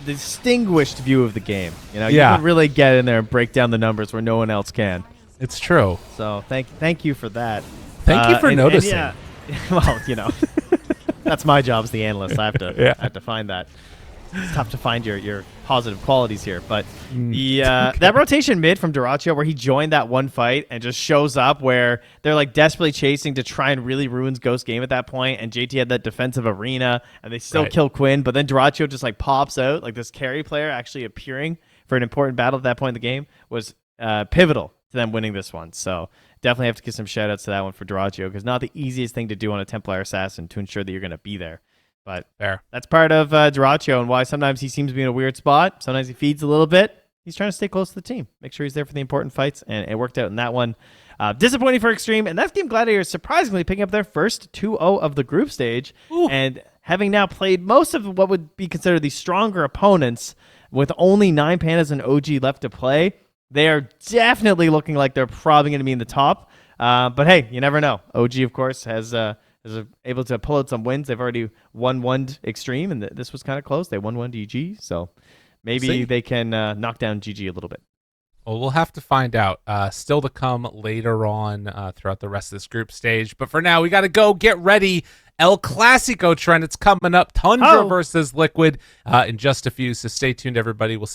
distinguished view of the game. You know, you can really get in there and break down the numbers where no one else can. It's true. So thank you for that. Thank you for noticing. And well, you know, that's my job as the analyst. I have to find that. It's tough to find your positive qualities here, but that rotation mid from Dyrachyo where he joined that one fight and just shows up where they're like desperately chasing to try and really ruin Ghost's game at that point, and JT had that defensive arena and they still kill Quinn, but then Dyrachyo just like pops out like this carry player actually appearing for an important battle at that point in the game was pivotal to them winning this one. So definitely have to give some shout outs to that one for Dyrachyo, because not the easiest thing to do on a Templar Assassin to ensure that you're going to be there. But that's part of Dyrachyo and why sometimes he seems to be in a weird spot. Sometimes he feeds a little bit. He's trying to stay close to the team, make sure he's there for the important fights, and it worked out in that one. Disappointing for Xtreme, and that's Gaimin Gladiators surprisingly picking up their first 2-0 of the group stage. Ooh. And having now played most of what would be considered the stronger opponents with only 9 Pandas and OG left to play, they are definitely looking like they're probably going to be in the top. But hey, you never know. OG, of course, is able to pull out some wins. They've already won Xtreme, and this was kind of close. They won GG, so maybe they can knock down GG a little bit. Well, we'll have to find out. Still to come later on throughout the rest of this group stage. But for now, we got to go get ready. El Clasico trend. It's coming up. Tundra versus Liquid in just a few. So stay tuned, everybody. We'll see